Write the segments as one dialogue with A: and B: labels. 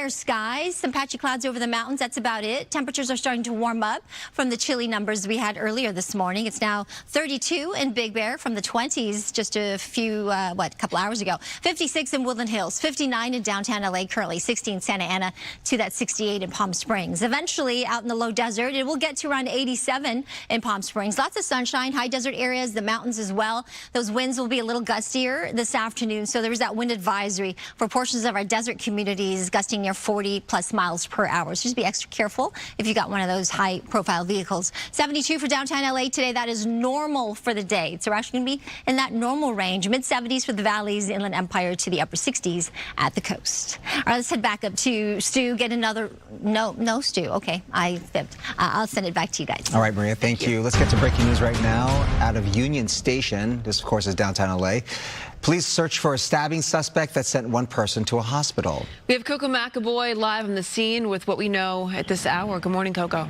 A: fair skies, some patchy clouds over the mountains. That's about it. Temperatures are starting to warm up from the chilly numbers we had earlier this morning. It's now 32 in Big Bear from the 20s just a few, couple hours ago. 56 in Woodland Hills, 59 in downtown LA currently, 60 in Santa Ana to that 68 in Palm Springs. Eventually, out in the low desert, it will get to around 87 in Palm Springs. Lots of sunshine, high desert areas, the mountains as well. Those winds will be a little gustier this afternoon, so there is that wind advisory for portions of our desert communities gusting near 40+ miles per hour. So just be extra careful if you got one of those high-profile vehicles. 72 for downtown LA today. That is normal for the day. So we're actually going to be in that normal range. Mid-70s for the valleys, Inland Empire to the upper 60s at the coast. All right, let's head back up to Stu. Get another... No, Stu. Okay, I fibbed. I'll send it back to you guys.
B: All right, Maria, thank you. Let's get to breaking news right now out of Union Station. This, of course, is downtown LA. Police search for a stabbing suspect that sent one person to a hospital.
C: We have Coco McAvoy live on the scene with what we know at this hour. Good morning, Coco.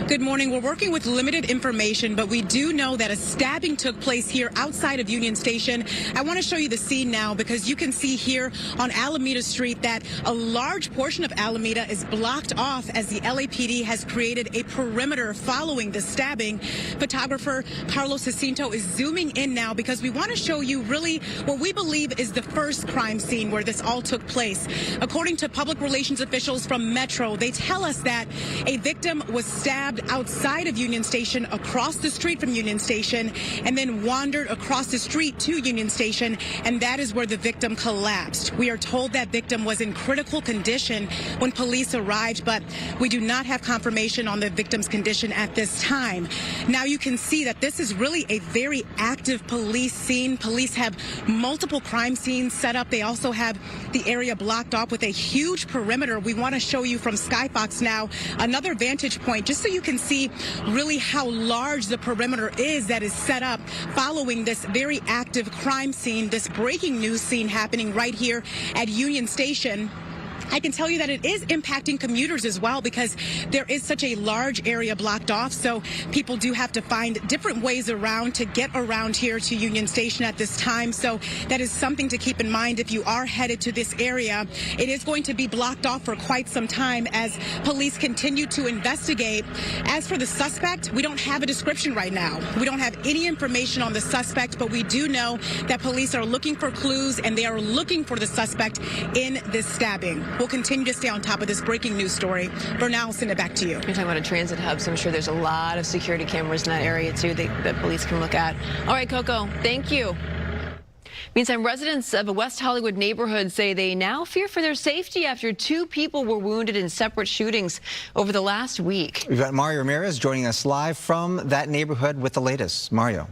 D: Good morning. We're working with limited information, but we do know that a stabbing took place here outside of Union Station. I want to show you the scene now because you can see here on Alameda Street that a large portion of Alameda is blocked off as the LAPD has created a perimeter following the stabbing. Photographer Carlos Jacinto is zooming in now because we want to show you really what we believe is the first crime scene where this all took place. According to public relations officials from Metro, they tell us that a victim was stabbed outside of Union Station, across the street from Union Station, and then wandered across the street to Union Station, and that is where the victim collapsed. We are told that victim was in critical condition when police arrived, but we do not have confirmation on the victim's condition at this time. Now you can see that this is really a very active police scene. Police have multiple crime scenes set up. They also have the area blocked off with a huge perimeter. We want to show you from Skyfox now another vantage point just so you can see really how large the perimeter is that is set up following this very active crime scene, this breaking news scene happening right here at Union Station. I can tell you that it is impacting commuters as well because there is such a large area blocked off, so people do have to find different ways around to get around here to Union Station at this time. So that is something to keep in mind if you are headed to this area. It is going to be blocked off for quite some time as police continue to investigate. As for the suspect, we don't have a description right now. We don't have any information on the suspect, but we do know that police are looking for clues and they are looking for the suspect in this stabbing. We'll continue to stay on top of this breaking news story. For now, I'll send it back to you.
C: You're talking about a transit hub, so I'm sure there's a lot of security cameras in that area, too, that police can look at. All right, Coco, thank you. Meantime, residents of a West Hollywood neighborhood say they now fear for their safety after 2 people were wounded in separate shootings over the last week.
B: We've got Mario Ramirez joining us live from that neighborhood with the latest. Mario.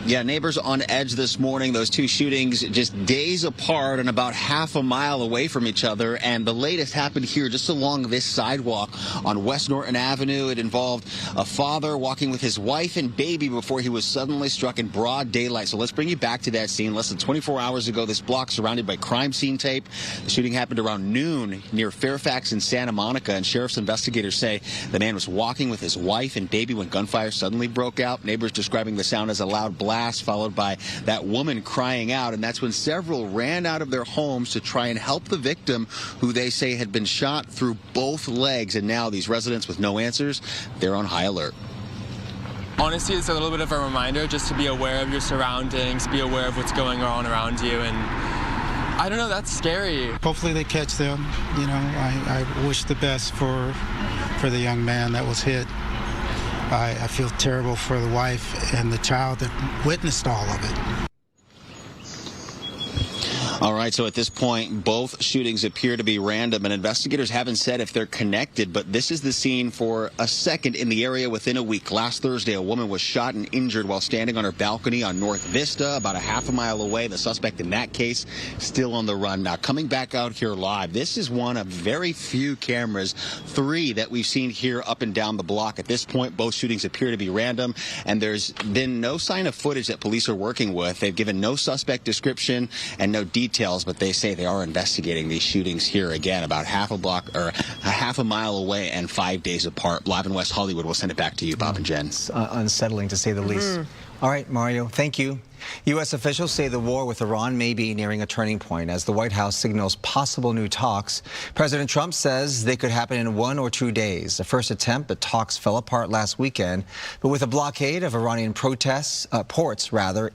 E: Yeah, neighbors on edge this morning. Those 2 shootings just days apart and about half a mile away from each other. And the latest happened here just along this sidewalk on West Norton Avenue. It involved a father walking with his wife and baby before he was suddenly struck in broad daylight. So let's bring you back to that scene. Less than 24 hours ago, this block surrounded by crime scene tape. The shooting happened around noon near Fairfax and Santa Monica. And sheriff's investigators say the man was walking with his wife and baby when gunfire suddenly broke out. Neighbors describing the sound as a loud blast, followed by that woman crying out, and that's when several ran out of their homes to try and help the victim, who they say had been shot through both legs. And now these residents with no answers, they're on high alert.
F: Honestly, it's a little bit of a reminder just to be aware of your surroundings, be aware of what's going on around you, and I don't know, that's scary.
G: Hopefully they catch them. You know, I wish the best for the young man that was hit. I feel terrible for the wife and the child that witnessed all of it.
E: All right, so at this point, both shootings appear to be random, and investigators haven't said if they're connected, but this is the scene for a second in the area within a week. Last Thursday, a woman was shot and injured while standing on her balcony on North Vista, about a half a mile away. The suspect in that case still on the run. Now, coming back out here live, this is one of very few cameras, 3 that we've seen here up and down the block. At this point, both shootings appear to be random, and there's been no sign of footage that police are working with. They've given no suspect description and no details, but they say they are investigating these shootings here again, about half a mile away and 5 days apart. Live in West Hollywood. We'll send it back to you, Bob and Jen.
B: It's unsettling to say the least. All right, Mario, thank you. U.S. officials say the war with Iran may be nearing a turning point as the White House signals possible new talks. President Trump says they could happen in 1 or 2 days. The first attempt at talks fell apart last weekend, but with a blockade of Iranian ports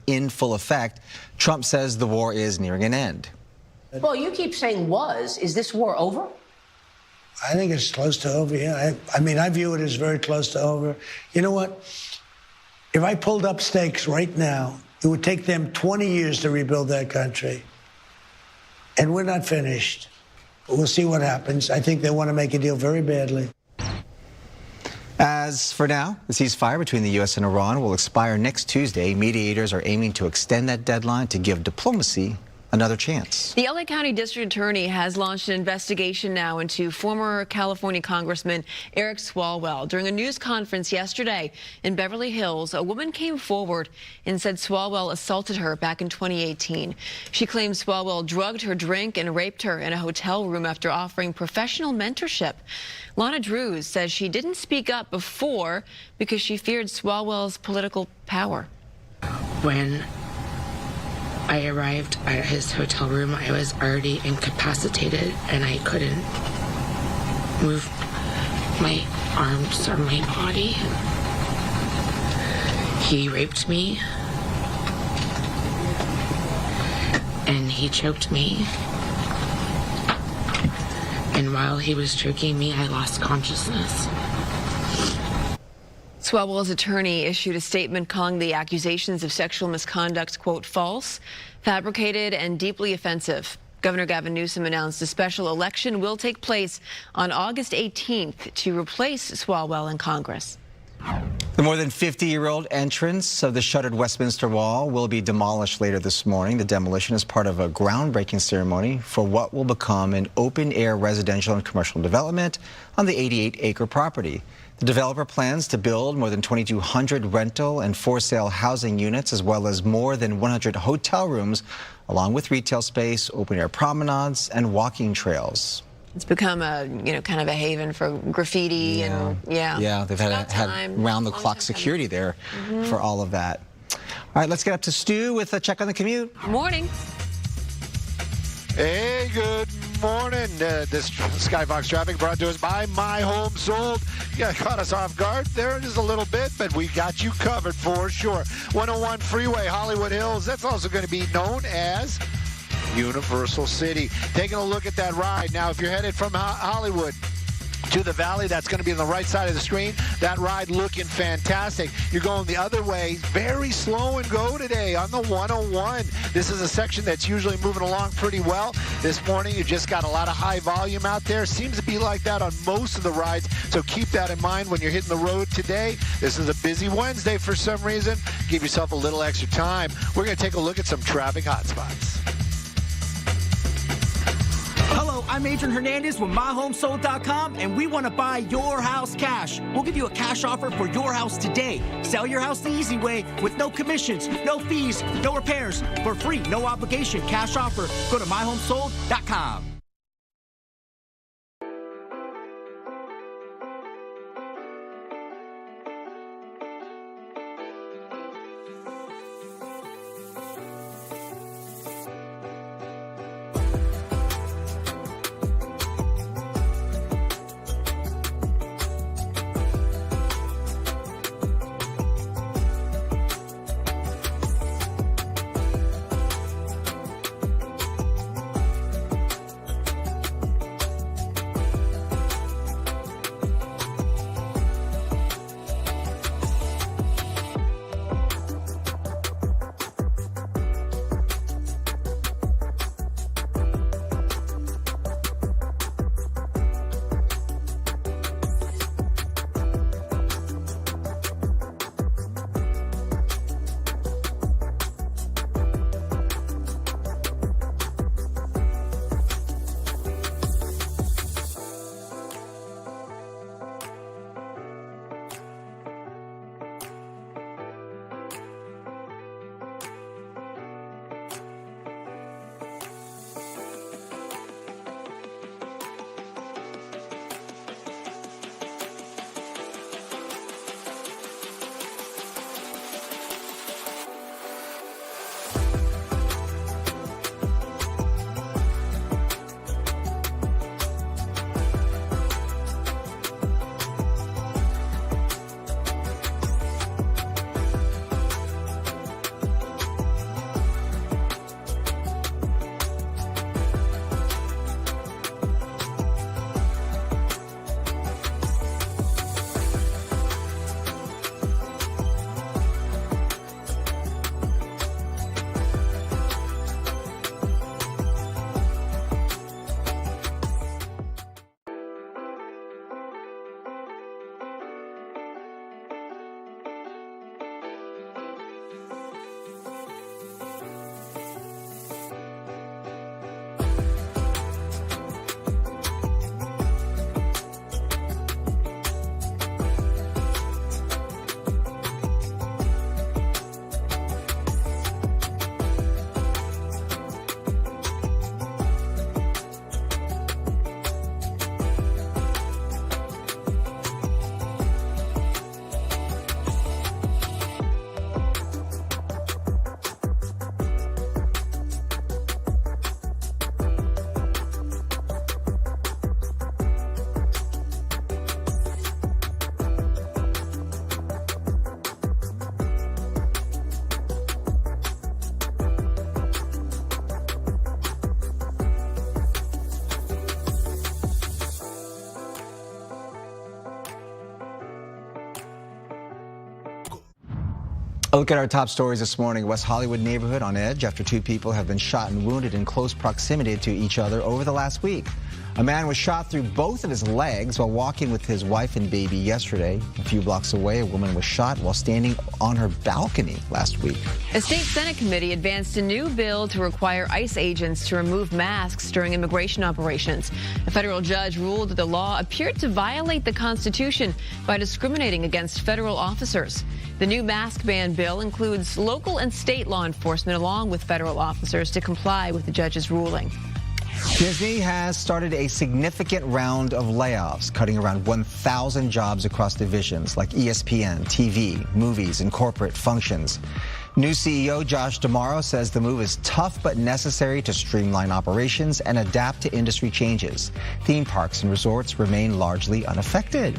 B: in full effect, Trump says the war is nearing an end.
H: Well, you keep saying was. Is this war over?
I: I think it's close to over, yeah. I mean, I view it as very close to over. You know what? If I pulled up stakes right now, it would take them 20 years to rebuild that country. And we're not finished. We'll see what happens. I think they want to make a deal very badly.
B: As for now, the ceasefire between the U.S. and Iran will expire next Tuesday. Mediators are aiming to extend that deadline to give diplomacy another chance.
C: The LA County District Attorney has launched an investigation now into former California Congressman Eric Swalwell. During a news conference yesterday in Beverly Hills, a woman came forward and said Swalwell assaulted her back in 2018. She claims Swalwell drugged her drink and raped her in a hotel room after offering professional mentorship. Lana Drews says she didn't speak up before because she feared Swalwell's political power.
J: When I arrived at his hotel room, I was already incapacitated and I couldn't move my arms or my body. He raped me and he choked me. And while he was choking me, I lost consciousness.
C: Swalwell's attorney issued a statement calling the accusations of sexual misconduct, quote, false, fabricated, and deeply offensive. Governor Gavin Newsom announced a special election will take place on August 18th to replace Swalwell in Congress.
B: The more than 50-year-old entrance of the shuttered Westminster Mall will be demolished later this morning. The demolition is part of a groundbreaking ceremony for what will become an open-air residential and commercial development on the 88-acre property. The developer plans to build more than 2,200 rental and for-sale housing units, as well as more than 100 hotel rooms, along with retail space, open-air promenades, and walking trails.
C: It's become a, kind of a haven for graffiti and
B: they've had round-the-clock security there for all of that. All right, let's get up to Stu with a check on the commute.
C: Morning.
K: Hey, good morning. This Skyfox traffic brought to us by My Home Sold. Yeah, caught us off guard there just a little bit, but we got you covered for sure. 101 Freeway, Hollywood Hills. That's also going to be known as Universal City. Taking a look at that ride. Now, if you're headed from Hollywood to the Valley, that's going to be on the right side of the screen. That ride looking fantastic. You're going the other way, very slow and go today on the 101. This is a section that's usually moving along pretty well. This morning, you just got a lot of high volume out there. Seems to be like that on most of the rides, so keep that in mind when you're hitting the road today. This is a busy Wednesday for some reason. Give yourself a little extra time. We're going to take a look at some traffic hotspots.
L: Hello, I'm Adrian Hernandez with MyHomeSold.com, and we want to buy your house cash. We'll give you a cash offer for your house today. Sell your house the easy way with no commissions, no fees, no repairs. For free, no obligation cash offer. Go to MyHomeSold.com.
B: A look at our top stories this morning. West Hollywood neighborhood on edge after two people have been shot and wounded in close proximity to each other over the last week. A man was shot through both of his legs while walking with his wife and baby yesterday. A few blocks away, a woman was shot while standing on her balcony last week.
C: A state Senate committee advanced a new bill to require ICE agents to remove masks during immigration operations. A federal judge ruled that the law appeared to violate the Constitution by discriminating against federal officers. The new mask ban bill includes local and state law enforcement along with federal officers to comply with the judge's ruling.
B: Disney has started a significant round of layoffs, cutting around 1,000 jobs across divisions like ESPN, TV, movies, and corporate functions. New CEO Josh D'Amaro says the move is tough but necessary to streamline operations and adapt to industry changes. Theme parks and resorts remain largely unaffected.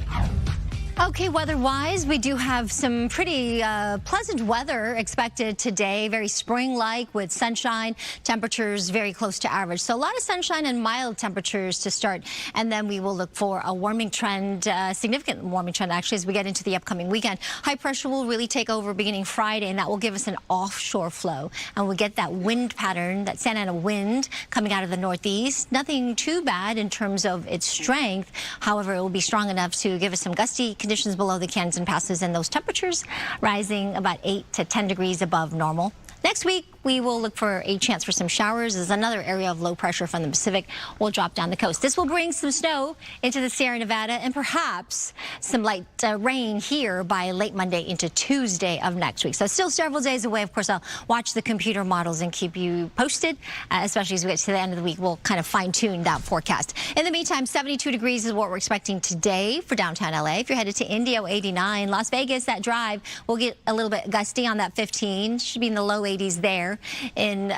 A: Okay, weather-wise, we do have some pretty pleasant weather expected today, very spring-like with sunshine, temperatures very close to average. So a lot of sunshine and mild temperatures to start, and then we will look for a warming trend, significant warming trend actually, as we get into the upcoming weekend. High pressure will really take over beginning Friday, and that will give us an offshore flow, and we'll get that wind pattern, that Santa Ana wind coming out of the northeast. Nothing too bad in terms of its strength. However, it will be strong enough to give us some gusty conditions below the canyons and passes, and those temperatures rising about 8 to 10 degrees above normal. Next week, we will look for a chance for some showers as another area of low pressure from the Pacific will drop down the coast. This will bring some snow into the Sierra Nevada and perhaps some light rain here by late Monday into Tuesday of next week. So still several days away. Of course, I'll watch the computer models and keep you posted, especially as we get to the end of the week. We'll kind of fine-tune that forecast. In the meantime, 72 degrees is what we're expecting today for downtown LA. If you're headed to Indio, 89. Las Vegas, that drive will get a little bit gusty on that 15. Should be in the low 80s there in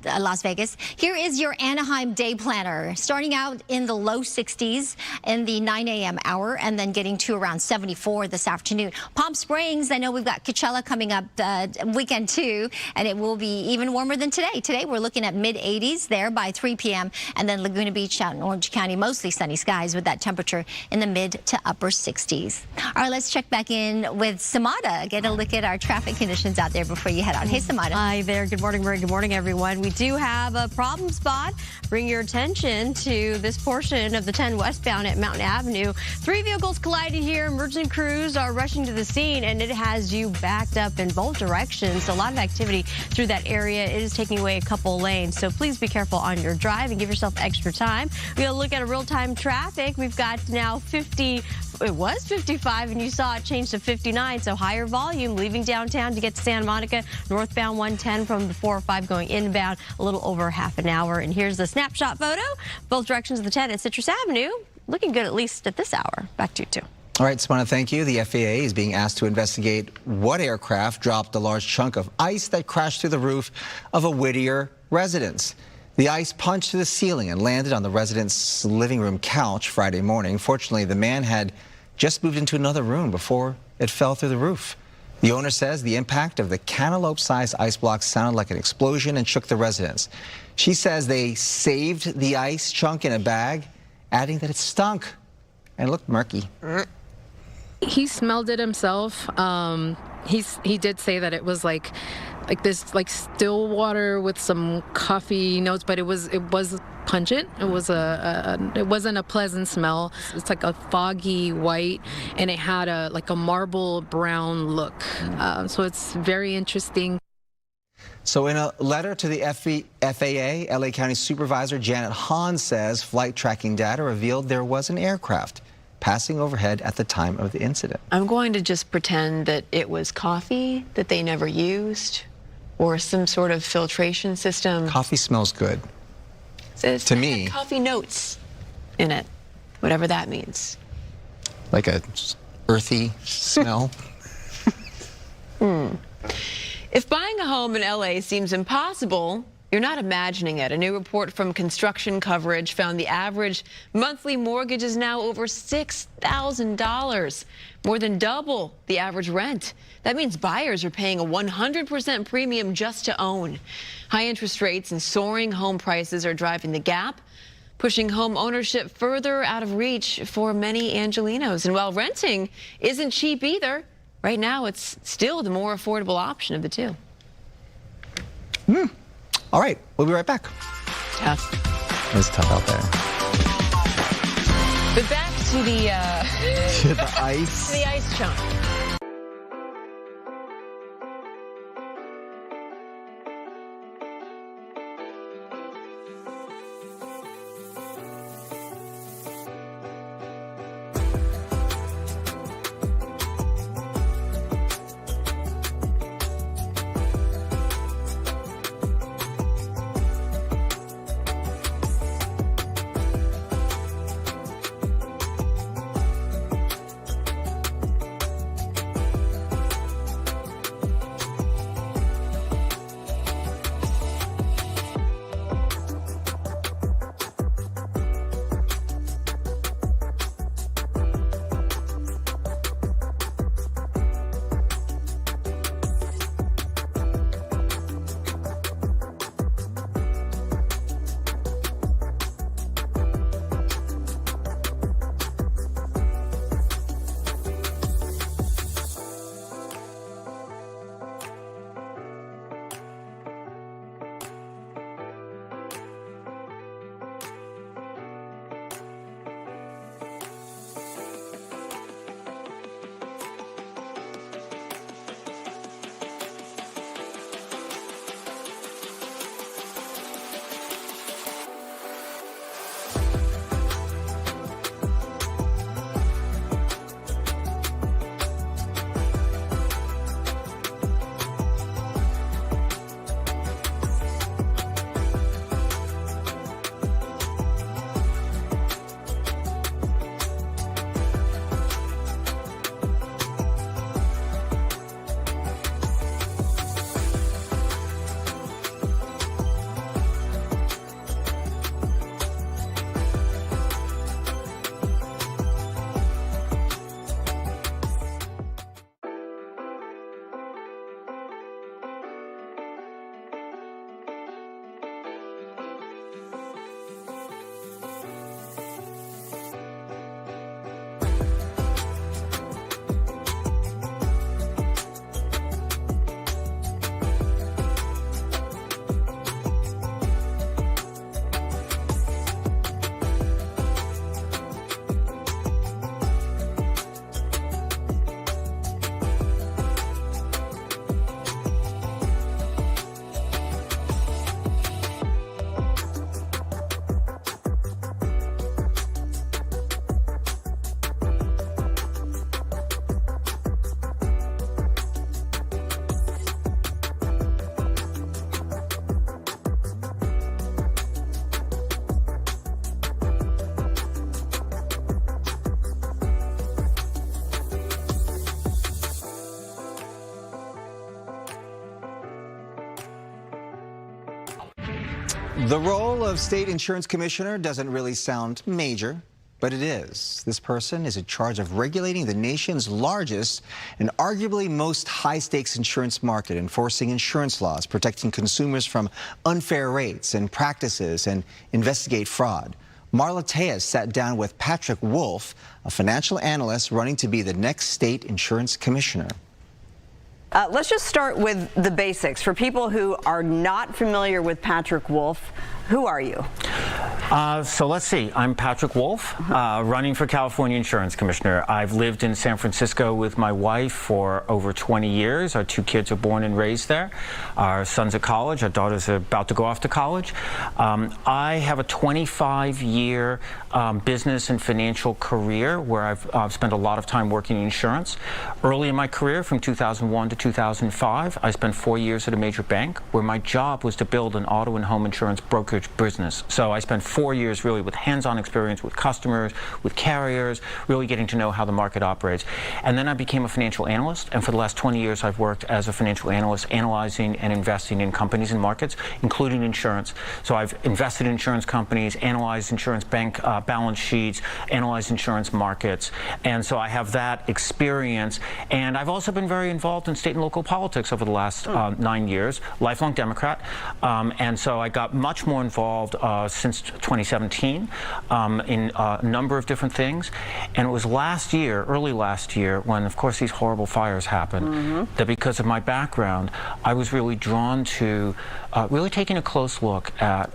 A: Las Vegas. Here is your Anaheim day planner, starting out in the low 60s in the 9 a.m. hour and then getting to around 74 this afternoon. Palm Springs, I know we've got Coachella coming up weekend too, and it will be even warmer than today. Today we're looking at mid 80s there by 3 p.m. and then Laguna Beach out in Orange County, mostly sunny skies with that temperature in the mid to upper 60s. All right, let's check back in with Samada, get a look at our traffic conditions out there before you head out. Hey, Samada.
M: Hi there. Good morning, Marie. Good morning, everyone. We do have a problem spot. Bring your attention to this portion of the 10 westbound at Mountain Avenue. 3 vehicles collided here. Emergency crews are rushing to the scene, and it has you backed up in both directions. A lot of activity through that area. It is taking away a couple lanes, so please be careful on your drive and give yourself extra time. We'll look at a real-time traffic. We've got now 50. It was 55, and you saw it change to 59, so higher volume leaving downtown to get to Santa Monica, northbound 110 from the 405 going inbound, a little over half an hour. And here's the snapshot photo, both directions of the 10 at Citrus Avenue, looking good at least at this hour. Back to you, too.
B: All right, Samana, thank you. The FAA is being asked to investigate what aircraft dropped a large chunk of ice that crashed through the roof of a Whittier residence. The ice punched through the ceiling and landed on the resident's living room couch Friday morning. Fortunately, the man had just moved into another room before it fell through the roof. The owner says the impact of the cantaloupe-sized ice block sounded like an explosion and shook the residents. She says they saved the ice chunk in a bag, adding that it stunk and looked murky.
N: He smelled it himself. He did say that it was like this still water with some coffee notes, but it was pungent. It wasn't a pleasant smell. It's like a foggy white, and it had a marble brown look. So it's very interesting.
B: So in a letter to the FAA, LA County Supervisor Janet Hahn says flight tracking data revealed there was an aircraft passing overhead at the time of the incident.
C: I'm going to just pretend that it was coffee that they never used or some sort of filtration system.
B: Coffee smells good. To me.
C: Coffee notes in it, whatever that means.
B: Like a earthy smell.
C: If buying a home in LA seems impossible, you're not imagining it. A new report from Construction Coverage found the average monthly mortgage is now over $6,000, more than double the average rent. That means buyers are paying a 100% premium just to own. High interest rates and soaring home prices are driving the gap, pushing home ownership further out of reach for many Angelenos. And while renting isn't cheap either, Right now, it's still the more affordable option of the two.
B: All right, we'll be right back.
C: Tough.
B: It's tough out there.
C: But back to the
B: To the ice.
C: to the ice chunk.
B: The role of state insurance commissioner doesn't really sound major, but it is. This person is in charge of regulating the nation's largest and arguably most high-stakes insurance market, enforcing insurance laws, protecting consumers from unfair rates and practices, and investigate fraud. Marla Tejas sat down with Patrick Wolf, a financial analyst running to be the next state insurance commissioner.
O: Let's just start with the basics. For people who are not familiar with Patrick Wolf, who are you?
P: So let's see. I'm Patrick Wolf, running for California Insurance Commissioner. I've lived in San Francisco with my wife for over 20 years. Our two kids are born and raised there. Our son's at college. Our daughter's about to go off to college. I have a 25-year business and financial career where I've spent a lot of time working in insurance. Early in my career, from 2001 to 2005, I spent 4 years at a major bank where my job was to build an auto and home insurance brokerage business. So I spent 4 years really with hands-on experience with customers, with carriers, really getting to know how the market operates. And then I became a financial analyst, and for the last 20 years I've worked as a financial analyst analyzing and investing in companies and markets, including insurance. So I've invested in insurance companies, analyzed insurance bank balance sheets, analyzed insurance markets, and so I have that experience. And I've also been very involved in state and local politics over the last 9 years, lifelong Democrat, and so I got much more involved since 2017 in a number of different things. And it was last year, early last year, when, of course, these horrible fires happened, that because of my background, I was really drawn to really taking a close look at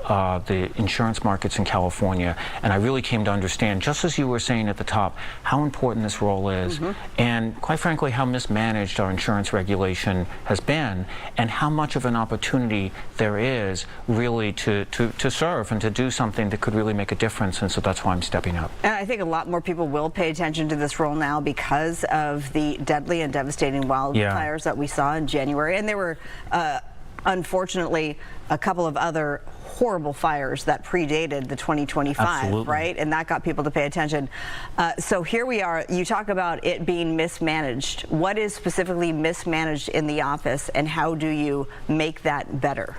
P: the insurance markets in California. And I really came to understand, just as you were saying at the top, how important this role is, and quite frankly, how mismanaged our insurance regulation has been, and how much of an opportunity there is really to serve and to do something that could really make a difference. And so that's why I'm stepping up.
O: And I think a lot more people will pay attention to this role now because of the deadly and devastating wildfires that we saw in January. And there were, unfortunately, a couple of other horrible fires that predated the 2025,
P: Absolutely.
O: right? And that got people to pay attention. So here we are. You talk about it being mismanaged. What is specifically mismanaged in the office, and how do you make that better?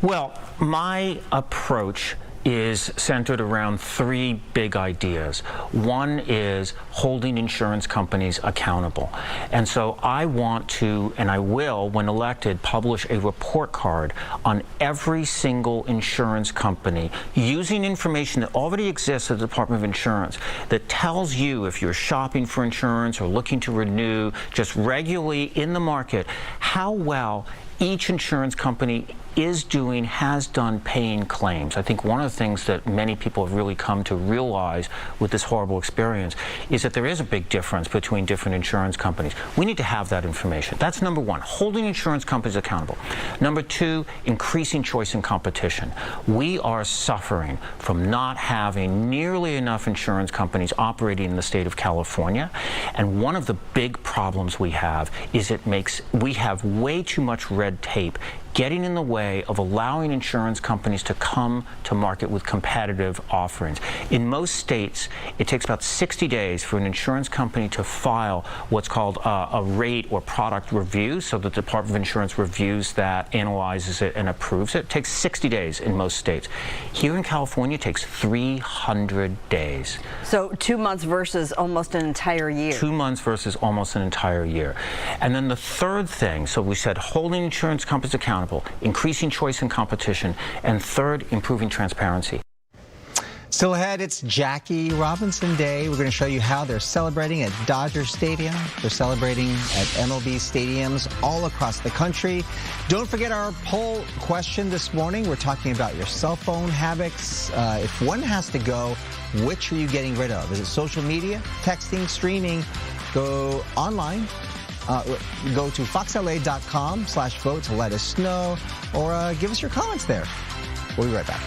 P: Well, my approach is centered around three big ideas. One is holding insurance companies accountable. And so I want to, and I will, when elected, publish a report card on every single insurance company using information that already exists at the Department of Insurance that tells you, if you're shopping for insurance or looking to renew just regularly in the market, how well each insurance company is doing, has done paying claims. I think one of the things that many people have really come to realize with this horrible experience is that there is a big difference between different insurance companies. We need to have that information. That's number one, holding insurance companies accountable. Number two, increasing choice and competition. We are suffering from not having nearly enough insurance companies operating in the state of California. And one of the big problems we have is we have way too much red tape getting in the way of allowing insurance companies to come to market with competitive offerings. In most states, it takes about 60 days for an insurance company to file what's called a rate or product review, so the Department of Insurance reviews that, analyzes it, and approves it. It takes 60 days in most states. Here in California, it takes 300 days.
O: So 2 months versus almost an entire year.
P: 2 months versus almost an entire year. And then the third thing, so we said holding insurance companies accountable, increasing choice and competition, and third, improving transparency.
B: Still ahead, it's Jackie Robinson Day. We're going to show you how they're celebrating at Dodger Stadium. They're celebrating at MLB stadiums all across the country. Don't forget our poll question this morning. We're talking about your cell phone habits. If one has to go, which are you getting rid of? Is it social media, texting, streaming? Go online. Go to foxla.com/vote to let us know, or give us your comments there. We'll be right back.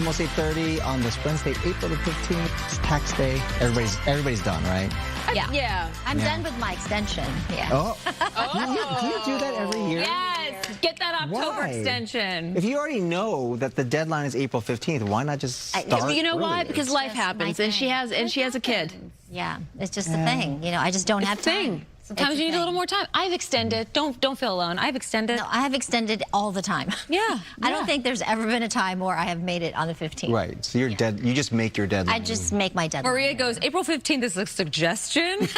B: Almost 8:30 on this Wednesday, April the 15th. It's tax day. Everybody's done, right?
C: Yeah.
A: I'm done with my extension. Yeah.
B: Oh. Do you do that every year?
C: Yes. Get that October
B: Why?
C: extension.
B: If you already know that the deadline is April 15th, why not just start
C: You know why?
B: earlier?
C: Because life happens, and she has a kid.
A: Yeah, it's just a thing. I just don't have time.
C: Sometimes you need a little more time. I've extended. Don't feel alone. I've extended.
A: No, I have extended all the time.
C: Yeah.
A: I don't think there's ever been a time where I have made it on the 15th.
B: Right. So you're dead. You just make your deadline.
A: I just make my deadline.
C: Maria goes, April 15th is a suggestion.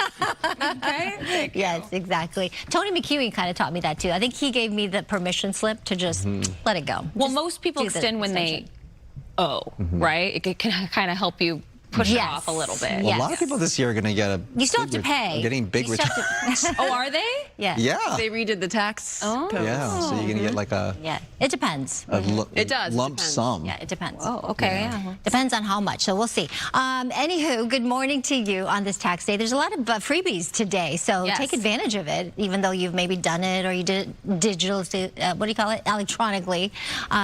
C: Okay.
A: Yes, exactly. Tony McEwen kind of taught me that too. I think he gave me the permission slip to just let it go.
C: Well,
A: Just
C: most people
A: do the
C: extend when they owe, right? It can kind of help you push it off a little bit.
B: Well, a lot of people this year are going to get a.
A: You still have to pay.
B: Getting big
A: You still
B: returns.
A: have
C: Oh, are they?
A: Yeah.
B: Yeah.
C: They redid the tax code.
B: Yeah. So you're going to get like a.
A: Yeah, it depends.
C: It does.
B: Lump sum.
A: Yeah, it depends.
C: Oh, okay. Yeah.
A: Depends on how much, so we'll see. Anywho, good morning to you on this tax day. There's a lot of freebies today, so take advantage of it, even though you've maybe done it or you did it digital, what do you call it, electronically.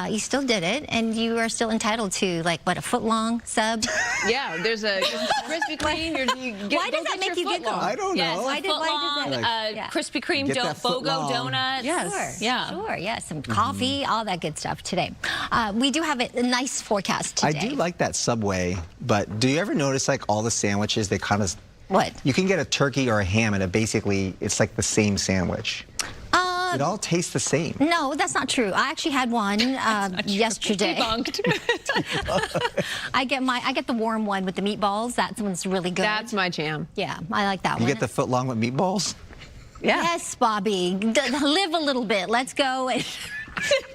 A: You still did it, and you are still entitled to, like, what, a foot-long sub?
C: Yeah, there's a Krispy Kreme.
A: Why does that make you giggle?
B: I don't know.
C: Yes,
A: Why does that?
C: Krispy Kreme
B: Get that
C: BOGO
B: footlong.
C: donuts.
A: Yes.
C: Sure.
A: Yeah. Some coffee, all that good stuff today. We do have a nice forecast today.
B: I do like that Subway, but do you ever notice like all the sandwiches, they kind of.
A: What?
B: You can get a turkey or a ham and it's like the same sandwich. It all tastes the same.
A: No, that's not true. I actually had one yesterday.
C: Debunked.
A: I get the warm one with the meatballs. That one's really good.
C: That's my jam.
A: Yeah, I like that
B: You
A: one.
B: get the footlong with meatballs?
C: Yeah.
A: Yes, Bobby. Live a little bit. Let's go and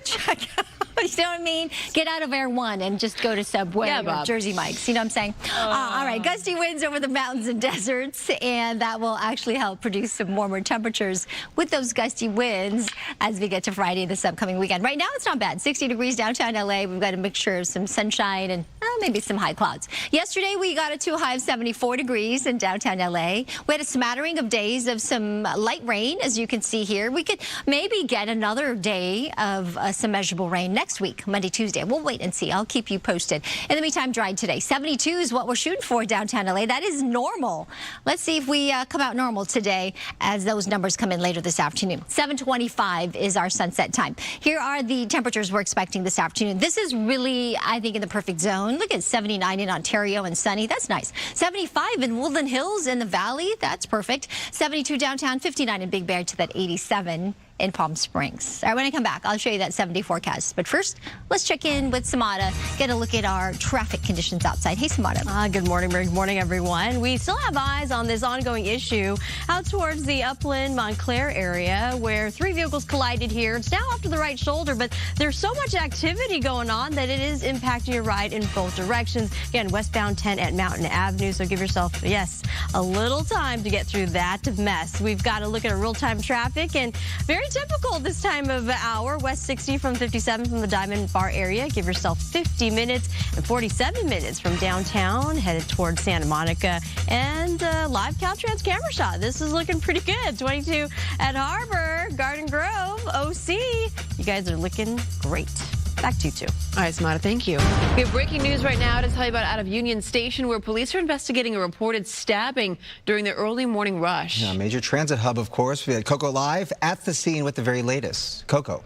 A: check out. You know what I mean? Get out of Air One and just go to Subway or Jersey Mike's. You know what I'm saying? All right, gusty winds over the mountains and deserts, and that will actually help produce some warmer temperatures with those gusty winds as we get to Friday this upcoming weekend. Right now, it's not bad. 60 degrees downtown LA. We've got a mixture of some sunshine and maybe some high clouds. Yesterday, we got it to a high of 74 degrees in downtown LA. We had a smattering of days of some light rain, as you can see here. We could maybe get another day of some measurable rain next week, Monday, Tuesday. We'll wait and see. I'll keep you posted. In the meantime, dry today. 72 is what we're shooting for downtown LA. That is normal. Let's see if we come out normal today as those numbers come in later this afternoon. 7:25 is our sunset time. Here are the temperatures we're expecting this afternoon. This is really, I think, in the perfect zone. Look at 79 in Ontario and sunny. That's nice. 75 in Woodland Hills in the Valley. That's perfect. 72 downtown, 59 in Big Bear to that 87 in Palm Springs. All right, when I come back, I'll show you that 70 forecast. But first, let's check in with Samada, get a look at our traffic conditions outside. Hey, Samada.
M: Good morning, Good morning, everyone. We still have eyes on this ongoing issue out towards the Upland Montclair area where 3 vehicles collided here. It's now off to the right shoulder, but there's so much activity going on that it is impacting your ride in both directions. Again, westbound 10 at Mountain Avenue, so give yourself, a little time to get through that mess. We've got to look at real-time traffic, and very typical this time of hour. West 60 from 57 from the Diamond Bar area. Give yourself 50 minutes and 47 minutes from downtown headed towards Santa Monica. And live Caltrans camera shot. This is looking pretty good. 22 at Harbor, Garden Grove, OC. You guys are looking great. Back to you two.
C: All right, Samada, thank you. We have breaking news right now to tell you about out of Union Station, where police are investigating a reported stabbing during the early morning rush.
B: Yeah, major transit hub, of course. We had Coco live at the scene with the very latest. Coco.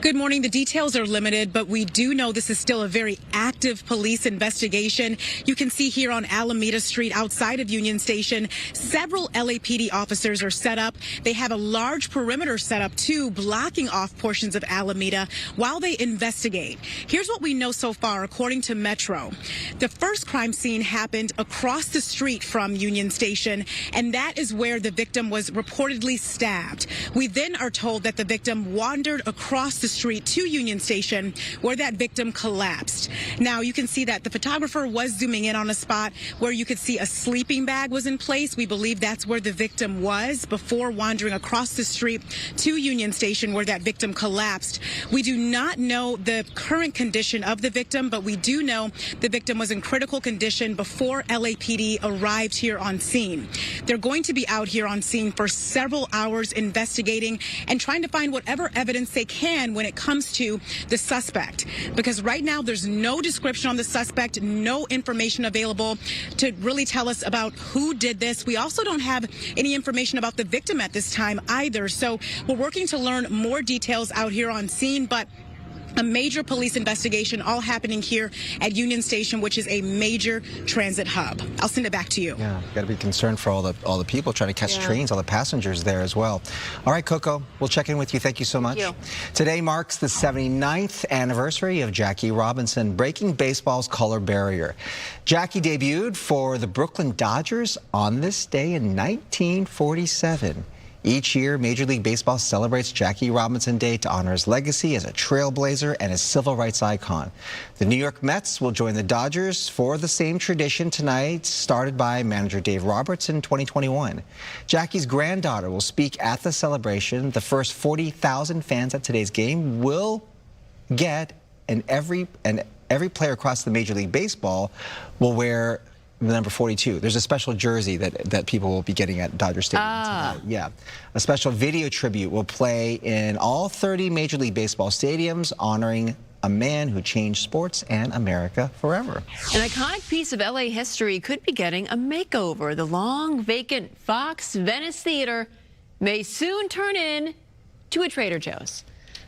D: Good morning. The details are limited, but we do know this is still a very active police investigation. You can see here on Alameda Street outside of Union Station, several LAPD officers are set up. They have a large perimeter set up, too, blocking off portions of Alameda while they investigate. Here's what we know so far, according to Metro. The first crime scene happened across the street from Union Station, and that is where the victim was reportedly stabbed. We then are told that the victim wandered across the street to Union Station, where that victim collapsed. Now, you can see that the photographer was zooming in on a spot where you could see a sleeping bag was in place. We believe that's where the victim was before wandering across the street to Union Station, where that victim collapsed. We do not know the current condition of the victim, but we do know the victim was in critical condition before LAPD arrived here on scene. They're going to be out here on scene for several hours investigating and trying to find whatever evidence they can timeline when it comes to the suspect, because right now there's no description on the suspect, no information available to really tell us about who did this. We also don't have any information about the victim at this time either. So we're working to learn more details out here on scene, but a major police investigation all happening here at Union Station, which is a major transit hub. I'll send it back to you.
B: Yeah, got to be concerned for all the people trying to catch trains, all the passengers there as well. All right, Coco, we'll check in with you. Thank you so much.
C: Thank you.
B: Today marks the 79th anniversary of Jackie Robinson breaking baseball's color barrier. Jackie debuted for the Brooklyn Dodgers on this day in 1947. Each year, Major League Baseball celebrates Jackie Robinson Day to honor his legacy as a trailblazer and a civil rights icon. The New York Mets will join the Dodgers for the same tradition tonight, started by manager Dave Roberts in 2021. Jackie's granddaughter will speak at the celebration. The first 40,000 fans at today's game will get, and every player across the Major League Baseball will wear the number 42. There's a special jersey that people will be getting at Dodger Stadium tonight. Yeah. A special video tribute will play in all 30 Major League Baseball stadiums, honoring a man who changed sports and America forever.
C: An iconic piece of LA history could be getting a makeover. The long vacant Fox Venice Theater may soon turn into a Trader Joe's.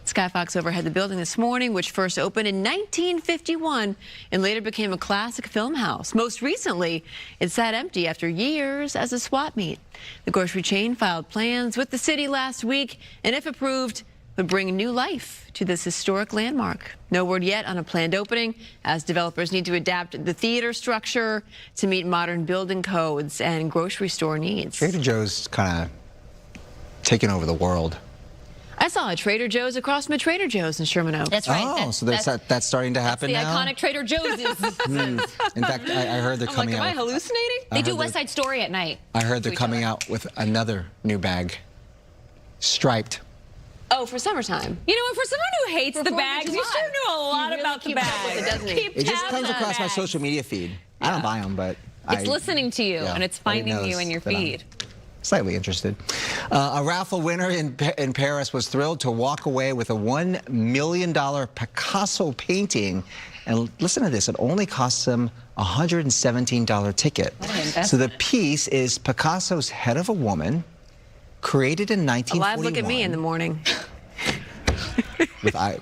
C: Sky Fox overhead the building this morning, which first opened in 1951 and later became a classic film house. Most recently, it sat empty after years as a swap meet. The grocery chain filed plans with the city last week, and if approved, would bring new life to this historic landmark. No word yet on a planned opening, as developers need to adapt the theater structure to meet modern building codes and grocery store needs.
B: Trader Joe's kind of taking over the world.
C: I saw a Trader Joe's across from a Trader Joe's in Sherman Oaks.
A: That's right.
B: Oh, so that's starting to happen
A: the
B: now?
A: iconic Trader Joe's is.
B: In fact, I heard they're coming out.
C: Am I hallucinating?
A: They do West Side Story at night.
B: I heard they're coming out with another new bag, striped.
C: Oh, for summertime.
E: You know, for someone who hates the bags, you sure know a lot about the bags.
B: It just comes across my social media feed. I don't buy them, but
E: it's listening to you, and it's finding you in your feed.
B: Slightly interested. A raffle winner in Paris was thrilled to walk away with a $1 million Picasso painting. And listen to this, it only costs him a $117 ticket. So the piece is Picasso's Head of a Woman, created in 1941.
C: Alive, look at me in the morning.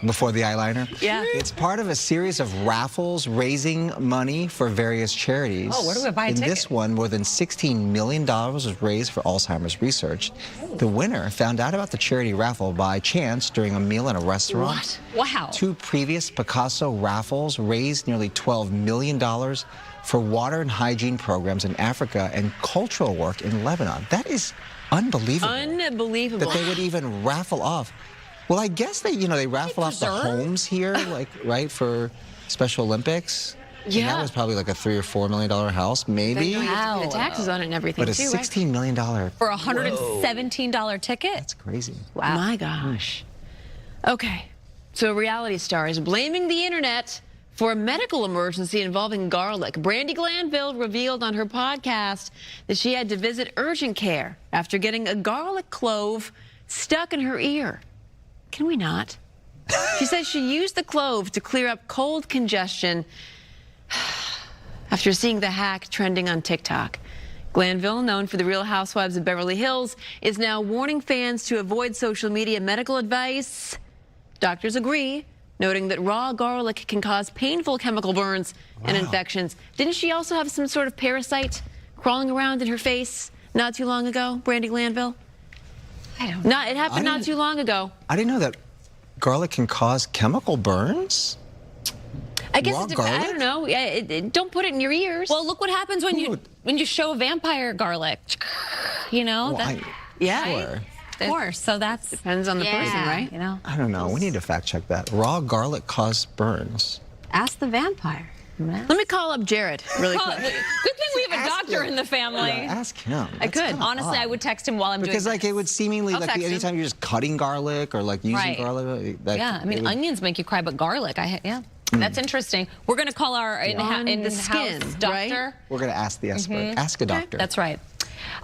B: Before the eyeliner?
C: Yeah.
B: It's part of a series of raffles raising money for various charities.
A: Oh, where do we buy a ticket?
B: In this one, more than $16 million was raised for Alzheimer's research. The winner found out about the charity raffle by chance during a meal in a restaurant.
A: What? Wow.
B: 2 previous Picasso raffles raised nearly $12 million for water and hygiene programs in Africa and cultural work in Lebanon. That is unbelievable.
C: Unbelievable.
B: That they would even raffle off. Well, I guess they raffle off the homes here, right, for Special Olympics.
C: Yeah.
B: And that was probably like a $3 or $4 million house, maybe.
C: Wow. The taxes on it and everything,
B: but a $16 million.
E: For a $117 ticket?
B: That's crazy.
C: Wow. My gosh. Okay. So a reality star is blaming the internet for a medical emergency involving garlic. Brandi Glanville revealed on her podcast that she had to visit urgent care after getting a garlic clove stuck in her ear. Can we not? She says she used the clove to clear up cold congestion after seeing the hack trending on TikTok. Glanville, known for the Real Housewives of Beverly Hills, is now warning fans to avoid social media medical advice. Doctors agree, noting that raw garlic can cause painful chemical burns and infections. Didn't she also have some sort of parasite crawling around in her face not too long ago, Brandi Glanville?
A: I don't know.
C: It happened not too long ago.
B: I didn't know that garlic can cause chemical burns.
C: I guess it depends. I don't know. Don't put it in your ears.
E: Well, look what happens when you show a vampire garlic. You know?
B: Well,
E: Sure. Of course. So that
C: depends on the person, right?
A: You know.
B: I don't know. We need to fact check that. Raw garlic causes burns.
A: Ask the vampire.
C: Let me call up Jared really quick.
E: Good thing we have a doctor in the family.
B: Yeah, ask him.
E: I could. Honestly, I would text him while I'm doing this.
B: Because it would seemingly, anytime you're just cutting garlic or using garlic.
E: Yeah, I mean, onions make you cry, but garlic, that's interesting. We're going to call our in-house doctor.
B: We're going to ask the expert. Ask a doctor.
E: That's right.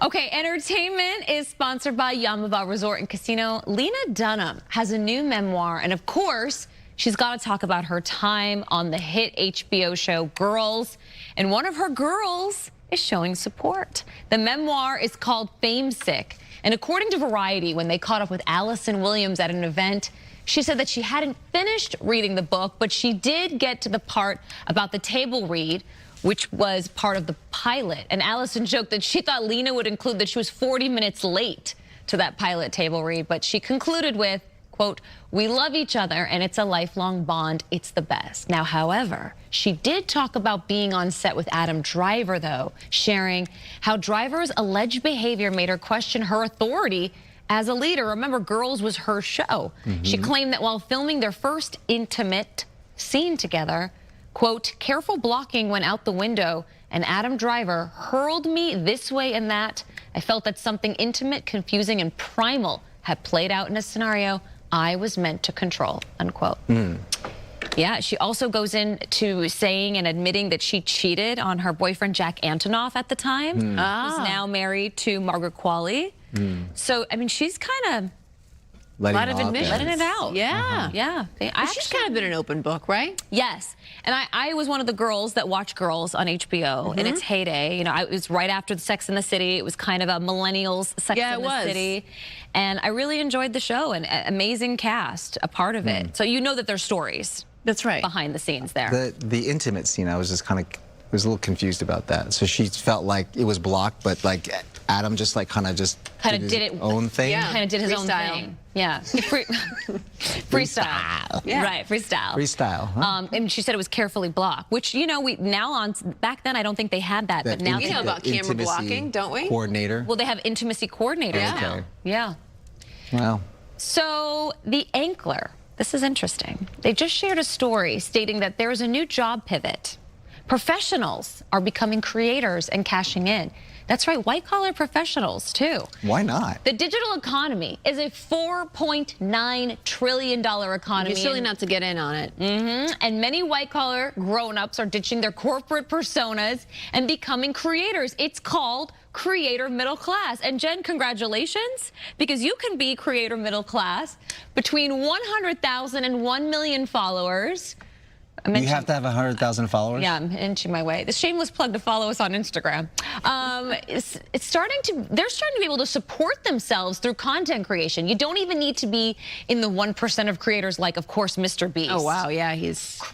Q: Okay, entertainment is sponsored by Yamava Resort and Casino. Lena Dunham has a new memoir, and of course, she's got to talk about her time on the hit HBO show Girls, and one of her girls is showing support. The memoir is called Fame Sick, and according to Variety, when they caught up with Allison Williams at an event, she said that she hadn't finished reading the book, but she did get to the part about the table read, which was part of the pilot. And Allison joked that she thought Lena would include that she was 40 minutes late to that pilot table read, but she concluded with, quote, "We love each other and it's a lifelong bond. It's the best." Now, however, she did talk about being on set with Adam Driver, though, sharing how Driver's alleged behavior made her question her authority as a leader. Remember, Girls was her show. She claimed that while filming their first intimate scene together, quote, "Careful blocking went out the window and Adam Driver hurled me this way and that. I felt that something intimate, confusing, and primal had played out in a scenario I was meant to control," unquote. Yeah, she also goes into saying and admitting that she cheated on her boyfriend, Jack Antonoff, at the time. Who's now married to Margaret Qualley. So, I mean, she's kind of
C: A lot of admissions.
Q: letting it out.
C: Yeah.
Q: Yeah.
C: She's kind of been an open book, right?
Q: Yes. And I was one of the girls that watched Girls on HBO in its heyday. You know, it was right after the Sex and the City. It was kind of a millennials Sex and the City. And I really enjoyed the show, and amazing cast, a part of it. So you know that there's stories.
C: That's right.
Q: Behind the scenes there.
B: The intimate scene, I was just kind of was a little confused about that. So she felt like it was blocked, but like Adam just like kind of did his own thing.
Q: Yeah, kind of did his own thing. Yeah. Freestyle. Yeah. Right, freestyle.
B: Freestyle. Huh?
Q: And she said it was carefully blocked, which, you know, back then I don't think they had that, but now
C: we know about camera blocking, don't we?
B: Coordinator.
Q: Well, they have intimacy coordinators now. Yeah.
B: Wow.
Q: So the Ankler, this is interesting. They just shared a story stating that there is a new job pivot. Professionals are becoming creators and cashing in. That's right, white-collar professionals, too.
B: Why not?
Q: The digital economy is a $4.9 trillion economy.
C: You're silly not to get in on it.
Q: And many white-collar grown-ups are ditching their corporate personas and becoming creators. It's called creator middle class. And Jen, congratulations, because you can be creator middle class between 100,000 and 1 million followers.
B: You have to have 100,000 followers?
Q: Yeah, I'm inching my way. The shameless plug to follow us on Instagram. They're starting to be able to support themselves through content creation. You don't even need to be in the 1% of creators like, of course, Mr. Beast.
C: Oh, wow, yeah,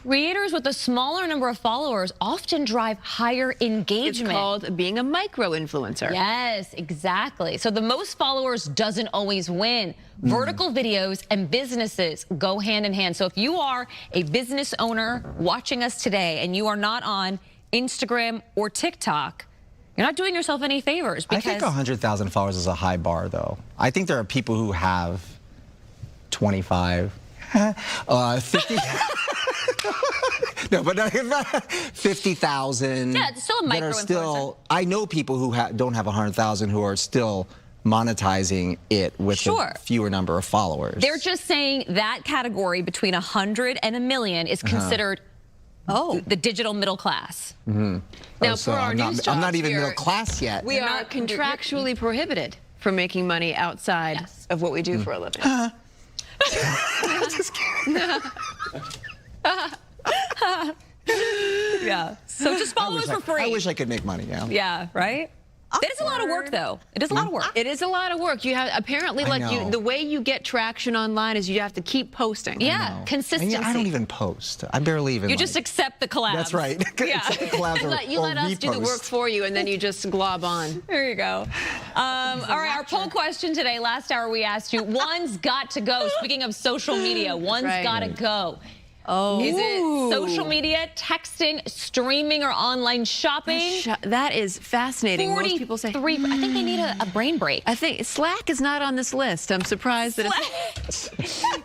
Q: Creators with a smaller number of followers often drive higher engagement.
C: It's called being a micro-influencer.
Q: Yes, exactly. So the most followers doesn't always win. Vertical videos and businesses go hand in hand. So if you are a business owner watching us today and you are not on Instagram or TikTok, you're not doing yourself any favors.
B: I think 100,000 followers is a high bar, though. I think there are people who have 25, 50. No, but 50,000.
Q: Yeah, it's still a micro-influencer.
B: I know people who don't have 100,000 who are still monetizing it with a fewer number of followers.
Q: They're just saying that category between 100 and 1 million is considered the digital middle class.
C: Now, for our news jobs
B: I'm not even
C: here,
B: middle class yet.
C: We are contractually prohibited from making money outside of what we do for a living.
B: Just kidding.
Q: Yeah. So just follow us for free.
B: I wish I could make money, yeah.
Q: Yeah, right? It is a lot of work, though. It is a lot of work.
C: It is a lot of work. You have apparently, the way you get traction online is you have to keep posting.
Q: Yeah, consistency.
B: I don't even post. I barely even.
Q: You just accept the collabs.
B: That's right.
Q: Yeah.
B: Accept the collabs
C: you let us do the work for you, and then you just glob on.
Q: There you go. All right, our poll question today. Last hour we asked you, one's got to go. Speaking of social media, one's got to go.
C: Oh.
Q: Is it social media, texting, streaming, or online shopping?
C: That is fascinating. Most people say,
Q: I think they need a brain break.
C: I think Slack is not on this list. I'm surprised that it's...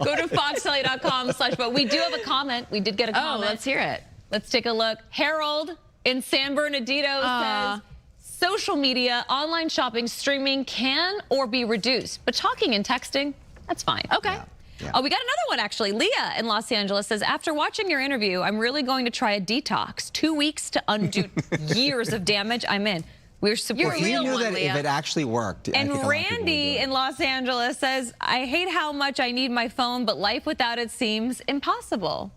Q: Go to foxtelly.com/vote. We do have a comment. We did get a comment.
C: Oh, let's hear it.
Q: Let's take a look. Harold in San Bernardino says, social media, online shopping, streaming can or be reduced, but talking and texting, that's fine. Okay.
B: Yeah.
Q: Oh, we got another one, actually. Leah in Los Angeles says, after watching your interview, I'm really going to try a detox. 2 weeks to undo years of damage. I'm in. We're supporting
B: If you knew that if it actually worked. I think
Q: And
B: a lot of people would
Q: Randy
B: do it.
Q: in Los Angeles says, I hate how much I need my phone, but life without it seems impossible.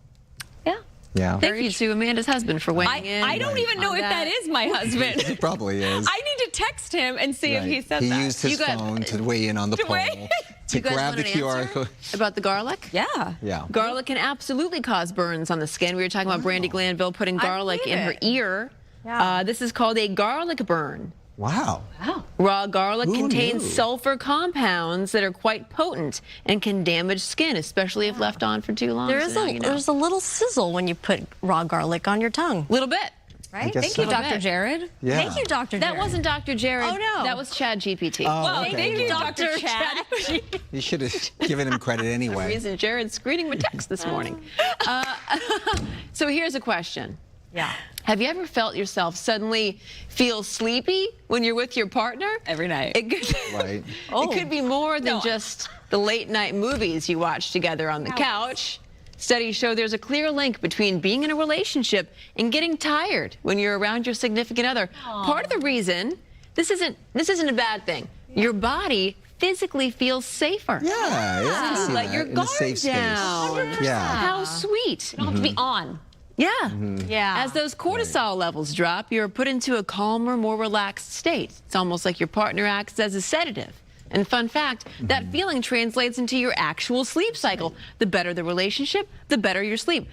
Q: Yeah.
B: Yeah.
C: Thank you to Amanda's husband for weighing in.
Q: I don't even know if that is my husband.
B: He probably is.
Q: I need to text him and see if he said
B: He
Q: that.
B: used his phone to weigh in on the poll, to
C: You guys
B: grab
C: want
B: the
C: an
B: QR
C: answer
B: code.
C: about the garlic?
Q: Yeah.
B: Yeah.
C: Garlic can absolutely cause burns on the skin. We were talking about Brandy Glanville putting garlic in her ear.
Q: Yeah.
C: This is called a garlic burn.
B: Wow.
C: Raw garlic
B: Who
C: contains
B: knew?
C: sulfur compounds that are quite potent and can damage skin, especially if left on for too long.
M: There's a little sizzle when you put raw garlic on your tongue.
C: Little bit.
M: Right?
B: guess
Q: Thank
B: so.
Q: you, Dr. Jared.
B: Yeah.
M: Thank you, Dr.
C: That
M: Jared.
C: wasn't Dr. Jared.
M: Oh, no.
C: That was Chad GPT.
B: Oh,
Q: Well,
B: okay.
Q: thank you, Dr. Chad.
B: You should have given him credit
C: The
B: anyway.
C: reason Jared's screening my text this morning. So here's a question.
M: Yeah.
C: Have you ever felt yourself suddenly feel sleepy when you're with your partner?
Q: Every night.
C: It could,
B: Right.
C: it could be more than just the late night movies you watch together on the couch. Studies show there's a clear link between being in a relationship and getting tired when you're around your significant other. Part of the reason, this isn't a bad thing. Your body physically feels safer.
B: Yeah, yeah. I can see
C: Let
B: that
C: your
B: in a
C: guard
B: safe space.
C: down.
B: Yeah.
C: How sweet.
Q: You don't have to be on.
C: Yeah.
M: Yeah.
C: As those cortisol levels drop, you're put into a calmer, more relaxed state. It's almost like your partner acts as a sedative. And fun fact, that feeling translates into your actual sleep cycle. The better the relationship, the better your sleep.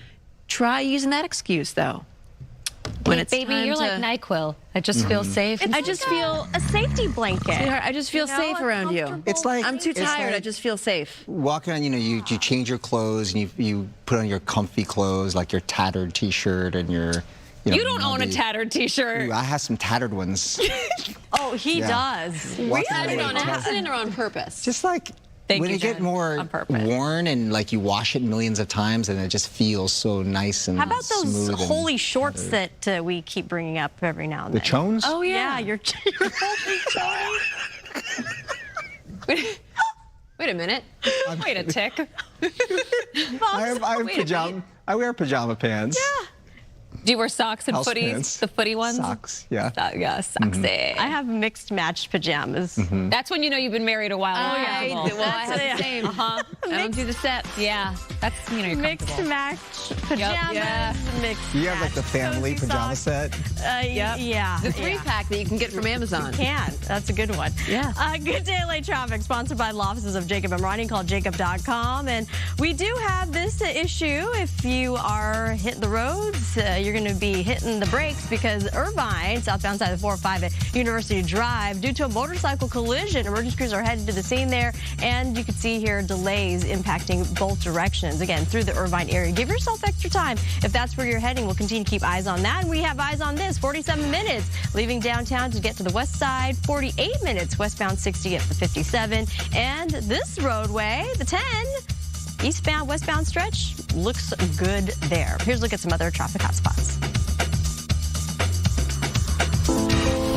C: Try using that excuse, though. When it's
Q: Baby,
C: time
Q: you're
C: to-
Q: like NyQuil. I just feel safe.
C: I just feel
M: a safety blanket.
C: Sweetheart, I just feel
M: You know,
C: safe
M: it's
C: around you.
M: comfortable.
B: It's like
C: I'm too
B: it's
C: tired. I
B: like
C: just feel safe.
B: walking on. You change your clothes and you put on your comfy clothes, like your tattered T-shirt and your.
Q: You don't own a
B: muggy-
Q: tattered T-shirt.
B: Ooh, I have some tattered ones.
M: Oh, he does.
B: Walking
C: Tattered
B: away
C: on
B: tattered.
C: accident or on purpose?
B: Just like
Q: Thank
B: when
Q: you,
B: you get
Q: Jen.
B: more
Q: On purpose.
B: worn and like you wash it millions of times and it just feels so nice and
M: How about those
B: smooth and
M: holy shorts
B: tattered.
M: that we keep bringing up every now and
B: The
M: then?
B: chones?
M: Oh, yeah. Your holy chones.
C: Wait a minute.
Q: Wait a tick.
B: I wear pajama pants. Yeah.
Q: Do you wear socks and
B: House
Q: footies?
B: pants.
Q: The footy ones?
B: Socks, yeah.
Q: Yeah, socksy.
M: I have mixed matched pajamas.
Q: That's when you know you've been married a while.
C: I have the same.
Q: Uh-huh.
C: I don't do the steps.
Q: Yeah, that's, you know, you're
M: Mixed
Q: comfortable.
M: match pajamas.
Q: Yeah.
M: Mixed
B: You have like the
M: match
B: family
M: cozy
B: pajama
M: socks.
B: set.
M: Yeah.
C: The 3-pack that you can get from Amazon.
M: Can. That's a good one.
C: Yeah.
M: Good Day LA Traffic, sponsored by the law offices of Jacob and Ronnie. Call jacob.com. And we do have this issue. If you are hitting the roads, you're going to be hitting the brakes because Irvine, southbound side of 405 at University Drive, due to a motorcycle collision. Emergency crews are headed to the scene there. And you can see here delays impacting both directions. Again, through the Irvine area. Give yourself extra time. If that's where you're heading, we'll continue to keep eyes on that. And we have eyes on this. 47 minutes leaving downtown to get to the west side. 48 minutes westbound 60 at the 57. And this roadway, the 10, eastbound, westbound stretch, looks good there. Here's a look at some other traffic hotspots.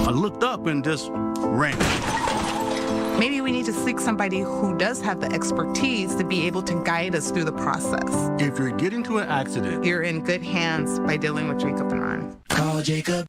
R: I looked up and just ran.
S: Maybe we need to seek somebody who does have the expertise to be able to guide us through the process.
R: If you're getting to an accident,
S: You're in good hands by dealing with Jacob and Ron.
R: call Jacob.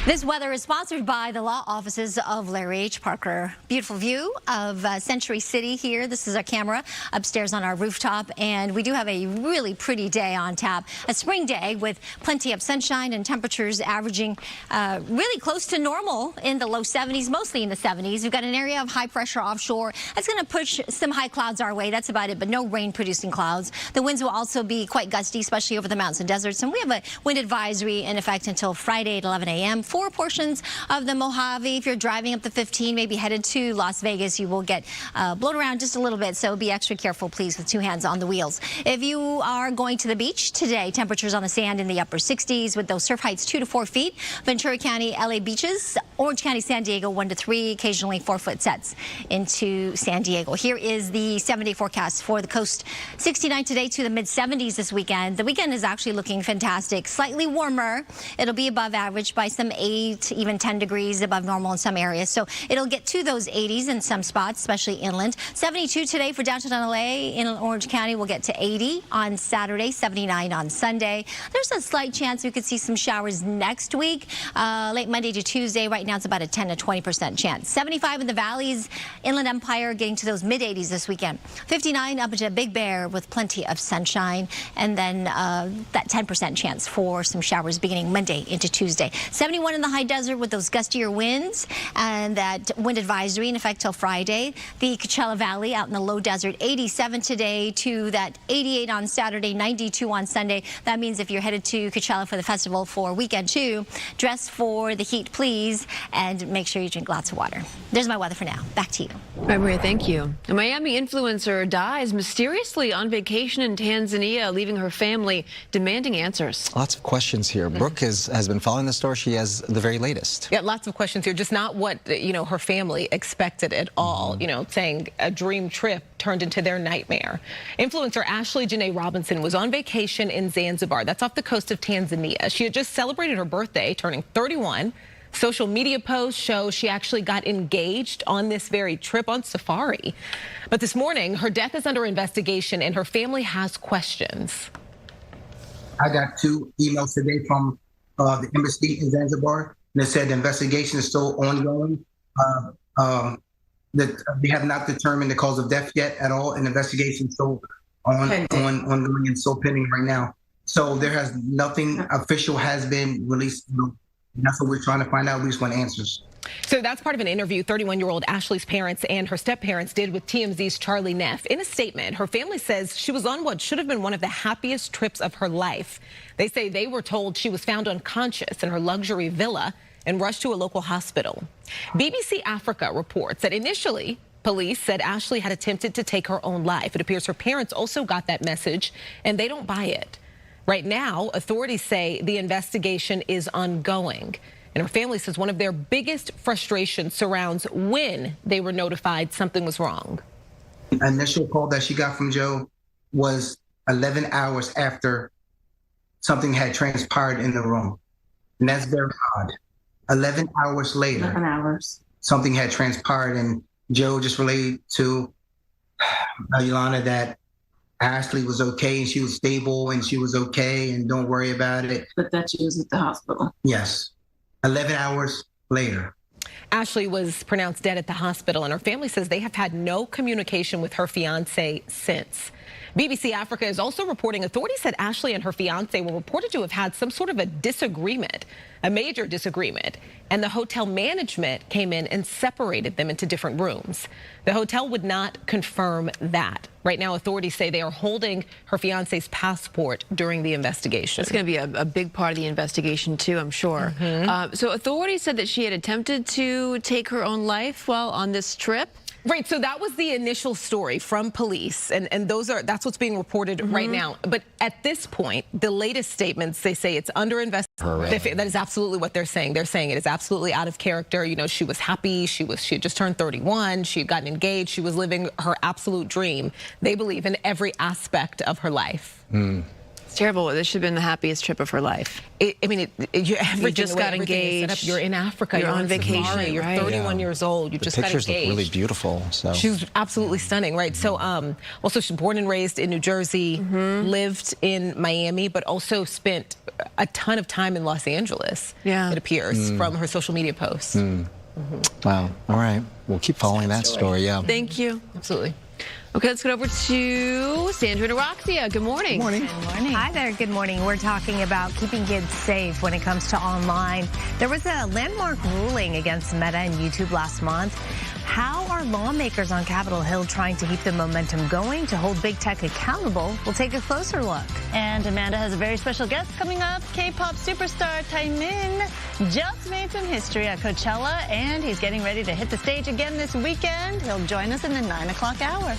A: This weather is sponsored by the law offices of Larry H. Parker. Beautiful view of Century City here. This is our camera upstairs on our rooftop, and we do have a really pretty day on tap. A spring day with plenty of sunshine and temperatures averaging really close to normal in the low 70s, mostly in the 70s. We've got an area of high pressure offshore. That's going to push some high clouds our way. That's about it, but no rain-producing clouds. The winds will also be quite gusty, especially over the mountains and deserts, and we have a wind advisory in effect until Friday at 11 a.m. For portions of the Mojave, if you're driving up the 15, maybe headed to Las Vegas, you will get blown around just a little bit, so be extra careful, please, with two hands on the wheels. If you are going to the beach today, temperatures on the sand in the upper 60s with those surf heights 2 to 4 feet. Ventura County, LA beaches, Orange County, San Diego 1 to 3, occasionally 4-foot sets into San Diego. Here is the 7-day forecast for the coast. 69 today to the mid-70s this weekend. The weekend is actually looking fantastic. Slightly warmer. It'll be above average by some 8, even 10 degrees above normal in some areas. So it'll get to those 80s in some spots, especially inland. 72 today for downtown LA. In Orange County, we'll get to 80 on Saturday, 79 on Sunday. There's a slight chance we could see some showers next week, late Monday to Tuesday. Right now, it's about a 10 to 20% chance. 75 in the valleys, Inland Empire getting to those mid-80s this weekend. 59 up into Big Bear with plenty of sunshine, and then that 10% chance for some showers beginning Monday into Tuesday. 71 in the high desert with those gustier winds and that wind advisory in effect till Friday. The Coachella Valley out in the low desert, 87 today to that 88 on Saturday, 92 on Sunday. That means if you're headed to Coachella for the festival for weekend 2, dress for the heat, please, and make sure you drink lots of water. There's my weather for now. Back to you.
C: All right, Maria, thank you. A Miami influencer dies mysteriously on vacation in Tanzania, leaving her family demanding answers.
B: Lots of questions here. Brooke has been following the story. She has the very latest.
T: Yeah, lots of questions here. Just not what, her family expected at all. Saying a dream trip turned into their nightmare. Influencer Ashley Janae Robinson was on vacation in Zanzibar. That's off the coast of Tanzania. She had just celebrated her birthday, turning 31. Social media posts show she actually got engaged on this very trip on safari. But this morning, her death is under investigation and her family has questions.
U: I got 2 emails today from the embassy in Zanzibar, and it said the investigation is still ongoing. That they have not determined the cause of death yet at all, and the investigation is still ongoing and still pending right now. So there has nothing official has been released. That's what we're trying to find out. We just want answers.
T: So that's part of an interview 31-year-old Ashley's parents and her step-parents did with TMZ's Charlie Neff. In a statement, her family says she was on what should have been one of the happiest trips of her life. They say they were told she was found unconscious in her luxury villa and rushed to a local hospital. BBC Africa reports that initially, police said Ashley had attempted to take her own life. It appears her parents also got that message, and they don't buy it. Right now, authorities say the investigation is ongoing. And her family says one of their biggest frustrations surrounds when they were notified something was wrong.
U: The initial call that she got from Joe was 11 hours after something had transpired in the room. And that's very odd. 11 hours later,
J: 11 hours.
U: Something had transpired, and Joe just relayed to Yolanda that Ashley was okay and she was stable and she was okay and don't worry about it.
J: But that she was at the hospital.
U: Yes. 11 hours later.
T: Ashley was pronounced dead at the hospital, and her family says they have had no communication with her fiance since. BBC Africa is also reporting authorities said Ashley and her fiance were reported to have had some sort of a disagreement, a major disagreement, and the hotel management came in and separated them into different rooms. The hotel would not confirm that. Right now, authorities say they are holding her fiance's passport during the investigation.
C: It's going to be a big part of the investigation, too, I'm sure. So authorities said that she had attempted to take her own life while on this trip.
T: Right, so that was the initial story from police, and that's what's being reported right now. But at this point, the latest statements, they say it's under investigation. That is absolutely what they're saying. They're saying it is absolutely out of character. She was happy. She had just turned 31. She had gotten engaged. She was living her absolute dream. They believe in every aspect of her life.
C: It's terrible. This should have been the happiest trip of her life.
T: You just got
C: engaged.
T: You're in Africa.
C: You're on vacation.
T: Safari, you're 31 years old. You just got engaged.
B: The pictures look really beautiful. So
T: she's absolutely stunning, right? So, also she's born and raised in New Jersey, lived in Miami, but also spent a ton of time in Los Angeles.
C: Yeah,
T: it appears from her social media posts.
B: Wow. All right. We'll keep following that story. Yeah.
C: Thank you.
T: Absolutely.
C: Okay, let's get over to Sandra and Roxia. Good morning.
B: Good morning.
F: Good morning. Hi there. Good morning. We're talking about keeping kids safe when it comes to online. There was a landmark ruling against Meta and YouTube last month. How are lawmakers on Capitol Hill trying to keep the momentum going to hold big tech accountable? We'll take a closer look.
V: And Amanda has a very special guest coming up. K-pop superstar Taemin just made some history at Coachella, and he's getting ready to hit the stage again this weekend. He'll join us in the 9 o'clock hour.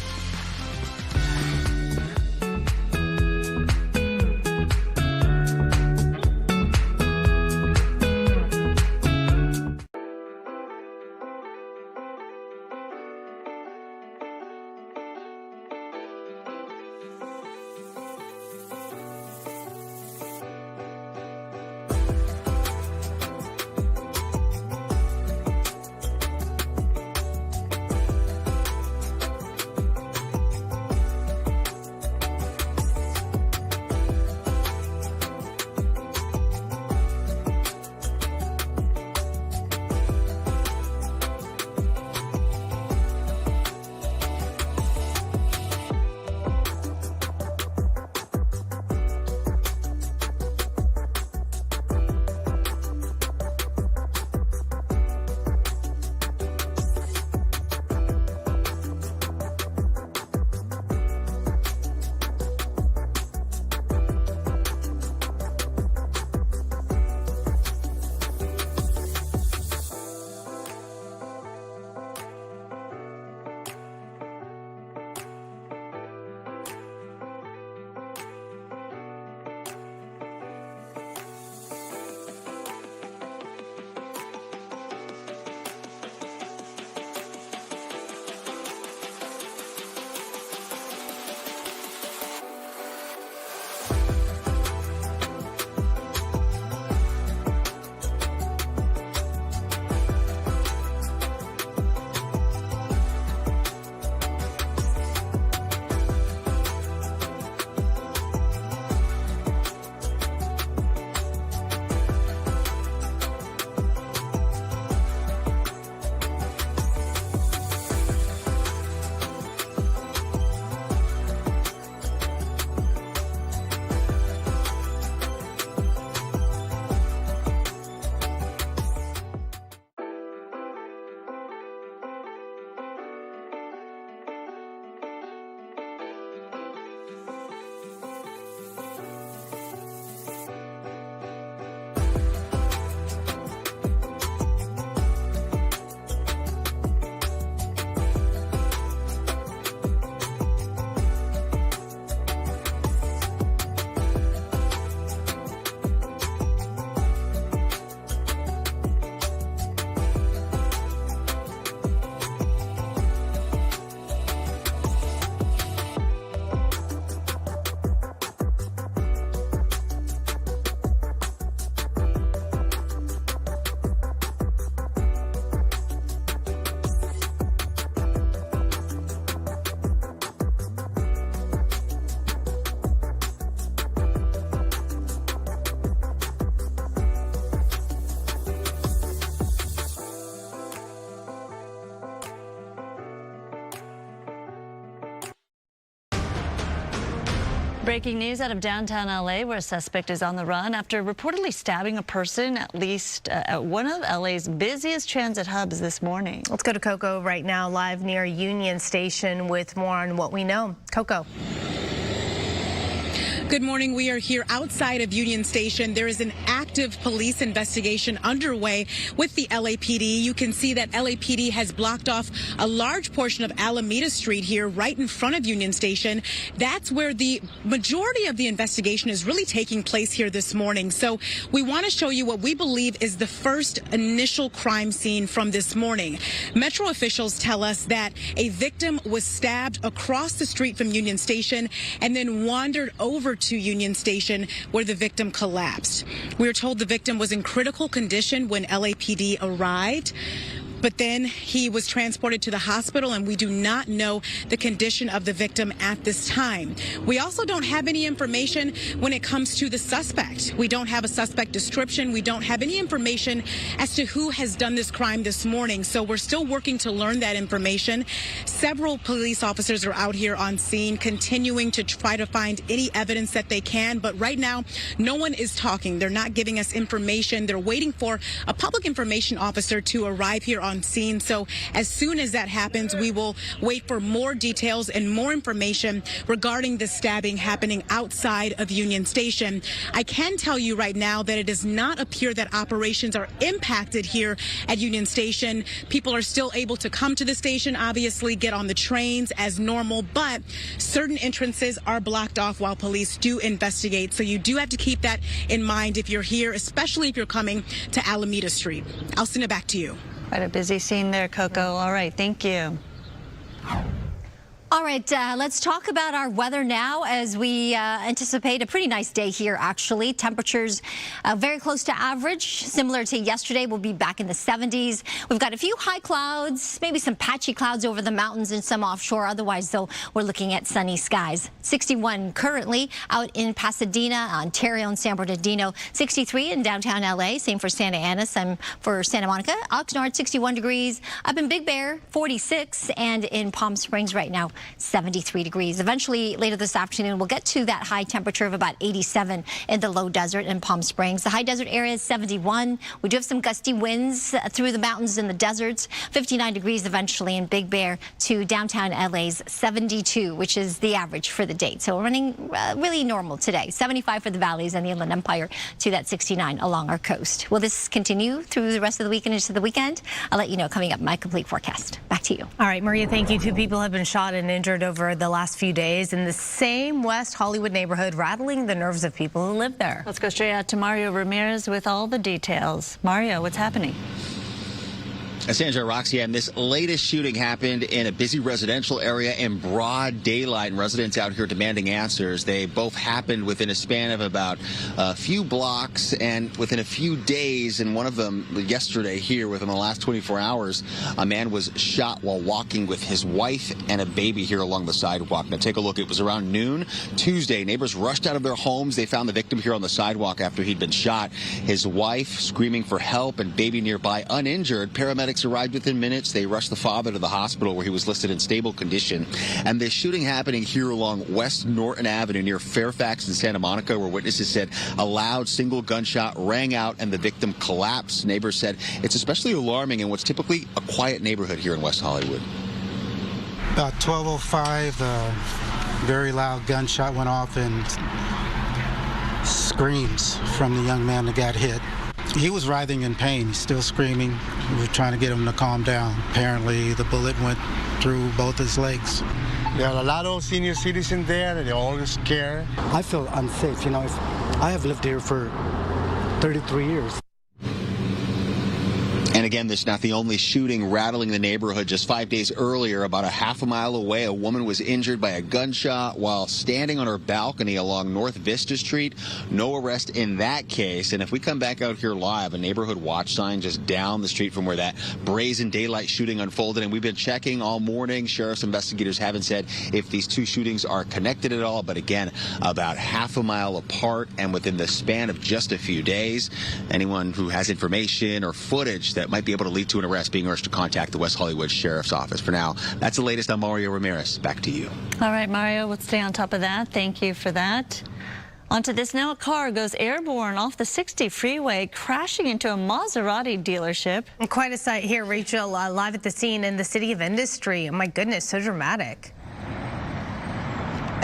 V: Breaking news out of downtown LA, where a suspect is on the run after reportedly stabbing a person at least at one of LA's busiest transit hubs this morning.
F: Let's go to Coco right now, live near Union Station with more on what we know. Coco.
D: Good morning. We are here outside of Union Station. There is an active active police investigation underway with the LAPD. You can see that LAPD has blocked off a large portion of Alameda Street here right in front of Union Station. That's where the majority of the investigation is really taking place here this morning. So we want to show you what we believe is the first initial crime scene from this morning. Metro officials tell us that a victim was stabbed across the street from Union Station and then wandered over to Union Station where the victim collapsed. We were told the victim was in critical condition when LAPD arrived, but then he was transported to the hospital, and we do not know the condition of the victim at this time. We also don't have any information when it comes to the suspect. We don't have a suspect description. We don't have any information as to who has done this crime this morning. So we're still working to learn that information. Several police officers are out here on scene continuing to try to find any evidence that they can. But right now, no one is talking. They're not giving us information. They're waiting for a public information officer to arrive here on scene. So as soon as that happens, we will wait for more details and more information regarding the stabbing happening outside of Union Station. I can tell you right now that it does not appear that operations are impacted here at Union Station. People are still able to come to the station, obviously get on the trains as normal, but certain entrances are blocked off while police do investigate. So you do have to keep that in mind if you're here, especially if you're coming to Alameda Street. I'll send it back to you.
V: Quite a busy scene there, Coco. All right, thank you.
A: All right, let's talk about our weather now as we anticipate a pretty nice day here, actually. Temperatures very close to average, similar to yesterday. We'll be back in the 70s. We've got a few high clouds, maybe some patchy clouds over the mountains and some offshore. Otherwise, though, we're looking at sunny skies. 61 currently out in Pasadena, Ontario, and San Bernardino. 63 in downtown LA. Same for Santa Ana, same for Santa Monica. Oxnard, 61 degrees. Up in Big Bear, 46. And in Palm Springs right now, 73 degrees. Eventually, later this afternoon, we'll get to that high temperature of about 87 in the low desert in Palm Springs. The high desert area is 71. We do have some gusty winds through the mountains and the deserts. 59 degrees eventually in Big Bear to downtown LA's 72, which is the average for the date. So we're running really normal today. 75 for the valleys and the Inland Empire to that 69 along our coast. Will this continue through the rest of the week and into the weekend? I'll let you know coming up in my complete forecast. Back to you.
F: All right, Maria, thank you. 2 people have been shot and injured over the last few days in the same West Hollywood neighborhood, rattling the nerves of people who live there.
V: Let's go straight out to Mario Ramirez with all the details. Mario, what's happening?
E: Sandra, Roxanne, this latest shooting happened in a busy residential area in broad daylight, and residents out here demanding answers. They both happened within a span of about a few blocks and within a few days, and one of them yesterday here within the last 24 hours, a man was shot while walking with his wife and a baby here along the sidewalk. Now take a look. It was around noon Tuesday. Neighbors rushed out of their homes. They found the victim here on the sidewalk after he'd been shot. His wife screaming for help and baby nearby uninjured. Paramedics arrived within minutes. They rushed the father to the hospital where he was listed in stable condition. And this shooting happening here along West Norton Avenue near Fairfax and Santa Monica, where witnesses said a loud single gunshot rang out and the victim collapsed. Neighbors said it's especially alarming in what's typically a quiet neighborhood here in West Hollywood.
G: About 12:05, very loud gunshot went off and screams from the young man that got hit. He was writhing in pain. He's still screaming. We were trying to get him to calm down. Apparently, the bullet went through both his legs.
H: There are a lot of senior citizens there. They're all scared.
W: I feel unsafe. You know, I have lived here for 33 years.
E: And again, this is not the only shooting rattling the neighborhood. Just 5 days earlier, about a half a mile away, a woman was injured by a gunshot while standing on her balcony along North Vista Street. No arrest in that case. And if we come back out here live, a neighborhood watch sign just down the street from where that brazen daylight shooting unfolded. And we've been checking all morning. Sheriff's investigators haven't said if these two shootings are connected at all. But again, about half a mile apart and within the span of just a few days. Anyone who has information or footage that might be able to lead to an arrest being urged to contact the West Hollywood Sheriff's Office. For now, that's the latest on Mario Ramirez. Back to you.
V: All right, Mario, let's stay on top of that. Thank you for that. On to this now. A car goes airborne off the 60 freeway, crashing into a Maserati dealership.
F: And quite a sight here, Rachel, live at the scene in the City of Industry. Oh, my goodness, so dramatic.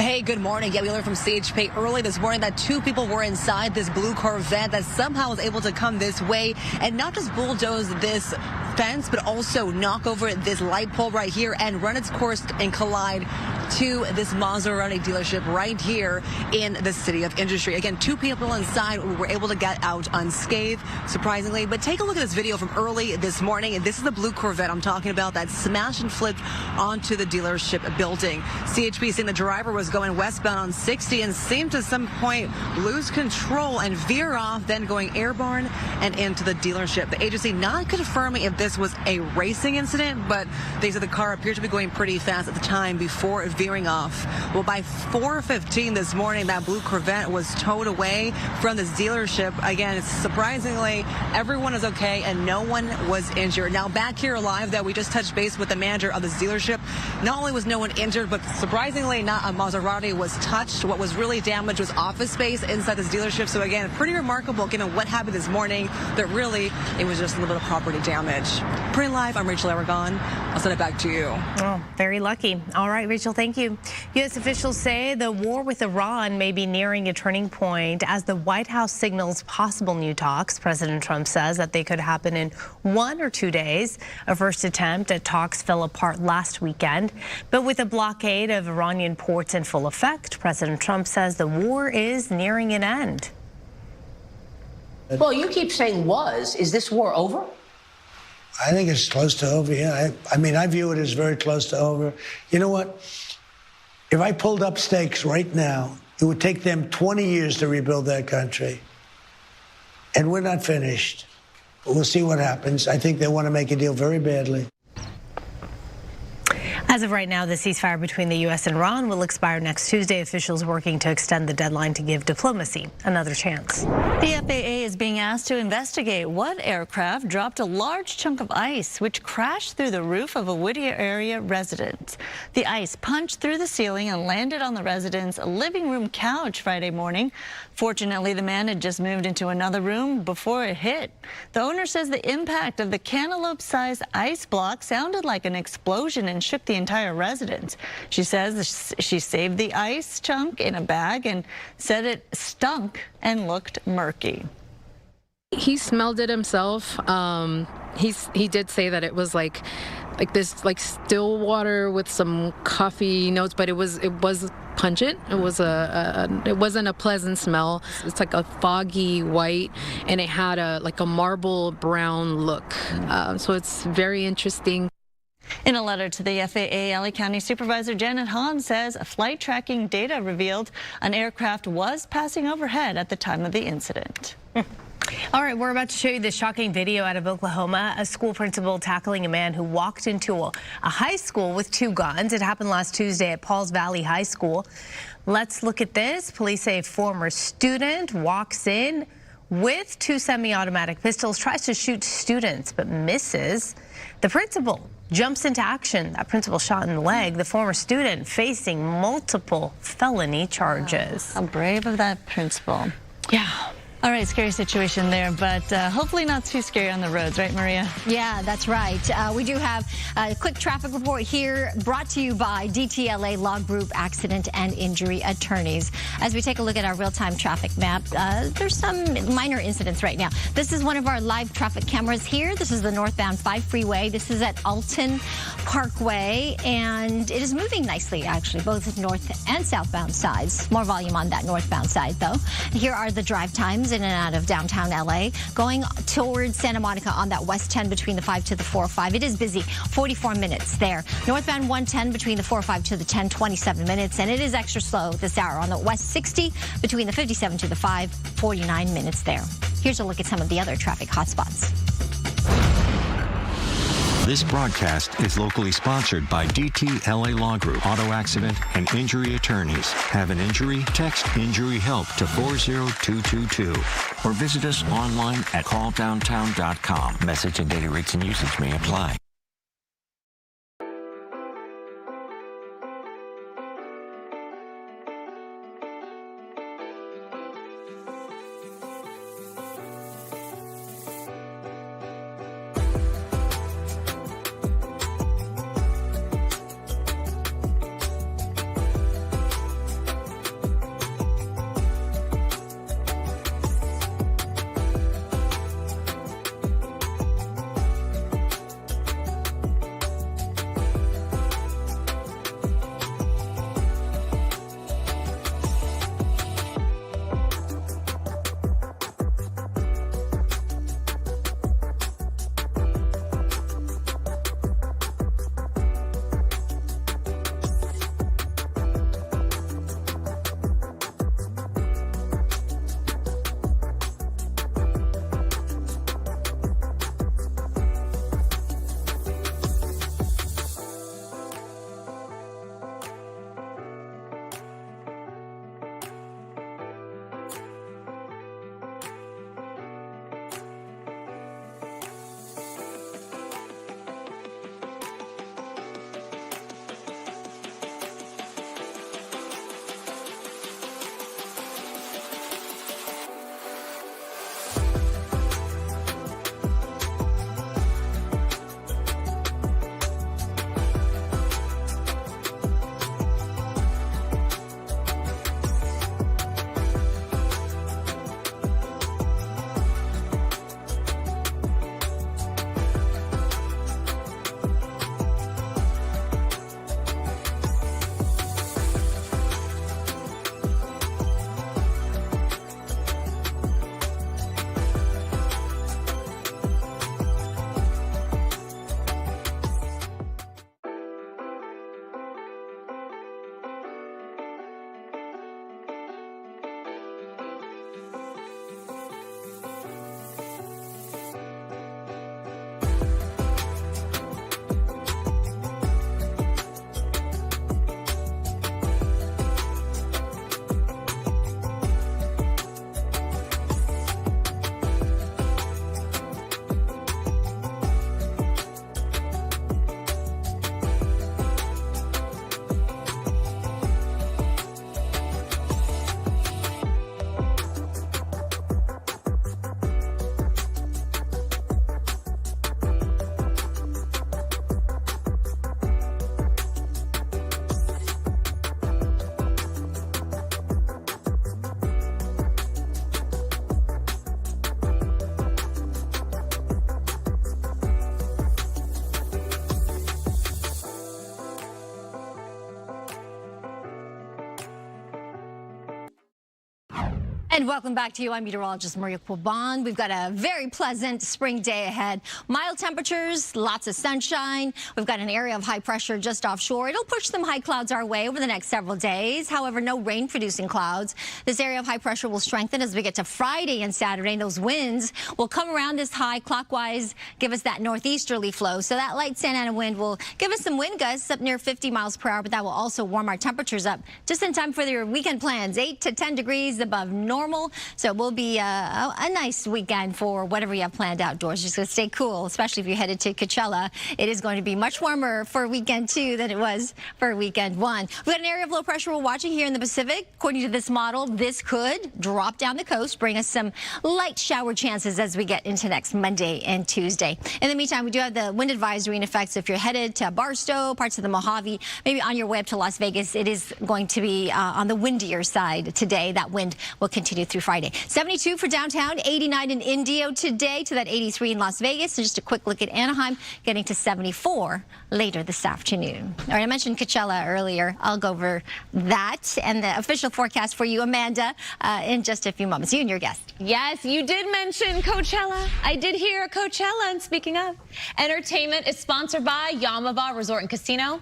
I: Hey, good morning. Yeah, we learned from CHP early this morning that 2 people were inside this blue Corvette that somehow was able to come this way and not just bulldoze this fence, but also knock over this light pole right here and run its course and collide to this Maserati dealership right here in the city of Industry. Again, 2 people inside were able to get out unscathed, surprisingly. But take a look at this video from early this morning. And this is the blue Corvette I'm talking about that smashed and flipped onto the dealership building. CHP saying the driver was going westbound on 60 and seemed to some point lose control and veer off, then going airborne and into the dealership. The agency not confirming if this was a racing incident, but they said the car appeared to be going pretty fast at the time before veering off. Well, by 4:15 this morning, that blue Corvette was towed away from this dealership. Again, surprisingly, everyone is okay and no one was injured. Now, back here live, that we just touched base with the manager of this dealership. Not only was no one injured, but surprisingly, not a Maserati was touched. What was really damaged was office space inside this dealership. So again, pretty remarkable given what happened this morning, that really it was just a little bit of property damage. Pretty live, I'm Rachel Aragon. I'll send it back to you.
F: Oh, very lucky. All right, Rachel, thank you. U.S. officials say the war with Iran may be nearing a turning point as the White House signals possible new talks. President Trump says that they could happen in 1 or 2 days. A first attempt at talks fell apart last weekend. But with a blockade of Iranian ports in full effect, President Trump says the war is nearing an end.
K: Well, you keep saying was. Is this war over?
L: I think it's close to over, yeah. I mean, I view it as very close to over. You know what? If I pulled up stakes right now, it would take them 20 years to rebuild that country. And we're not finished. But we'll see what happens. I think they want to make a deal very badly.
F: As of right now, the ceasefire between the U.S. and Iran will expire next Tuesday. Officials working to extend the deadline to give diplomacy another chance.
V: The FAA is being asked to investigate what aircraft dropped a large chunk of ice, which crashed through the roof of a Whittier area residence. The ice punched through the ceiling and landed on the resident's living room couch Friday morning. Fortunately, the man had just moved into another room before it hit. The owner says the impact of the cantaloupe-sized ice block sounded like an explosion and shook the entire residence. She says she saved the ice chunk in a bag and said it stunk and looked murky.
N: He smelled it himself. He did say that it was like this still water with some coffee notes, but it was pungent. It wasn't a pleasant smell. It's like a foggy white, and it had a marble brown look. So it's very interesting.
V: In a letter to the FAA, LA County Supervisor Janet Hahn says flight tracking data revealed an aircraft was passing overhead at the time of the incident.
F: All right, we're about to show you this shocking video out of Oklahoma. A school principal tackling a man who walked into a high school with 2 guns. It happened last Tuesday at Pauls Valley High School. Let's look at this. Police say a former student walks in with 2 semi-automatic pistols, tries to shoot students, but misses. The principal jumps into action. That principal shot in the leg. The former student facing multiple felony charges.
V: How brave of that principal.
F: Yeah.
V: All right, scary situation there, but hopefully not too scary on the roads, right, Maria?
A: Yeah, that's right. We do have a quick traffic report here brought to you by DTLA Law Group Accident and Injury Attorneys. As we take a look at our real-time traffic map, there's some minor incidents right now. This is one of our live traffic cameras here. This is the northbound 5 freeway. This is at Alton Parkway, and it is moving nicely, actually, both north and southbound sides. More volume on that northbound side, though. Here are the drive times in and out of downtown LA. Going towards Santa Monica on that West 10 between the 5 to the 405. It is busy, 44 minutes there. Northbound 110 between the 405 to the 10, 27 minutes. And it is extra slow this hour on the West 60 between the 57 to the 5, 49 minutes there. Here's a look at some of the other traffic hotspots.
X: This broadcast is locally sponsored by DTLA Law Group, Auto Accident and Injury Attorneys. Have an injury? Text Injury Help to 40222 or visit us online at calldowntown.com. Message and data rates and usage may apply.
A: And welcome back to you. I'm meteorologist Maria Quaban. We've got a very pleasant spring day ahead. Mild temperatures, lots of sunshine. We've got an area of high pressure just offshore. It'll push some high clouds our way over the next several days. However, no rain-producing clouds. This area of high pressure will strengthen as we get to Friday and Saturday. And those winds will come around this high clockwise, give us that northeasterly flow. So that light Santa Ana wind will give us some wind gusts up near 50 miles per hour, but that will also warm our temperatures up just in time for your weekend plans. 8 to 10 degrees above normal. So it will be a nice weekend for whatever you have planned outdoors. Just going to stay cool, especially if you're headed to Coachella. It is going to be much warmer for weekend 2 than it was for weekend 1. We've got an area of low pressure we're watching here in the Pacific. According to this model, this could drop down the coast, bring us some light shower chances as we get into next Monday and Tuesday. In the meantime, we do have the wind advisory in effect. So if you're headed to Barstow, parts of the Mojave, maybe on your way up to Las Vegas, it is going to be on the windier side today. That wind will continue through Friday. 72 for downtown, 89 in Indio today, to that 83 in Las Vegas. So just a quick look at Anaheim, getting to 74 later this afternoon. All right, I mentioned Coachella earlier. I'll go over that and the official forecast for you, Amanda, in just a few moments. You and your guest.
M: Yes, you did mention Coachella. I did hear Coachella. And speaking of, entertainment is sponsored by Yamava Resort and Casino.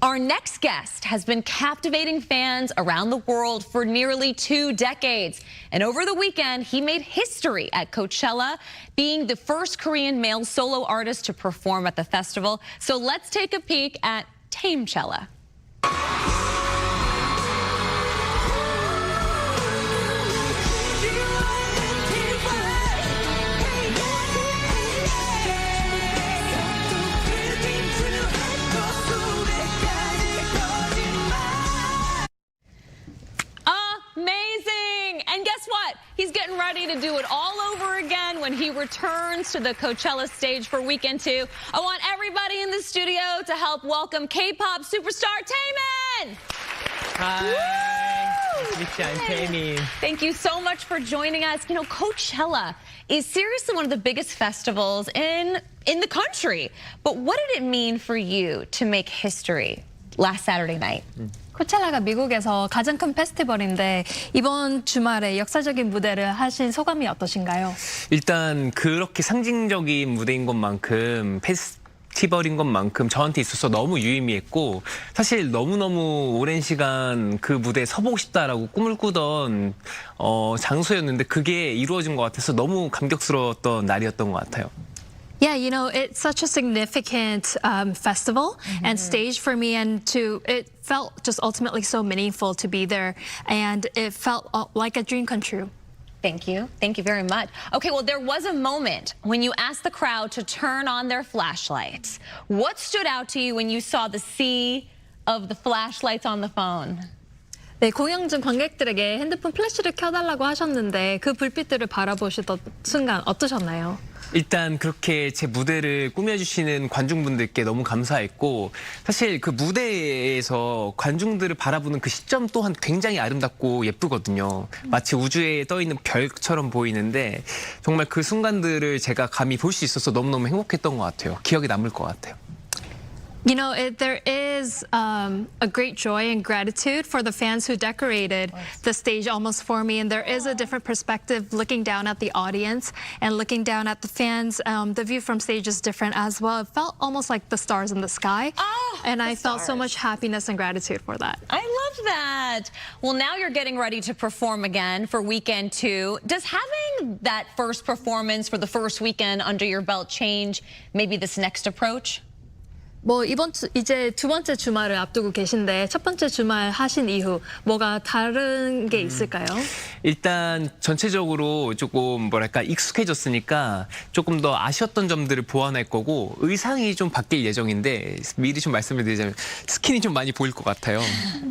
M: Our next guest has been captivating fans around the world for nearly 2 decades. And over the weekend, he made history at Coachella, being the first Korean male solo artist to perform at the festival. So let's take a peek at Tamechella. Amazing! And guess what? He's getting ready to do it all over again when he returns to the Coachella stage for weekend 2. I want everybody in the studio to help welcome K-pop superstar Taemin!
O: Hi, I'm Taemin.
M: Thank you so much for joining us. You know, Coachella is seriously one of the biggest festivals in the country. But what did it mean for you to make history last Saturday night?
P: 코첼라가 미국에서 가장 큰 페스티벌인데 이번 주말에 역사적인 무대를 하신 소감이 어떠신가요?
O: 일단 그렇게 상징적인 무대인 것만큼 페스티벌인 것만큼 저한테 있어서 너무 유의미했고 사실 너무너무 오랜 시간 그 무대에 서보고 싶다라고 꿈을 꾸던 장소였는데 그게 이루어진 것 같아서 너무 감격스러웠던 날이었던 것 같아요.
P: Yeah, you know, it's such a significant festival and stage for me, and it felt just ultimately so meaningful to be there, and it felt like a dream come true.
M: Thank you. Thank you very much. Okay, well, there was a moment when you asked the crowd to turn on their flashlights. What stood out to you when you saw the sea of the flashlights on the phone?
P: 네, 공연 중 관객들에게 핸드폰 플래시를 켜달라고 하셨는데 그 불빛들을 바라보시던 순간 어떠셨나요?
O: 일단 그렇게 제 무대를 꾸며주시는 관중분들께 너무 감사했고 사실 그 무대에서 관중들을 바라보는 그 시점 또한 굉장히 아름답고 예쁘거든요. 마치 우주에 떠있는 별처럼 보이는데 정말 그 순간들을 제가 감히 볼 수 있어서 너무너무 행복했던 것 같아요. 기억에 남을 것 같아요.
P: You know, there is a great joy and gratitude for the fans who decorated the stage almost for me. And there is a different perspective looking down at the audience and looking down at the fans. The view from stage is different as well. It felt almost like the stars in the sky. And I felt so much happiness and gratitude for that.
M: I love that. Well, now you're getting ready to perform again for weekend 2. Does having that first performance for the first weekend under your belt change maybe this next approach?
P: 뭐 이번 주 이제 두 번째 주말을 앞두고 계신데 첫 번째 주말 하신 이후 뭐가 다른 게 있을까요?
O: 일단 전체적으로 조금 뭐랄까 익숙해졌으니까 조금 더 아쉬웠던 점들을 보완할 거고 의상이 좀 바뀔 예정인데 미리 좀 말씀을 드리자면 스킨이 좀 많이 보일 것 같아요.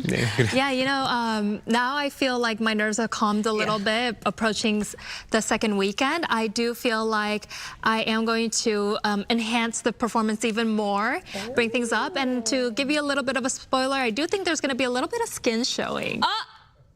O: 네.
P: Yeah, you know, now I feel like my nerves are calmed a little bit approaching the second weekend. I do feel like I am going to enhance the performance even more. Bring things up, and to give you a little bit of a spoiler, I do think there's going to be a little bit of skin showing.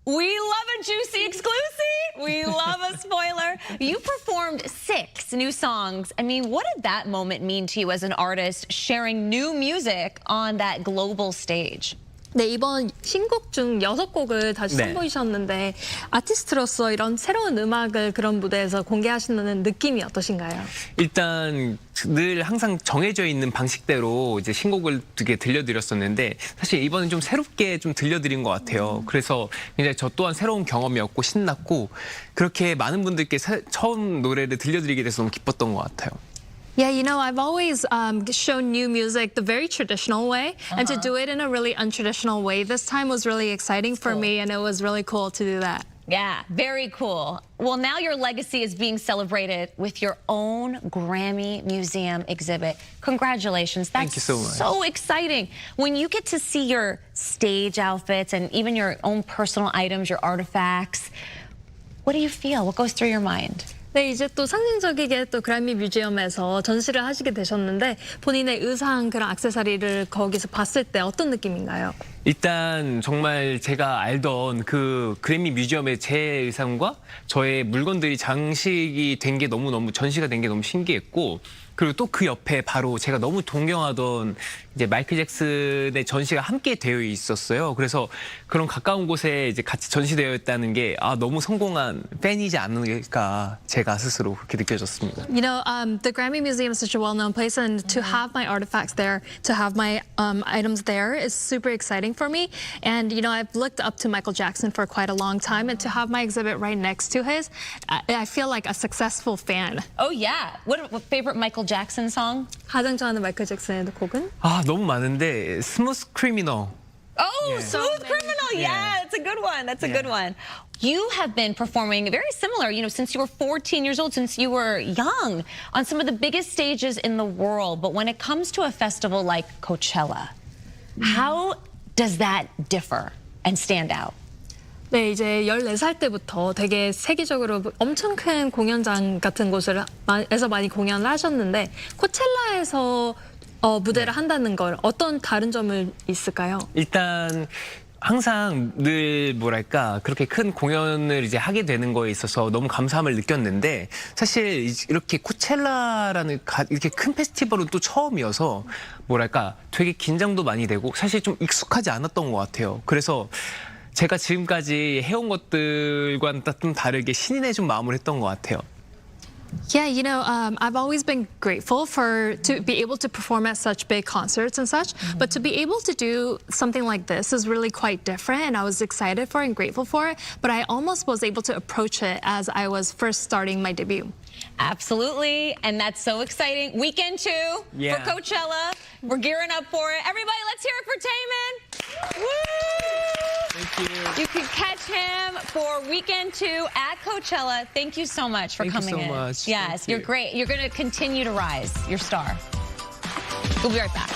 M: We love a juicy exclusive. We love a spoiler. You performed 6 new songs. I mean, what did that moment mean to you as an artist sharing new music on that global stage?
P: 네, 이번 신곡 중 6곡을 다시
O: 네.
P: 선보이셨는데 아티스트로서 이런 새로운 음악을 그런 무대에서 공개하시는 느낌이 어떠신가요?
O: 일단 늘 항상 정해져 있는 방식대로 이제 신곡을 되게 들려드렸었는데 사실 이번엔 좀 새롭게 좀 들려드린 것 같아요. 그래서 굉장히 저 또한 새로운 경험이었고 신났고 그렇게 많은 분들께 처음 노래를 들려드리게 돼서 너무 기뻤던 것 같아요.
P: Yeah, you know, I've always shown new music the very traditional way, and to do it in a really untraditional way this time was really exciting for me, and it was really cool to do that.
M: Yeah, very cool. Well, now your legacy is being celebrated with your own Grammy Museum exhibit. Congratulations. That's
O: Thank you so much.
M: so exciting. When you get to see your stage outfits and even your own personal items, your artifacts, what do you feel? What goes through your mind?
P: 네, 이제 또 상징적이게 또 그래미 뮤지엄에서 전시를 하시게 되셨는데 본인의 의상, 그런 액세서리를 거기서 봤을 때 어떤 느낌인가요?
O: 일단 정말 제가 알던 그 그래미 뮤지엄의 제 의상과 저의 물건들이 장식이 된 게 너무너무 전시가 된 게 너무 신기했고 그리고 또 그 옆에 바로 제가 너무 동경하던 이제 마이클 잭슨의 전시가 함께 되어 있었어요. 그래서 그런 가까운 곳에 이제 같이 전시되어 있다는 게 너무 성공한 팬이지 않을까 제가 스스로 그렇게 느껴졌습니다.
P: You know, the Grammy Museum is such a well-known place, and to have my artifacts there, to have my items there is super exciting for me. And, you know, I've looked up to Michael Jackson for quite a long time, and to have my exhibit right next to his, I feel like a successful fan.
M: Oh, yeah. What favorite Michael Jackson song?
P: 가장 좋아하는 마이클 잭슨의 곡은?
O: 너무 많은데 스무스 크리미널.
M: Oh, Smooth Criminal. Yeah, it's a good one. That's a good one. You have been performing very similar, you know, since you were 14 years old, since you were young, on some of the biggest stages in the world. But when it comes to a festival like Coachella, how does that differ and stand out?
P: 네, 이제 14살 때부터 되게 세계적으로 엄청 큰 공연장 같은 곳에서 많이 공연을 하셨는데 코첼라에서 무대를 한다는 걸 어떤 다른 점을 있을까요?
O: 일단 항상 늘 뭐랄까 그렇게 큰 공연을 이제 하게 되는 거에 있어서 너무 감사함을 느꼈는데 사실 이렇게 코첼라라는 이렇게 큰 페스티벌은 또 처음이어서 뭐랄까 되게 긴장도 많이 되고 사실 좀 익숙하지 않았던 것 같아요. 그래서 제가 지금까지 해온 것들과는 좀 다르게 신인의 좀 마음을 했던 것 같아요.
P: Yeah, you know, I've always been grateful to be able to perform at such big concerts and such, but to be able to do something like this is really quite different, and I was excited for it and grateful for it, but I almost was able to approach it as I was first starting my debut.
M: Absolutely, and that's so exciting. Weekend 2 for Coachella. We're gearing up for it. Everybody, let's hear it for Taman. Woo!
O: Thank you.
M: You can catch him for Weekend 2 at Coachella. Thank you so much for coming in.
O: Thank you so much.
M: Yes, you're great. You're going to continue to rise. Your star. We'll be right back.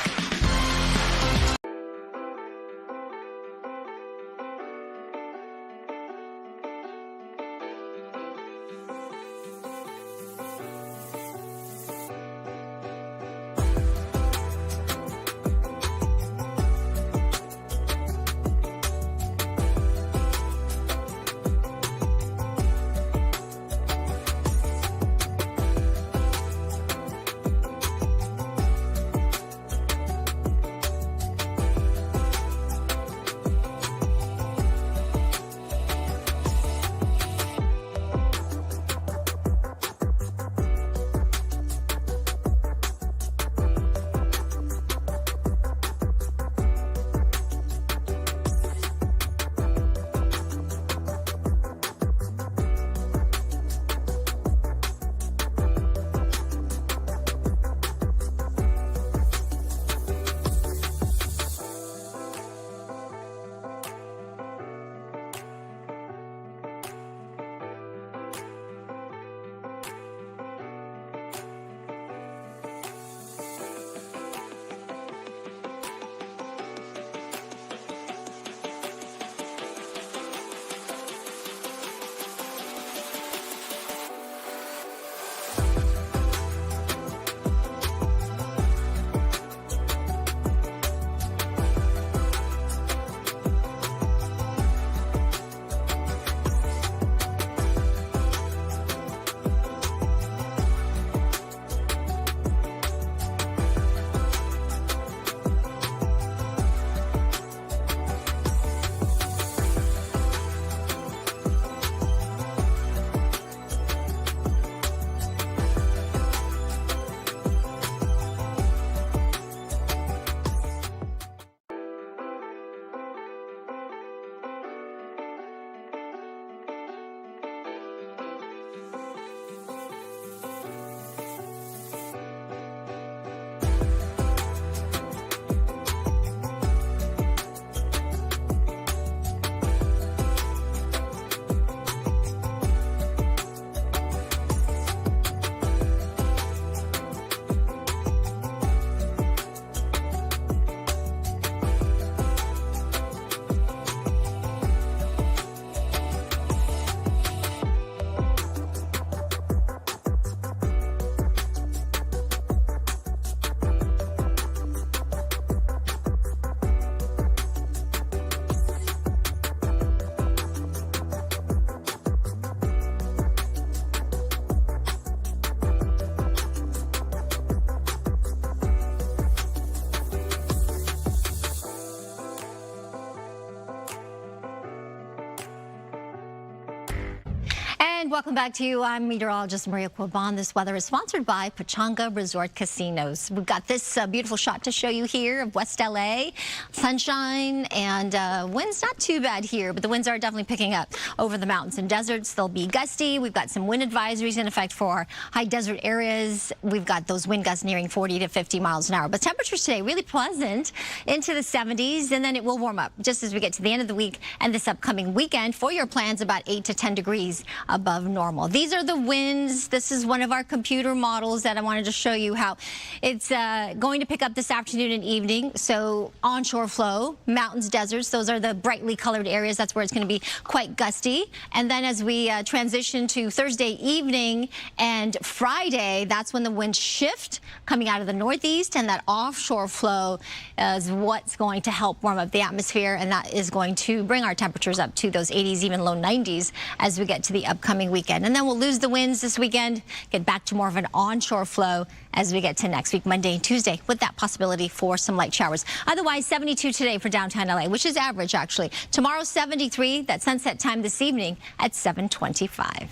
A: Welcome back to you. I'm meteorologist Maria Quaban. This weather is sponsored by Pechanga Resort Casinos. We've got this beautiful shot to show you here of West LA. Sunshine and winds not too bad here, but the winds are definitely picking up over the mountains and deserts. They'll be gusty. We've got some wind advisories in effect for our high desert areas. We've got those wind gusts nearing 40 to 50 miles an hour. But temperatures today really pleasant into the 70s, and then it will warm up just as we get to the end of the week and this upcoming weekend. For your plans, about 8 to 10 degrees above normal. These are the winds. This is one of our computer models that I wanted to show you how it's going to pick up this afternoon and evening. So onshore flow, mountains, deserts, those are the brightly colored areas. That's where it's going to be quite gusty. And then as we transition to Thursday evening and Friday, that's when the winds shift coming out of the northeast, and that offshore flow is what's going to help warm up the atmosphere, and that is going to bring our temperatures up to those 80s, even low 90s as we get to the upcoming weekend. And then we'll lose the winds this weekend, get back to more of an onshore flow as we get to next week, Monday and Tuesday, with that possibility for some light showers. Otherwise, 72 today for downtown LA, which is average, actually. Tomorrow, 73, that sunset time this evening at 7:25.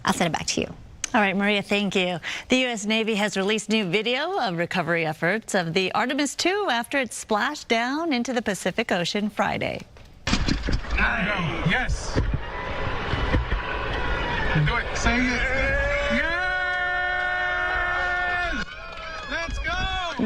A: I'll send it back to you.
V: All right, Maria, thank you. The U.S. Navy has released new video of recovery efforts of the Artemis II after it splashed down into the Pacific Ocean Friday.
J: Yes. Do it. Say it. Yes! Let's go!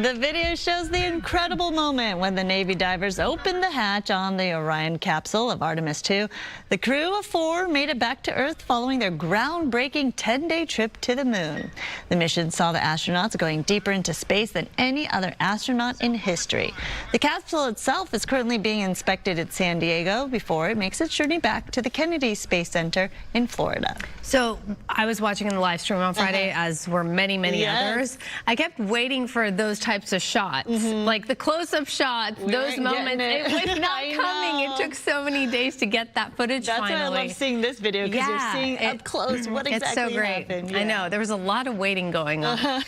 V: The video shows the incredible moment when the Navy divers opened the hatch on the Orion capsule of Artemis II. The crew of 4 made it back to Earth following their groundbreaking 10-day trip to the moon. The mission saw the astronauts going deeper into space than any other astronaut in history. The capsule itself is currently being inspected at San Diego before it makes its journey back to the Kennedy Space Center in Florida.
F: So I was watching the live stream on Friday, as were many others. I kept waiting for those types of shots, like the close-up shots, those moments. It was not coming. It took so many days to get that footage.
V: That's
F: finally.
V: why I love seeing this video, because you're seeing up close what exactly
F: it's so great.
V: happened.
F: I know there was a lot of waiting going on.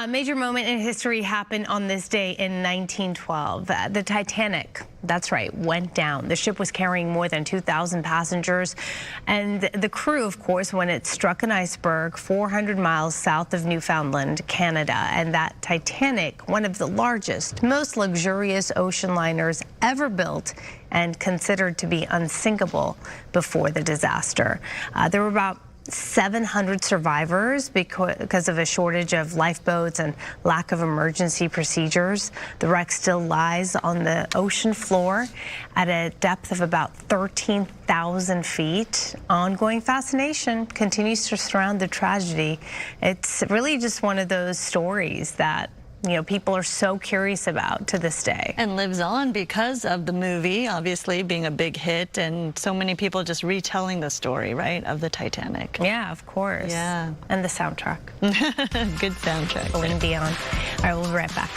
F: Major moment in history happened on this day in 1912. The Titanic, that's right, went down. The ship was carrying more than 2,000 passengers, and the crew, of course, when it struck an iceberg 400 miles south of Newfoundland, Canada. And that Titanic, one of the largest, most luxurious ocean liners ever built, and considered to be unsinkable before the disaster. There were about 700 survivors because of a shortage of lifeboats and lack of emergency procedures. The wreck still lies on the ocean floor at a depth of about 13,000 feet. Ongoing fascination continues to surround the tragedy. It's really just one of those stories that people are so curious about to this day.
V: And lives on because of the movie, obviously being a big hit, and so many people just retelling the story, right, of the Titanic.
F: Yeah, of course.
V: Yeah.
F: And the soundtrack.
V: Good soundtrack.
F: Celine Dion. All right, we'll be right back.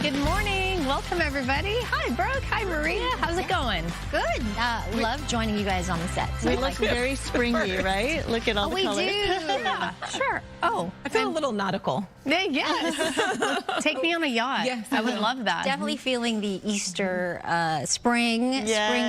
V: Good morning. Welcome, everybody. Hi, Brooke. Hi, Maria. How's it going?
A: Good. Love joining you guys on the set.
V: We look very springy, right? Look at all the colors.
A: We do.
V: Yeah, sure. Oh,
T: I feel a little nautical.
V: Yes. Take me on a yacht.
A: Yes,
V: I would love that.
A: Definitely feeling the Easter spring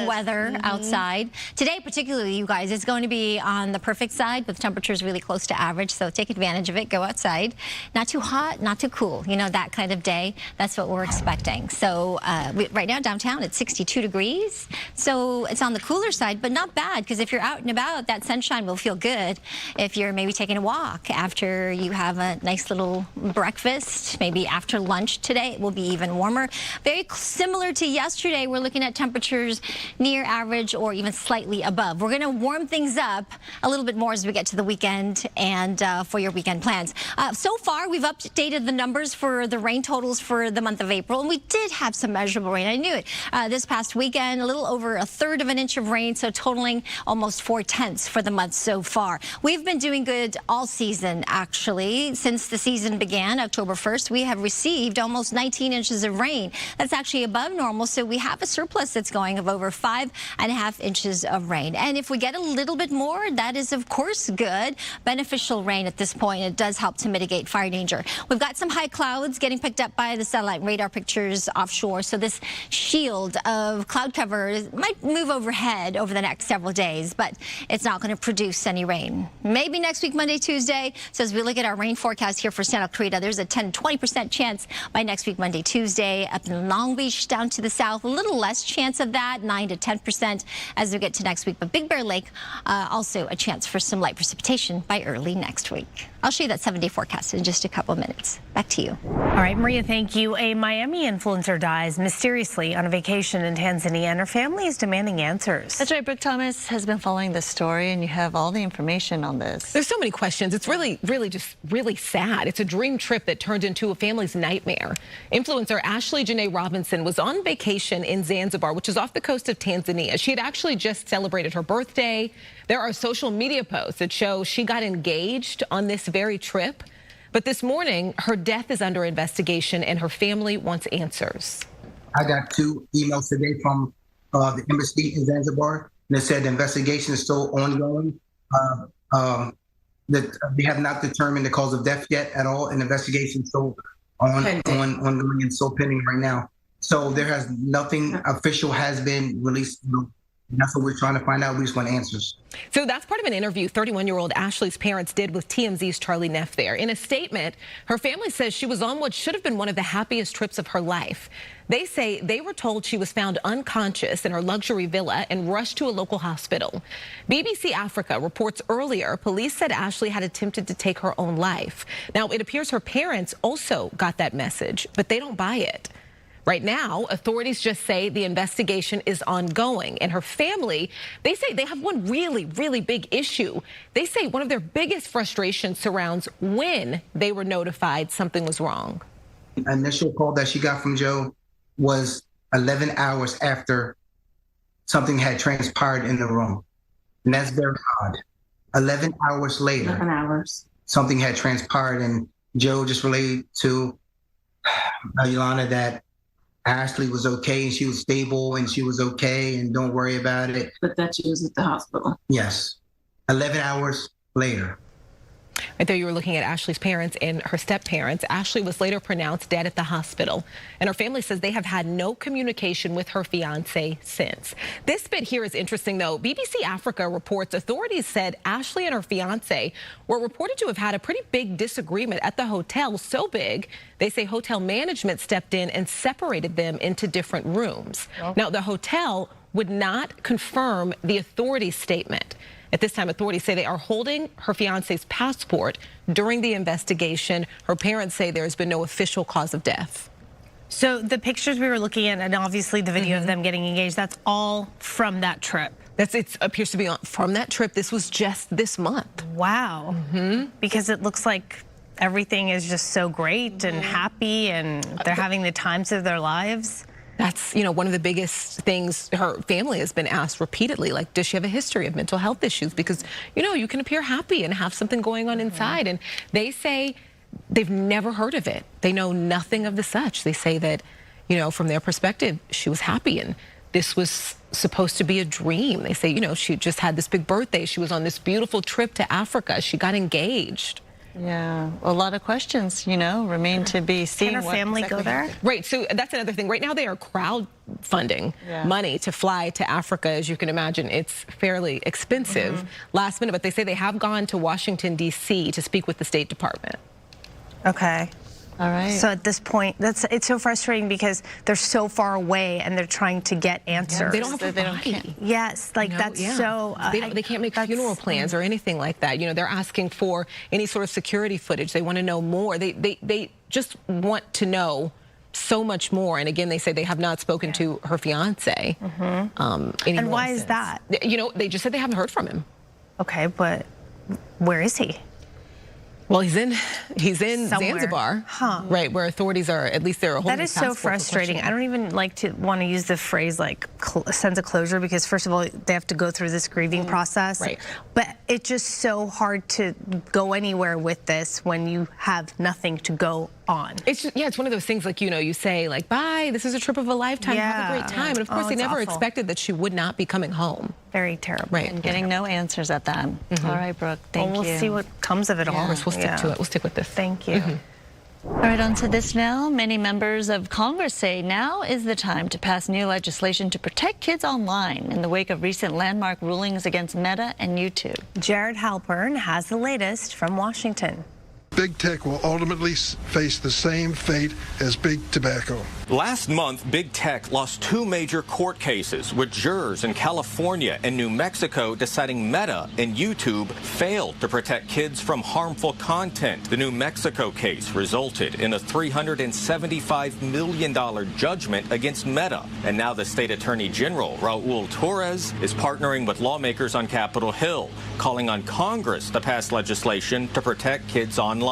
A: weather outside. Today, particularly, you guys, it's going to be on the perfect side with temperatures really close to average. So take advantage of it. Go outside. Not too hot, not too cool. You know, that kind of day. That's what we're expecting. So right now downtown, it's 62 degrees. So it's on the cooler side, but not bad, because if you're out and about, that sunshine will feel good. If you're maybe taking a walk after you have a nice little breakfast, maybe after lunch today, it will be even warmer. Very similar to yesterday, we're looking at temperatures near average or even slightly above. We're going to warm things up a little bit more as we get to the weekend and for your weekend plans. So far, we've updated the numbers for the rain totals for the month of April, and we did have some measurable rain. I knew it. This past weekend, a little over 1/3 of an inch of rain, so totaling almost 4/10 for the month so far. We've been doing good all season, actually. Since the season began, October 1st, we have received almost 19 inches of rain. That's actually above normal, so we have a surplus that's going of over 5.5 inches of rain. And if we get a little bit more, that is, of course, good. Beneficial rain at this point. It does help to mitigate fire danger. We've got some high clouds getting picked up by the satellite radar pictures offshore, so this shield of cloud cover might move overhead over the next several days, but it's not going to produce any rain. Maybe next week, Monday, Tuesday. So as we look at our rain forecast here for Santa Clarita, there's a 10-20% chance by next week, Monday, Tuesday. Up in Long Beach, down to the south, a little less chance of that, 9 to 10% as we get to next week. But Big Bear Lake, also a chance for some light precipitation by early next week. I'll show you that 7-day forecast in just a couple of minutes. Back to you.
F: All right, Maria, thank you. A Miami influencer dies mysteriously on a vacation in Tanzania, and her family is demanding answers.
V: That's right. Brooke Thomas has been following this story, and you have all the information on this.
T: There's so many questions. It's really sad. It's a dream trip that turned into a family's nightmare. Influencer Ashley Janae Robinson was on vacation in Zanzibar, which is off the coast of Tanzania. She had actually just celebrated her birthday. There are social media posts that show she got engaged on this very trip. But this morning, her death is under investigation, and her family wants answers.
Q: I got 2 emails today from the embassy in Zanzibar, and it said the investigation is still ongoing. That they have not determined the cause of death yet at all, and the investigation is still ongoing and still pending right now. So there has nothing official has been released. And that's what we're trying to find out. We just want answers.
T: So that's part of an interview 31-year-old Ashley's parents did with TMZ's Charlie Neff there. In a statement, her family says she was on what should have been one of the happiest trips of her life. They say they were told she was found unconscious in her luxury villa and rushed to a local hospital. BBC Africa reports earlier police said Ashley had attempted to take her own life. Now, it appears her parents also got that message, but they don't buy it. Right now, authorities just say the investigation is ongoing, and her family, they say they have one really big issue. They say one of their biggest frustrations surrounds when they were notified something was wrong.
Q: The initial call that she got from Joe was 11 hours after something had transpired in the room. And that's very odd. 11 hours later,
K: 11 hours.
Q: Something had transpired, and Joe just relayed to Yolanda that Ashley was okay and she was stable and she was okay and don't worry about it.
K: But that she was at the hospital.
Q: Yes. 11 hours later.
T: Right there, you were looking at Ashley's parents and her step-parents. Ashley was later pronounced dead at the hospital, and her family says they have had no communication with her fiance since. This bit here is interesting, though. BBC Africa reports authorities said Ashley and her fiance were reported to have had a pretty big disagreement at the hotel, so big they say hotel management stepped in and separated them into different rooms. Now, the hotel would not confirm the authorities' statement. At this time, authorities say they are holding her fiance's passport during the investigation. Her parents say there has been no official cause of death.
F: So the pictures we were looking at, and obviously the video of them getting engaged, that's all from that trip.
T: It appears to be from that trip. This was just this month.
F: Wow. Because it looks like everything is just so great and happy, and they're having the times of their lives.
T: That's, one of the biggest things her family has been asked repeatedly, like, does she have a history of mental health issues? Because, you can appear happy and have something going on inside. And they say they've never heard of it. They know nothing of the such. They say that, you know, from their perspective, she was happy and this was supposed to be a dream. They say, you know, she just had this big birthday. She was on this beautiful trip to Africa. She got engaged.
V: Yeah, a lot of questions, you know, remain to be seen.
F: Can her family go there?
T: Right, so that's another thing. Right now they are crowdfunding money to fly to Africa. As you can imagine, it's fairly expensive last minute, but they say they have gone to Washington, D.C. to speak with the State Department.
F: Okay.
V: All right.
F: So at this point, it's so frustrating because they're so far away and they're trying to get answers.
T: They don't have a body.
F: Yes, like so.
T: They can't make funeral plans or anything like that. You know, they're asking for any sort of security footage. They want to know more. They just want to know so much more. And again, they say they have not spoken to her fiance.
F: And why is that?
T: You know, they just said they haven't heard from him.
F: Okay, but where is he?
T: Well, he's in
F: Somewhere.
T: Zanzibar, right, where authorities are, at least they're holding
F: That is
T: his
F: so
T: passport for
F: frustrating. I don't even like to want to use the phrase like a sense of closure because first of all, they have to go through this grieving process.
T: Right.
F: But it's just so hard to go anywhere with this when you have nothing to go on.
T: It's just, it's one of those things like, you know, you say like, bye, this is a trip of a lifetime, have a great time. And of course, they never expected that she would not be coming home.
F: Very terrible.
T: Right.
V: And getting no answers at that. All right, Brooke, thank you.
F: We'll see what comes of it all.
T: We'll stick to it. We'll stick with this.
F: Thank you.
V: All right, on to this now. Many members of Congress say now is the time to pass new legislation to protect kids online in the wake of recent landmark rulings against Meta and YouTube.
F: Jared Halpern has the latest from Washington.
C: Big Tech will ultimately face the same fate as Big Tobacco.
R: Last month, Big Tech lost 2 major court cases with jurors in California and New Mexico deciding Meta and YouTube failed to protect kids from harmful content. The New Mexico case resulted in a $375 million judgment against Meta. And now the state attorney general, Raul Torres, is partnering with lawmakers on Capitol Hill, calling on Congress to pass legislation to protect kids online.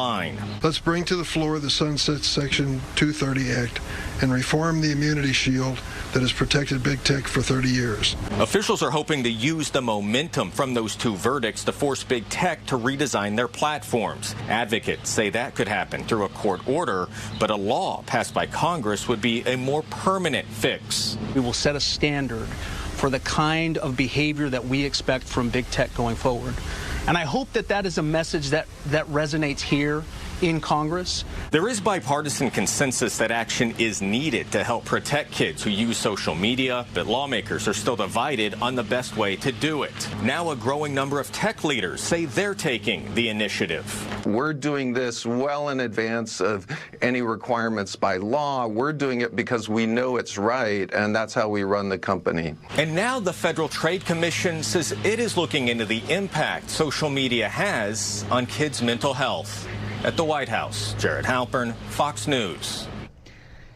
C: Let's bring to the floor the Sunset Section 230 Act and reform the immunity shield that has protected Big Tech for 30 years.
R: Officials are hoping to use the momentum from those 2 verdicts to force Big Tech to redesign their platforms. Advocates say that could happen through a court order, but a law passed by Congress would be a more permanent fix.
S: We will set a standard for the kind of behavior that we expect from Big Tech going forward. And I hope that that is a message that resonates here in Congress.
R: There is bipartisan consensus that action is needed to help protect kids who use social media, but lawmakers are still divided on the best way to do it. Now a growing number of tech leaders say they're taking the initiative.
U: We're doing this well in advance of any requirements by law. We're doing it because we know it's right, and that's how we run the company.
R: And now the Federal Trade Commission says it is looking into the impact social media has on kids' mental health. At the White House, Jared Halpern, Fox News.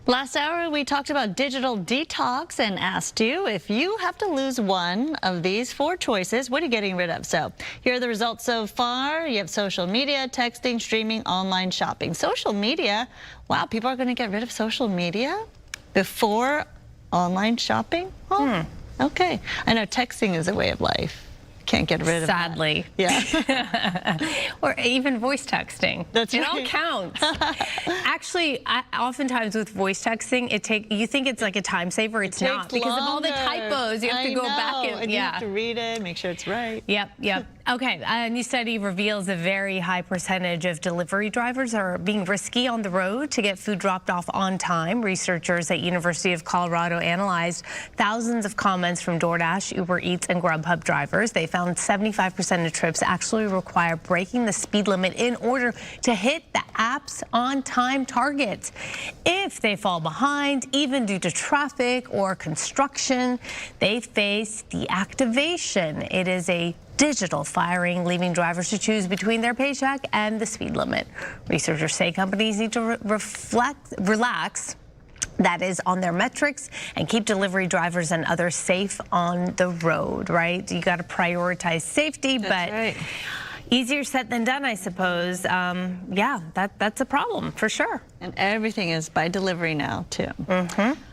V: Last hour, we talked about digital detox and asked you if you have to lose one of these 4 choices, what are you getting rid of? So here are the results so far. You have social media, texting, streaming, online shopping. Social media, wow, people are going to get rid of social media before online shopping? Oh, okay. I know texting is a way of life. Can't get rid of
F: Sadly.
V: Yeah.
F: Or even voice texting.
V: That's
F: it
V: right.
F: all counts. Actually, oftentimes with voice texting, you think it's like a time saver. It's not because of all the typos. You have to go back and
V: you have to read it, make sure it's right.
F: Yep. Okay, a new study reveals a very high percentage of delivery drivers are being risky on the road to get food dropped off on time. Researchers at University of Colorado analyzed thousands of comments from DoorDash, Uber Eats, and Grubhub drivers. They found 75% of trips actually require breaking the speed limit in order to hit the app's on-time targets. If they fall behind, even due to traffic or construction, they face deactivation. It is a digital firing, leaving drivers to choose between their paycheck and the speed limit. Researchers say companies need to relax, that is, on their metrics and keep delivery drivers and others safe on the road, right? You got to prioritize safety, but
V: right.
F: Easier said than done, I suppose. Yeah, that's a problem for sure.
V: And everything is by delivery now, too.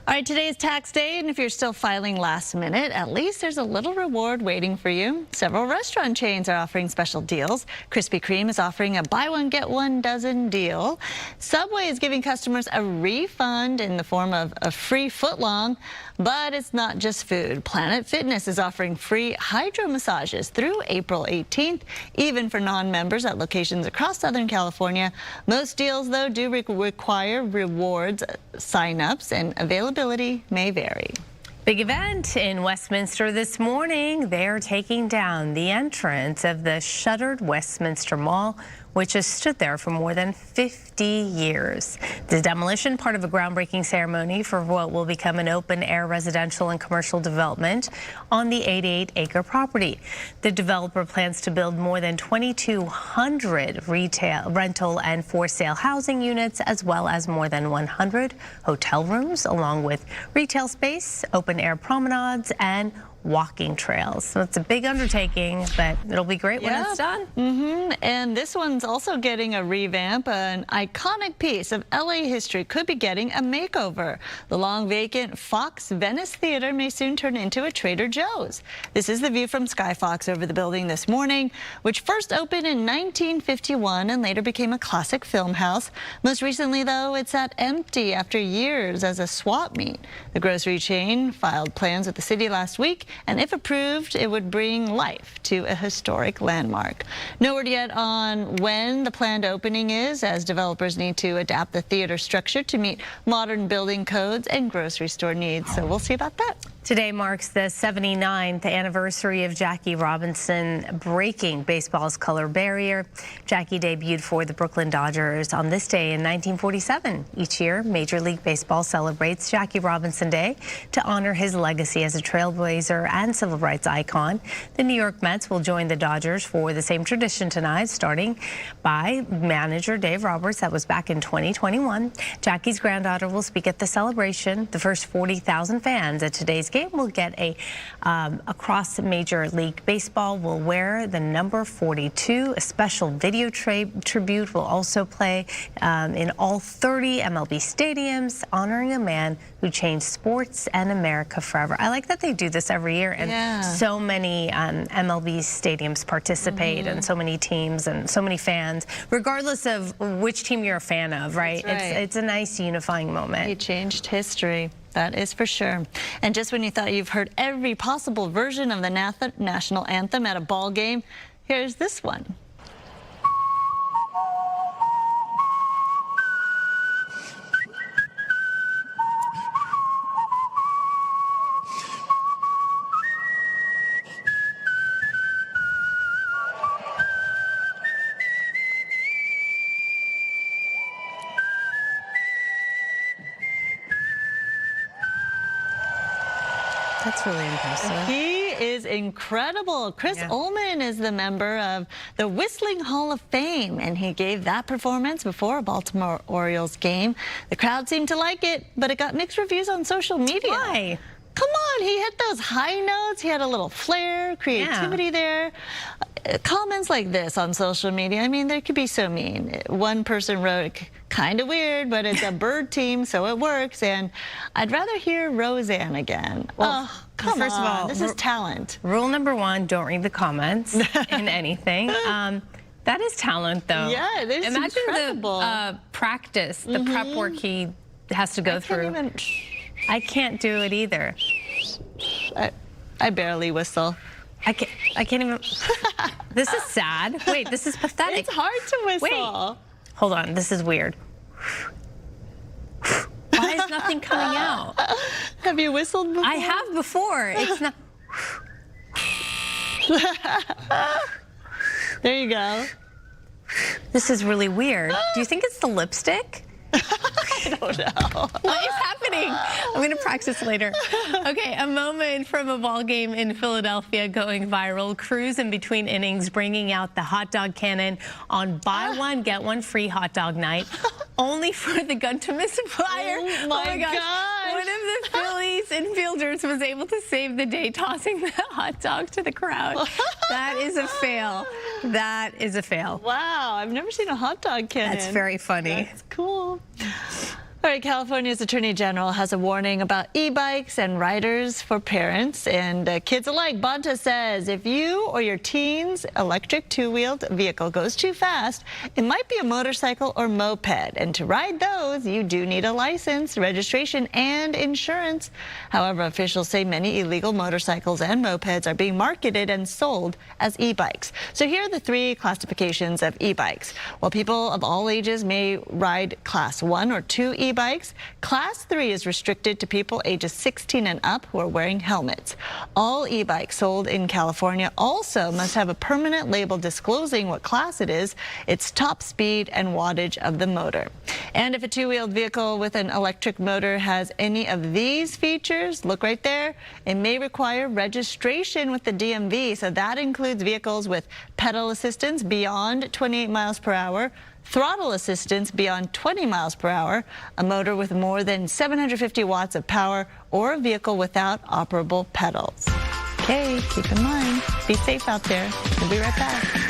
V: All right, today is tax day, and if you're still filing last minute, at least there's a little reward waiting for you. Several restaurant chains are offering special deals. Krispy Kreme is offering a buy one, get one dozen deal. Subway is giving customers a refund in the form of a free footlong, but it's not just food. Planet Fitness is offering free hydro massages through April 18th, even for non-members at locations across Southern California. Most deals, though, do require rewards sign-ups, and availability may vary.
F: Big event in Westminster this morning. They're taking down the entrance of the shuttered Westminster Mall, which has stood there for more than 50 years. The demolition, part of a groundbreaking ceremony for what will become an open-air residential and commercial development on the 88-acre property. The developer plans to build more than 2,200 retail, rental, and for-sale housing units, as well as more than 100 hotel rooms, along with retail space, open-air promenades, and walking trails. So it's a big undertaking, but it'll be great when it's done.
V: And this one's also getting a revamp. An iconic piece of LA history could be getting a makeover. The long vacant Fox Venice Theater may soon turn into a Trader Joe's. This is the view from Sky Fox over the building this morning, which first opened in 1951 and later became a classic film house. Most recently, though, it sat empty after years as a swap meet. The grocery chain filed plans with the city last week, and if approved, it would bring life to a historic landmark. No word yet on when the planned opening is, as developers need to adapt the theater structure to meet modern building codes and grocery store needs. So we'll see about that.
F: Today marks the 79th anniversary of Jackie Robinson breaking baseball's color barrier. Jackie debuted for the Brooklyn Dodgers on this day in 1947. Each year, Major League Baseball celebrates Jackie Robinson Day to honor his legacy as a trailblazer and civil rights icon. The New York Mets will join the Dodgers for the same tradition tonight, starting by manager Dave Roberts. That was back in 2021. Jackie's granddaughter will speak at the celebration. The first 40,000 fans at today's game will get a across Major League Baseball will wear the number 42. A special video tribute will also play in all 30 MLB stadiums, honoring a man who changed sports and America forever. I like that they do this every year, and so many MLB stadiums participate, and so many teams and so many fans, regardless of which team you're a fan of, right? It's a nice unifying moment.
V: He changed history. That is for sure. And just when you thought you've heard every possible version of the national anthem at a ball game, here's this one.
F: That's really impressive.
V: He is incredible. Chris Ullman is the member of the Whistling Hall of Fame, and he gave that performance before a Baltimore Orioles game. The crowd seemed to like it, but it got mixed reviews on social media.
F: Why?
V: Come on, he hit those high notes. He had a little flair, creativity there. Comments like this on social media, I mean, they could be so mean. One person wrote, kind of weird, but it's a bird team, so it works. And I'd rather hear Roseanne again. Well, come
F: first
V: on,
F: of all,
V: this is talent.
F: Rule number one, don't read the comments in anything. That is talent, though.
V: Yeah, it is
F: Imagine
V: incredible.
F: the practice, the prep work he has to go through. I can't do it either.
V: I barely whistle.
F: I can't even. This is sad. Wait, this is pathetic.
V: It's hard to whistle.
F: Wait, hold on. This is weird. Why is nothing coming out?
V: Have you whistled before?
F: I have before. It's not.
V: There you go.
F: This is really weird. Do you think it's the lipstick?
V: I don't know.
F: What is happening? I'm going to practice later. Okay, a moment from a ball game in Philadelphia going viral. Crews in between innings bringing out the hot dog cannon on buy one, get one free hot dog night, only for the gun to misfire.
V: Oh my gosh.
F: One of the Phillies infielders was able to save the day, tossing the hot dog to the crowd. That is a fail. That is a fail.
V: Wow, I've never seen a hot dog cannon.
F: That's very funny.
V: That's cool. All right, California's Attorney General has a warning about e-bikes and riders for parents and kids alike. Bonta says if you or your teen's electric two-wheeled vehicle goes too fast, it might be a motorcycle or moped. And to ride those, you do need a license, registration, and insurance. However, officials say many illegal motorcycles and mopeds are being marketed and sold as e-bikes. So here are the three classifications of e-bikes. While people of all ages may ride Class 1 or 2 e-bikes, Class 3 is restricted to people ages 16 and up who are wearing helmets. All e-bikes sold in California also must have a permanent label disclosing what class it is, its top speed, and wattage of the motor. And if a two-wheeled vehicle with an electric motor has any of these features, look right there, it may require registration with the DMV. So that includes vehicles with pedal assistance beyond 28 miles per hour, throttle assistance beyond 20 miles per hour, a motor with more than 750 watts of power, or a vehicle without operable pedals. Okay, keep in mind, be safe out there. We'll be right back.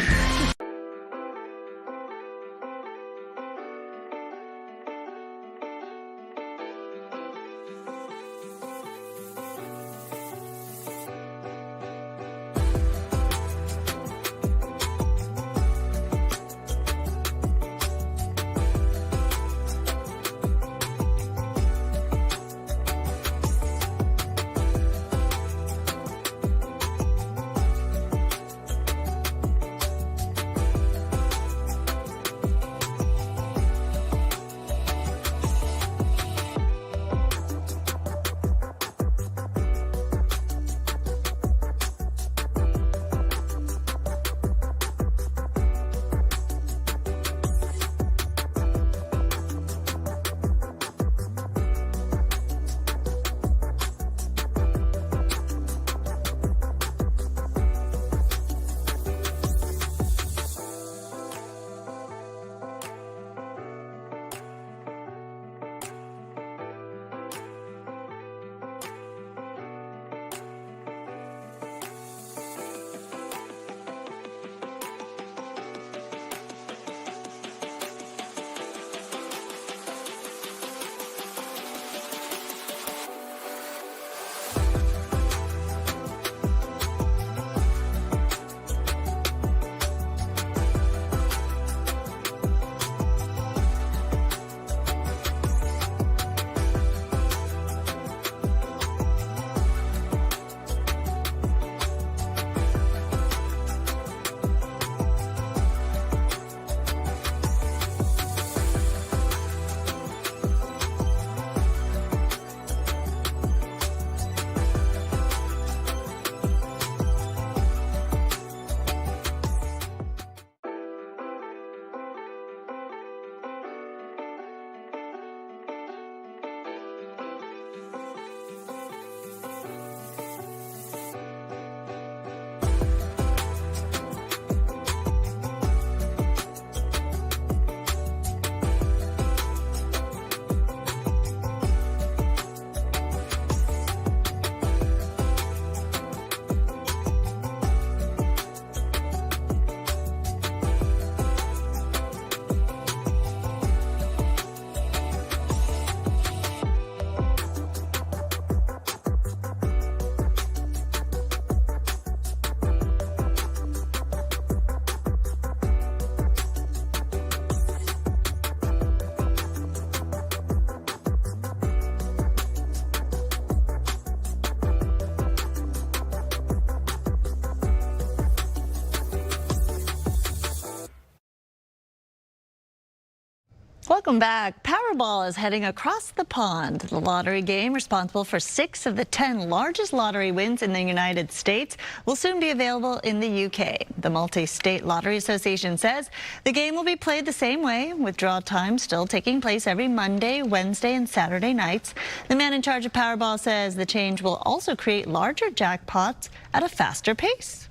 V: Welcome back. Powerball is heading across the pond. The lottery game, responsible for 6 of the 10 largest lottery wins in the United States, will soon be available in the UK. The Multi-State Lottery Association says the game will be played the same way, with draw times still taking place every Monday, Wednesday, and Saturday nights. The man in charge of Powerball says the change will also create larger jackpots at a faster pace.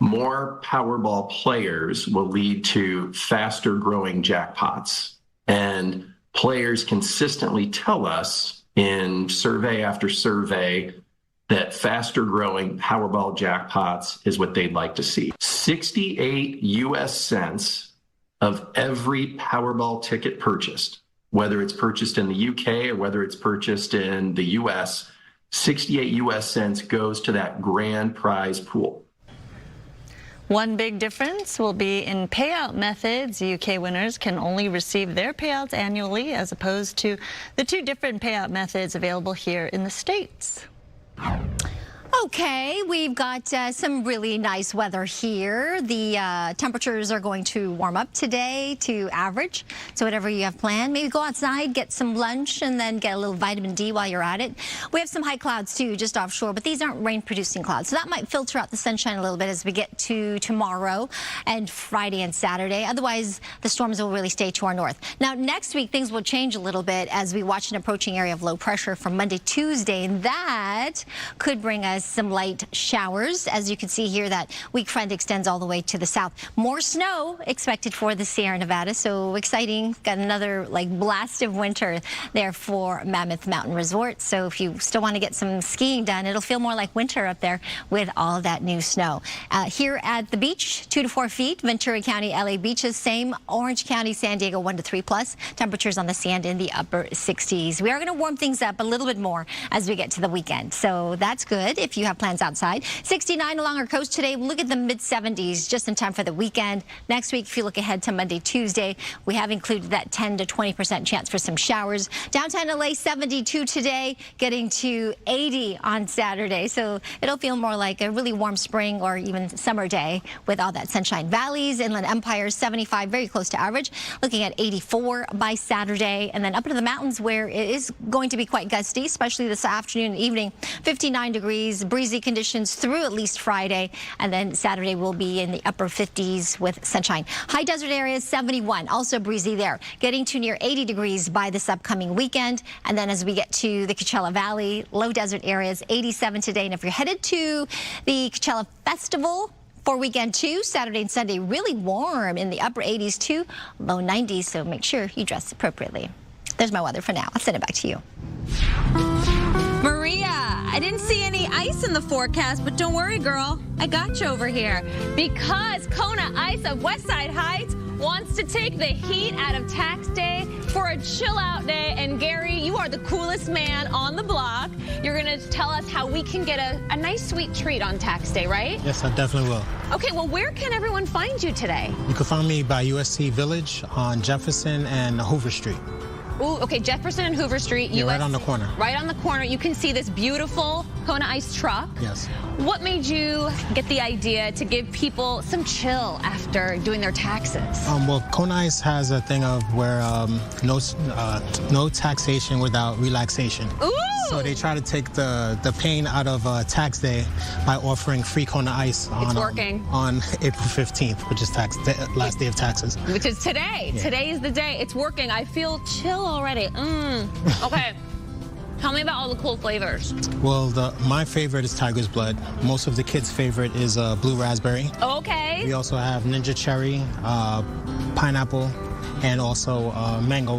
B: More Powerball players will lead to faster growing jackpots. And players consistently tell us in survey after survey that faster growing Powerball jackpots is what they'd like to see. 68 US cents of every Powerball ticket purchased whether it's purchased in the UK or whether it's purchased in the US, 68 US cents goes to that grand prize pool.
V: One big difference will be in payout methods. UK winners can only receive their payouts annually as opposed to the two different payout methods available here in the States.
A: Okay, we've got some really nice weather here. The temperatures are going to warm up today to average. So whatever you have planned, maybe go outside, get some lunch, and then get a little vitamin D while you're at it. We have some high clouds, too, just offshore, but these aren't rain-producing clouds. So that might filter out the sunshine a little bit as we get to tomorrow and Friday and Saturday. Otherwise, the storms will really stay to our north. Now, next week, things will change a little bit as we watch an approaching area of low pressure from Monday, Tuesday, and that could bring us some light showers. As you can see here, that weak front extends all the way to the south. More snow expected for the Sierra Nevada, so exciting. Got another blast of winter there for Mammoth Mountain Resort. So if you still want to get some skiing done, it'll feel more like winter up there with all that new snow. Here at the beach, 2 to 4 feet. Ventura County, LA beaches, same. Orange County, San Diego, 1 to 3 plus. Temperatures on the sand in the upper 60s. We are going to warm things up a little bit more as we get to the weekend, so that's good if you have plans outside. 69 along our coast today. Look at the mid-70s just in time for the weekend. Next week, if you look ahead to Monday, Tuesday, we have included that 10 to 20% chance for some showers. Downtown LA, 72 today, getting to 80 on Saturday. So it'll feel more like a really warm spring or even summer day with all that sunshine. Valleys, Inland Empire, 75, very close to average. Looking at 84 by Saturday. And then up into the mountains where it is going to be quite gusty, especially this afternoon and evening. 59 degrees, breezy conditions through at least Friday, and then Saturday will be in the upper 50s with sunshine. High desert areas, 71, also breezy there, getting to near 80 degrees by this upcoming weekend. And then as we get to the Coachella Valley, low desert areas, 87 today. And if you're headed to the Coachella Festival for weekend 2, Saturday and Sunday, really warm in the upper 80s to low 90s, so make sure you dress appropriately. There's my weather for now. I'll send it back to you.
M: Maria, I didn't see any ice in the forecast, but don't worry, girl. I got you over here. Because Kona Ice of Westside Heights wants to take the heat out of tax day for a chill out day. And Gary, you are the coolest man on the block. You're going to tell us how we can get a nice sweet treat on tax day, right?
D: Yes, I definitely will.
M: Okay, well, where can everyone find you today?
D: You can find me by USC Village on Jefferson and Hoover Street.
M: Ooh, okay, Jefferson and Hoover Street.
D: Yeah, right on the corner.
M: Right on the corner. You can see this beautiful Kona Ice truck.
D: Yes.
M: What made you get the idea to give people some chill after doing their taxes?
D: Well, Kona Ice has a thing of where no taxation without relaxation.
M: Ooh!
D: So they try to take the pain out of tax day by offering free Kona Ice on April 15th, which is last day of taxes.
M: Which is today. Yeah. Today is the day. It's working. I feel chill already. Okay. Tell me about all the cool flavors.
D: Well, my favorite is Tiger's Blood. Most of the kids' favorite is Blue Raspberry.
M: Okay.
D: We also have Ninja Cherry, Pineapple, and also Mango,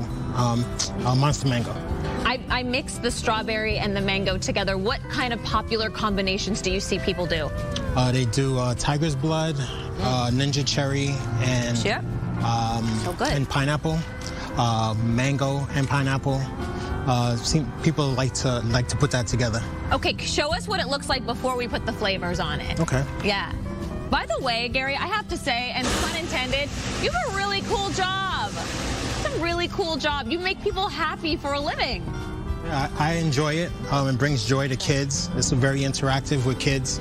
D: Monster Mango.
M: I mixed the strawberry and the mango together. What kind of popular combinations do you see people do?
D: They do Tiger's Blood, Ninja Cherry, and
M: so good.
D: And pineapple, mango and pineapple. People like to put that together.
M: Okay, show us what it looks like before we put the flavors on it.
D: Okay.
M: Yeah. By the way, Gary, I have to say, and pun intended, you have a really cool job. It's a really cool job. You make people happy for a living.
D: Yeah, I enjoy it. It brings joy to kids. It's very interactive with kids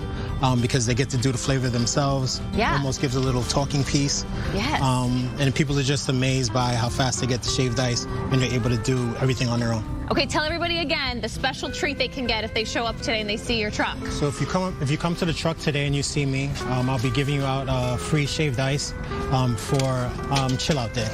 D: because they get to do the flavor themselves.
M: Yeah.
D: Almost gives a little talking piece.
M: Yes.
D: And people are just amazed by how fast they get the shaved ice and they're able to do everything on their own.
M: Okay, tell everybody again the special treat they can get if they show up today and they see your truck.
D: So if you come to the truck today and you see me, I'll be giving you out free shaved ice for chill out day.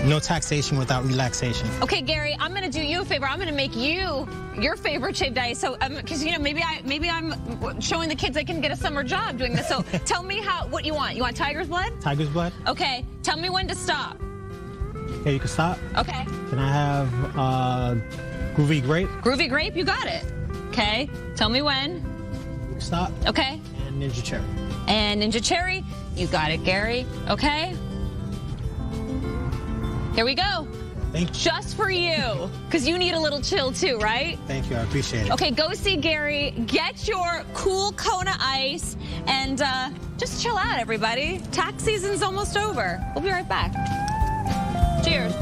D: No taxation without relaxation.
M: Okay, Gary, I'm going to do you a favor. I'm going to make you your favorite shaved ice. So, because maybe I'm showing the kids they can get a summer job doing this. So, tell me what you want. You want Tiger's Blood?
D: Tiger's Blood.
M: Okay, tell me when to stop.
D: Okay, you can stop.
M: Okay.
D: Can I have Groovy Grape?
M: Groovy Grape, you got it. Okay, tell me when.
D: Stop.
M: Okay.
D: And Ninja Cherry.
M: And Ninja Cherry, you got it, Gary. Okay. Here we go.
D: Thank you.
M: Just for you, because you need a little chill too, right?
D: Thank you. I appreciate it.
M: Okay, go see Gary, get your cool Kona ice, and just chill out, everybody. Tax season's almost over. We'll be right back. Cheers.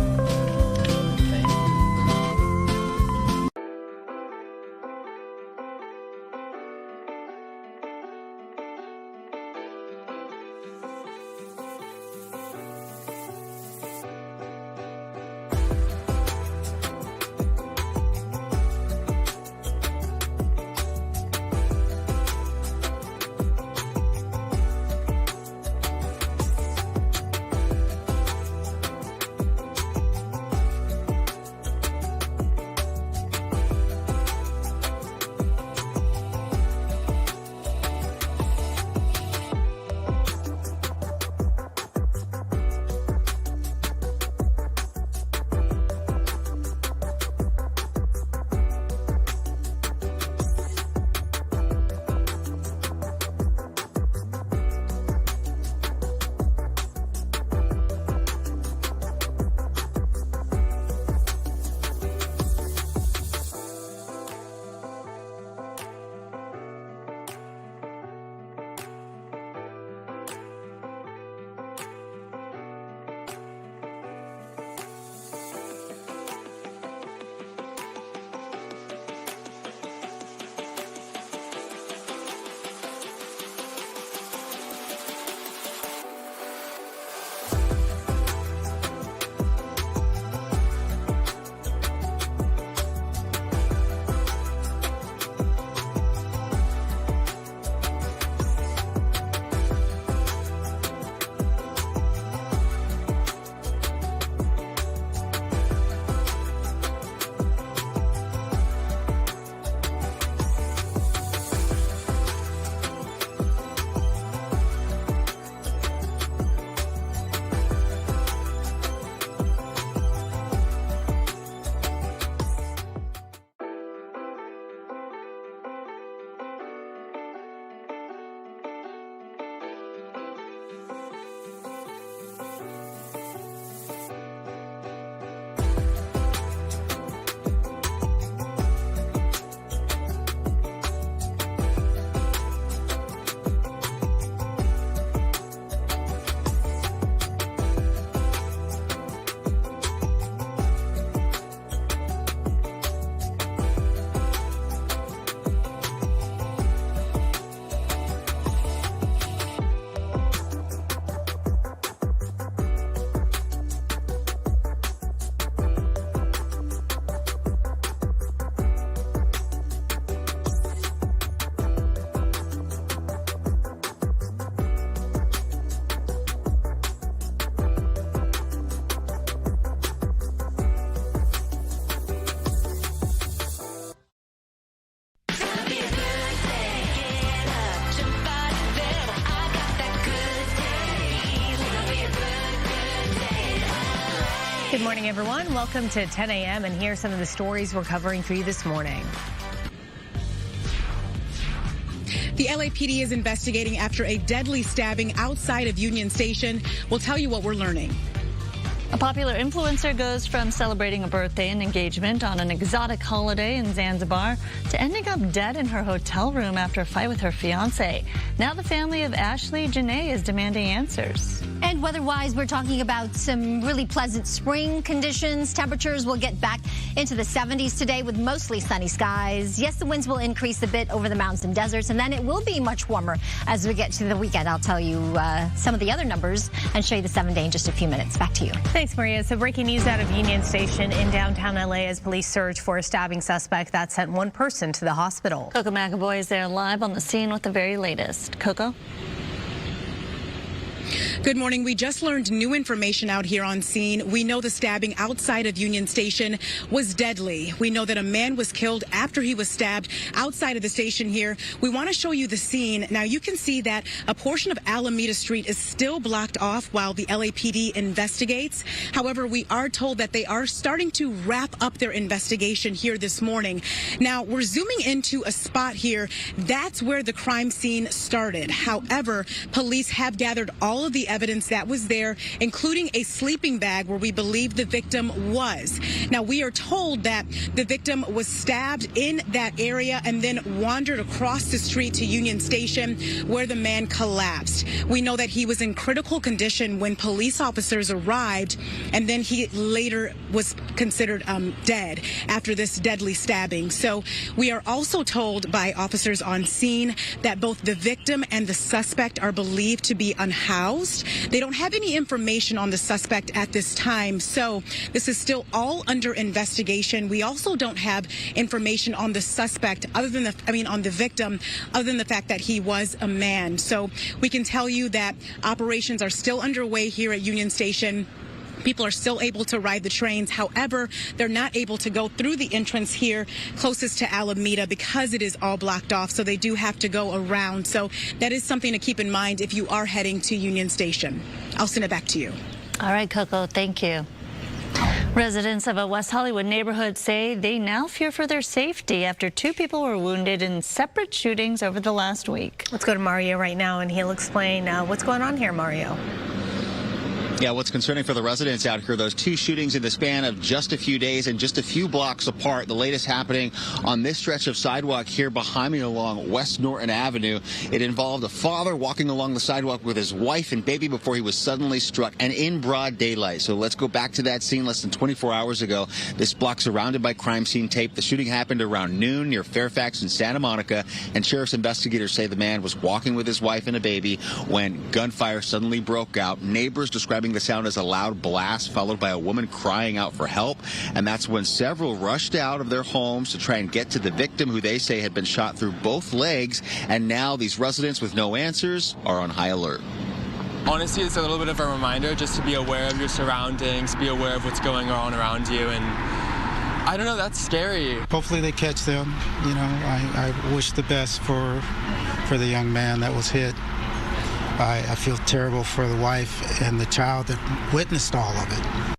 F: Good morning, everyone. Welcome to 10 a.m. and here's some of the stories we're covering for you this morning.
E: The LAPD is investigating after a deadly stabbing outside of Union Station. We'll tell you what we're learning.
G: A popular influencer goes from celebrating a birthday and engagement on an exotic holiday in Zanzibar to ending up dead in her hotel room after a fight with her fiancé. Now the family of Ashley Janae is demanding answers.
A: And weather-wise, we're talking about some really pleasant spring conditions. Temperatures will get back into the 70s today with mostly sunny skies. Yes, the winds will increase a bit over the mountains and deserts, and then it will be much warmer as we get to the weekend. I'll tell you some of the other numbers and show you the 7-day in just a few minutes. Back to you.
F: Thanks, Maria. So breaking news out of Union Station in downtown LA as police search for a stabbing suspect that sent one person to the hospital.
G: Coco McAvoy is there live on the scene with the very latest. Coco?
E: Good morning. We just learned new information out here on scene. We know the stabbing outside of Union Station was deadly. We know that a man was killed after he was stabbed outside of the station here. We want to show you the scene. Now, you can see that a portion of Alameda Street is still blocked off while the LAPD investigates. However, we are told that they are starting to wrap up their investigation here this morning. Now, we're zooming into a spot here. That's where the crime scene started. However, police have gathered all of the evidence that was there, including a sleeping bag where we believe the victim was. Now, we are told that the victim was stabbed in that area and then wandered across the street to Union Station, where the man collapsed. We know that he was in critical condition when police officers arrived, and then he later was considered dead after this deadly stabbing. So we are also told by officers on scene that both the victim and the suspect are believed to be unhoused. They don't have any information on the suspect at this time, so this is still all under investigation. We also don't have information on the suspect other than on the victim, other than the fact that he was a man. So we can tell you that operations are still underway here at Union Station. People are still able to ride the trains. However, they're not able to go through the entrance here closest to Alameda because it is all blocked off. So they do have to go around. So that is something to keep in mind if you are heading to Union Station. I'll send it back to you.
G: All right, Coco, thank you. Residents of a West Hollywood neighborhood say they now fear for their safety after 2 people were wounded in separate shootings over the last week.
F: Let's go to Mario right now, and he'll explain what's going on here, Mario.
H: Yeah, what's concerning for the residents out here, those 2 shootings in the span of just a few days and just a few blocks apart. The latest happening on this stretch of sidewalk here behind me along West Norton Avenue. It involved a father walking along the sidewalk with his wife and baby before he was suddenly struck, and in broad daylight. So let's go back to that scene less than 24 hours ago. This block surrounded by crime scene tape. The shooting happened around noon near Fairfax and Santa Monica, and sheriff's investigators say the man was walking with his wife and a baby when gunfire suddenly broke out. Neighbors describing the sound as a loud blast followed by a woman crying out for help, and that's when several rushed out of their homes to try and get to the victim, who they say had been shot through both legs. And now these residents with no answers are on high alert.
I: Honestly, it's a little bit of a reminder just to be aware of your surroundings, be aware of what's going on around you, and I don't know, that's scary.
L: Hopefully they catch them. You know, I wish the best for the young man that was hit. I feel terrible for the wife and the child that witnessed all of it.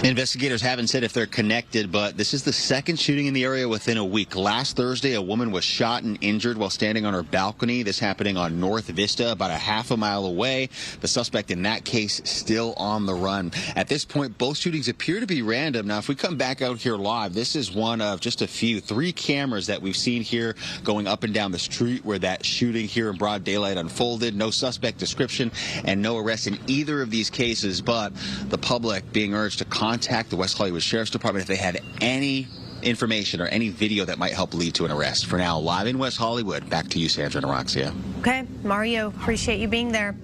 H: Investigators haven't said if they're connected, but this is the second shooting in the area within a week. Last Thursday, a woman was shot and injured while standing on her balcony. This happening on North Vista, about a half a mile away. The suspect in that case still on the run. At this point, both shootings appear to be random. Now, if we come back out here live, this is one of just a few, 3 cameras that we've seen here going up and down the street where that shooting here in broad daylight unfolded. No suspect description and no arrest in either of these cases, but the public being urged to contact the West Hollywood Sheriff's Department if they had any information or any video that might help lead to an arrest. For now, live in West Hollywood, back to you, Sandra and Roxia.
F: Okay, Mario, appreciate you being there.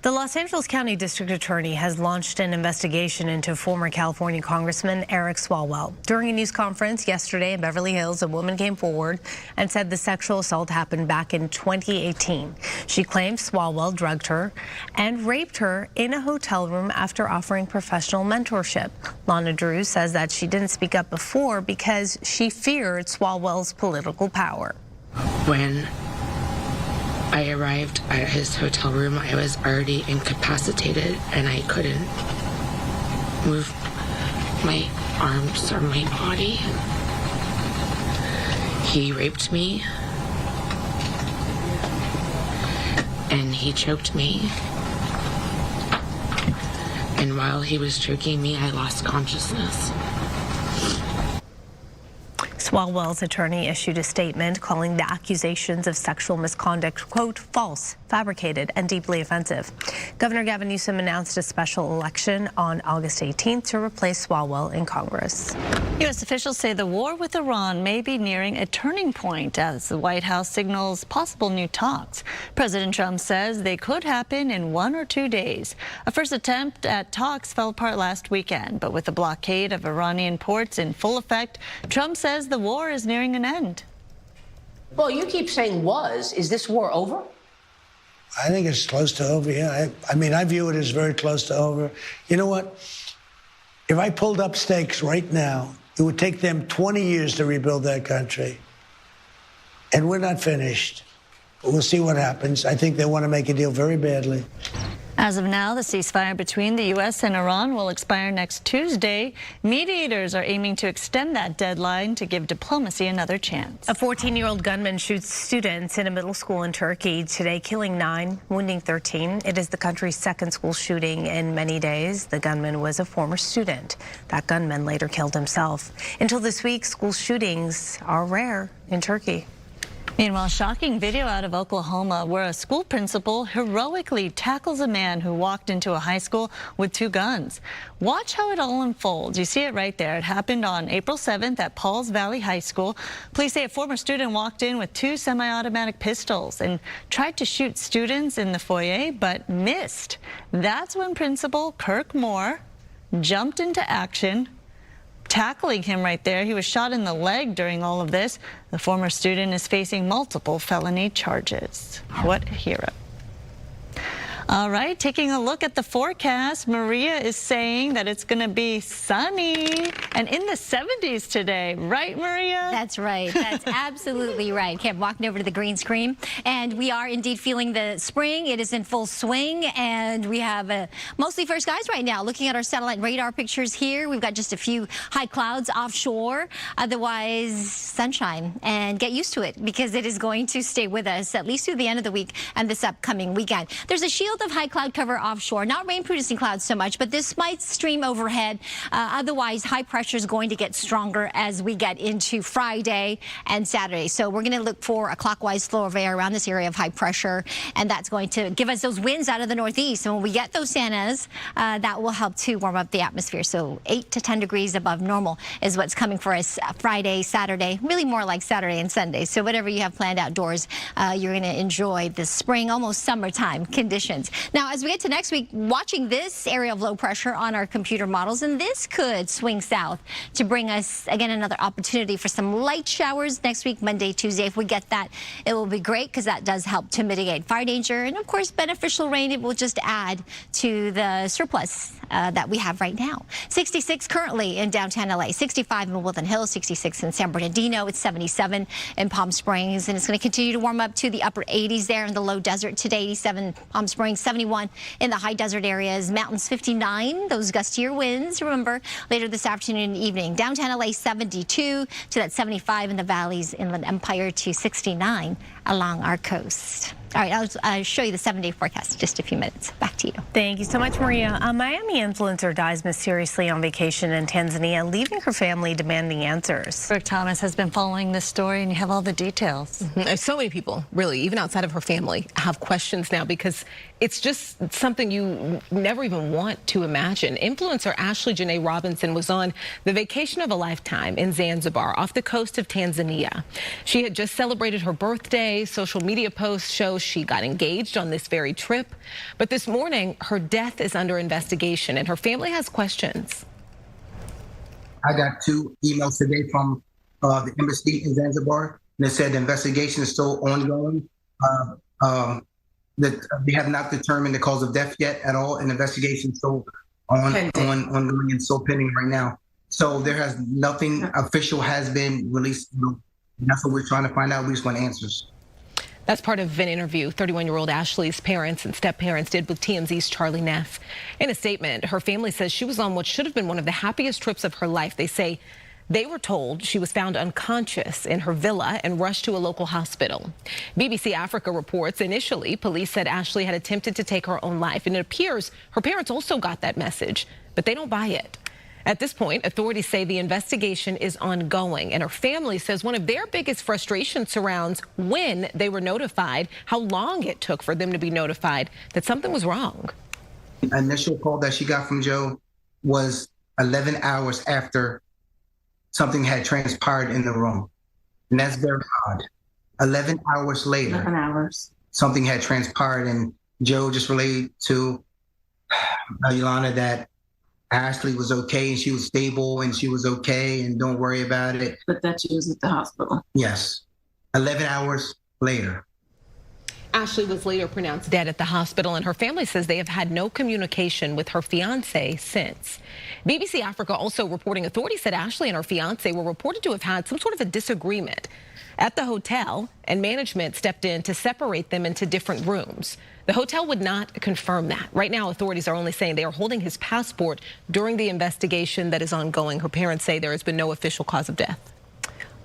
F: The Los Angeles County District Attorney has launched an investigation into former California Congressman Eric Swalwell. During a news conference yesterday in Beverly Hills, a woman came forward and said the sexual assault happened back in 2018. She claims Swalwell drugged her and raped her in a hotel room after offering professional mentorship. Lana Drew says that she didn't speak up before because she feared Swalwell's political power.
W: When I arrived at his hotel room, I was already incapacitated and I couldn't move my arms or my body. He raped me and he choked me. And while he was choking me, I lost consciousness.
F: Swalwell's attorney issued a statement calling the accusations of sexual misconduct, quote, false, fabricated, and deeply offensive. Governor Gavin Newsom announced a special election on August 18th to replace Swalwell in Congress.
G: U.S. officials say the war with Iran may be nearing a turning point as the White House signals possible new talks. President Trump says they could happen in 1 or 2 days. A first attempt at talks fell apart last weekend, but with the blockade of Iranian ports in full effect, Trump says the war is nearing an end.
Y: Well, you keep saying was. Is this war over?
Z: I think it's close to over, yeah. I mean, I view it as very close to over. You know what? If I pulled up stakes right now, it would take them 20 years to rebuild that country. And we're not finished. But we'll see what happens. I think they want to make a deal very badly.
G: As of now, the ceasefire between the U.S. and Iran will expire next Tuesday. Mediators are aiming to extend that deadline to give diplomacy another chance.
F: A 14-year-old gunman shoots students in a middle school in Turkey today, killing 9, wounding 13. It is the country's second school shooting in many days. The gunman was a former student. That gunman later killed himself. Until this week, school shootings are rare in Turkey.
G: Meanwhile, shocking video out of Oklahoma where a school principal heroically tackles a man who walked into a high school with 2 guns. Watch how it all unfolds. You see it right there. It happened on April 7th at Pauls Valley High School. Police say a former student walked in with 2 semi-automatic pistols and tried to shoot students in the foyer, but missed. That's when Principal Kirk Moore jumped into action, tackling him right there. He was shot in the leg during all of this. The former student is facing multiple felony charges. What a hero. All right, taking a look at the forecast, Maria is saying that it's going to be sunny and in the 70s today. Right, Maria?
A: That's right. That's absolutely right. Kept walking over to the green screen, and we are indeed feeling the spring. It is in full swing, and we have mostly fair skies right now. Looking at our satellite radar pictures here, we've got just a few high clouds offshore. Otherwise, sunshine, and get used to it because it is going to stay with us at least through the end of the week and this upcoming weekend. There's a shield of high cloud cover offshore, not rain-producing clouds so much, but this might stream overhead. Otherwise, high pressure is going to get stronger as we get into Friday and Saturday. So we're going to look for a clockwise flow of air around this area of high pressure, and that's going to give us those winds out of the northeast. And when we get those Santas, that will help to warm up the atmosphere. So 8 to 10 degrees above normal is what's coming for us Friday, Saturday, really more like Saturday and Sunday. So whatever you have planned outdoors, you're going to enjoy the spring, almost summertime conditions. Now, as we get to next week, watching this area of low pressure on our computer models, and this could swing south to bring us, again, another opportunity for some light showers next week, Monday, Tuesday. If we get that, it will be great because that does help to mitigate fire danger. And, of course, beneficial rain, it will just add to the surplus that we have right now. 66 currently in downtown LA, 65 in Woodland Hills, 66 in San Bernardino. It's 77 in Palm Springs, and it's going to continue to warm up to the upper 80s there in the low desert today. 87 Palm Springs, 71 in the high desert areas. Mountains 59, those gustier winds, remember, later this afternoon and evening. Downtown LA 72 to that 75 in the valleys, Inland Empire to 69 along our coast. All right, I'll show you the 7-day forecast in just a few minutes. Back to you.
F: Thank you so much, Maria. A Miami influencer dies mysteriously on vacation in Tanzania, leaving her family demanding answers.
G: Rick Thomas has been following this story, and you have all the details.
T: So many people, really, even outside of her family, have questions now because it's just something you never even want to imagine. Influencer Ashley Janae Robinson was on the vacation of a lifetime in Zanzibar off the coast of Tanzania. She had just celebrated her birthday. Social media posts show she got engaged on this very trip. But this morning, her death is under investigation and her family has questions.
Q: I got 2 emails today from the embassy in Zanzibar, and it said the investigation is still ongoing. That they have not determined the cause of death yet at all, and the investigation is still ongoing and still pending right now. So there has nothing official has been released. And that's what we're trying to find out. We just want answers.
T: That's part of an interview 31-year-old Ashley's parents and step-parents did with TMZ's Charlie Neff. In a statement, her family says she was on what should have been one of the happiest trips of her life. They say they were told she was found unconscious in her villa and rushed to a local hospital. BBC Africa reports initially police said Ashley had attempted to take her own life, and it appears her parents also got that message, but they don't buy it. At this point, authorities say the investigation is ongoing, and her family says one of their biggest frustrations surrounds when they were notified, how long it took for them to be notified that something was wrong.
Q: The initial call that she got from Joe was 11 hours after something had transpired in the room. And that's very odd. 11 hours later,
J: 11 hours.
Q: Something had transpired, and Joe just relayed to Yolanda that Ashley was okay and she was stable and she was okay and don't worry about it.
J: But that she was at the hospital.
Q: Yes. 11 hours later.
T: Ashley was later pronounced dead at the hospital, and her family says they have had no communication with her fiance since. BBC Africa also reporting authorities said Ashley and her fiance were reported to have had some sort of a disagreement at the hotel, and management stepped in to separate them into different rooms. The hotel would not confirm that. Right now, authorities are only saying they are holding his passport during the investigation that is ongoing. Her parents say there has been no official cause of death.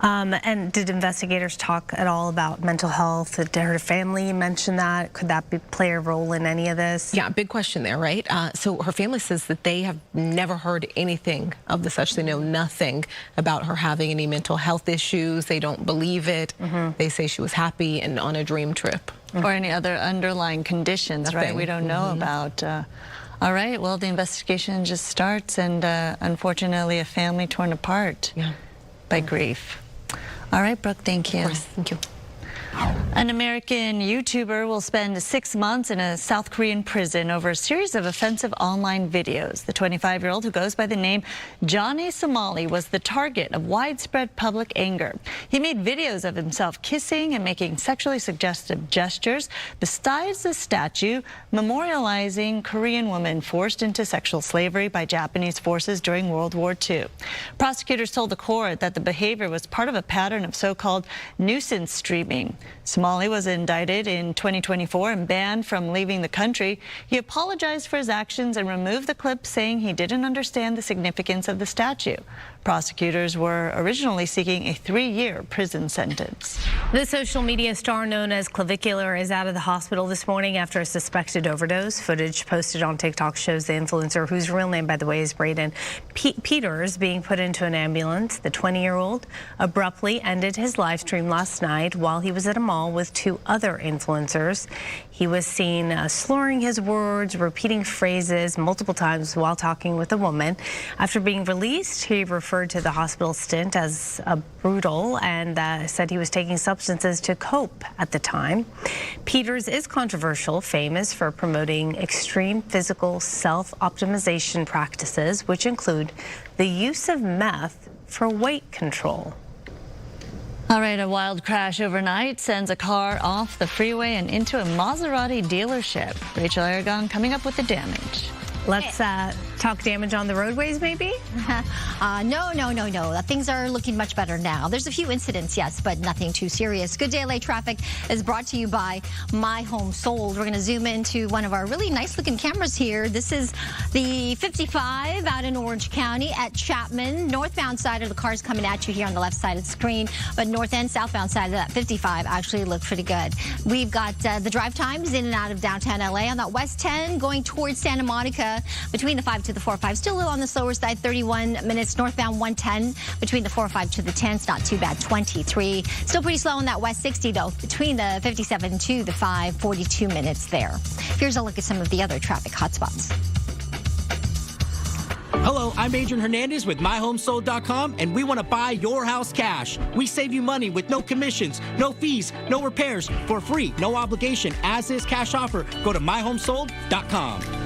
F: And did investigators talk at all about mental health? Did her family mention that? Could that play a role in any of this?
T: Yeah, big question there, right? So her family says that they have never heard anything of the such. They know nothing about her having any mental health issues. They don't believe it. They say she was happy and on a dream trip.
G: Or any other underlying conditions, right? We don't know about. All right, well, the investigation just starts, and unfortunately, a family torn apart by grief. All right, Brooke, thank you.
T: Of course, thank you.
G: An American YouTuber will spend 6 months in a South Korean prison over a series of offensive online videos. The 25-year-old, who goes by the name Johnny Somali, was the target of widespread public anger. He made videos of himself kissing and making sexually suggestive gestures, besides the statue memorializing Korean women forced into sexual slavery by Japanese forces during World War II. Prosecutors told the court that the behavior was part of a pattern of so-called nuisance streaming. Somali was indicted in 2024 and banned from leaving the country. He apologized for his actions and removed the clip, saying he didn't understand the significance of the statue. Prosecutors were originally seeking a 3-year prison sentence.
F: The social media star known as Clavicular is out of the hospital this morning after a suspected overdose. Footage posted on TikTok shows the influencer, whose real name, by the way, is Braden Peters, being put into an ambulance. The 20-year-old abruptly ended his live stream last night while he was at a mall with 2 other influencers. He was seen slurring his words, repeating phrases multiple times while talking with a woman. After being released, he referred to the hospital stint as brutal and said he was taking substances to cope at the time. Peters is controversial, famous for promoting extreme physical self-optimization practices, which include the use of meth for weight control.
G: All right, a wild crash overnight sends a car off the freeway and into a Maserati dealership. Rachel Aragon coming up with the damage.
F: Let's talk damage on the roadways, maybe?
A: No. Things are looking much better now. There's a few incidents, yes, but nothing too serious. Good Day LA Traffic is brought to you by My Home Sold. We're going to zoom into one of our really nice-looking cameras here. This is the 55 out in Orange County at Chapman. Northbound side of the cars coming at you here on the left side of the screen, but north and southbound side of that 55 actually look pretty good. We've got the drive times in and out of downtown LA on that West 10 going towards Santa Monica between the 5 to the 4-5. Still a little on the slower side, 31 minutes. Northbound 110 between the 4-5 to the 10. It's not too bad, 23. Still pretty slow on that West 60, though, between the 57 to the 5, 42 minutes there. Here's a look at some of the other traffic hotspots.
C: Hello, I'm Adrian Hernandez with MyHomeSold.com, and we want to buy your house cash. We save you money with no commissions, no fees, no repairs, for free, no obligation, as is cash offer. Go to MyHomeSold.com.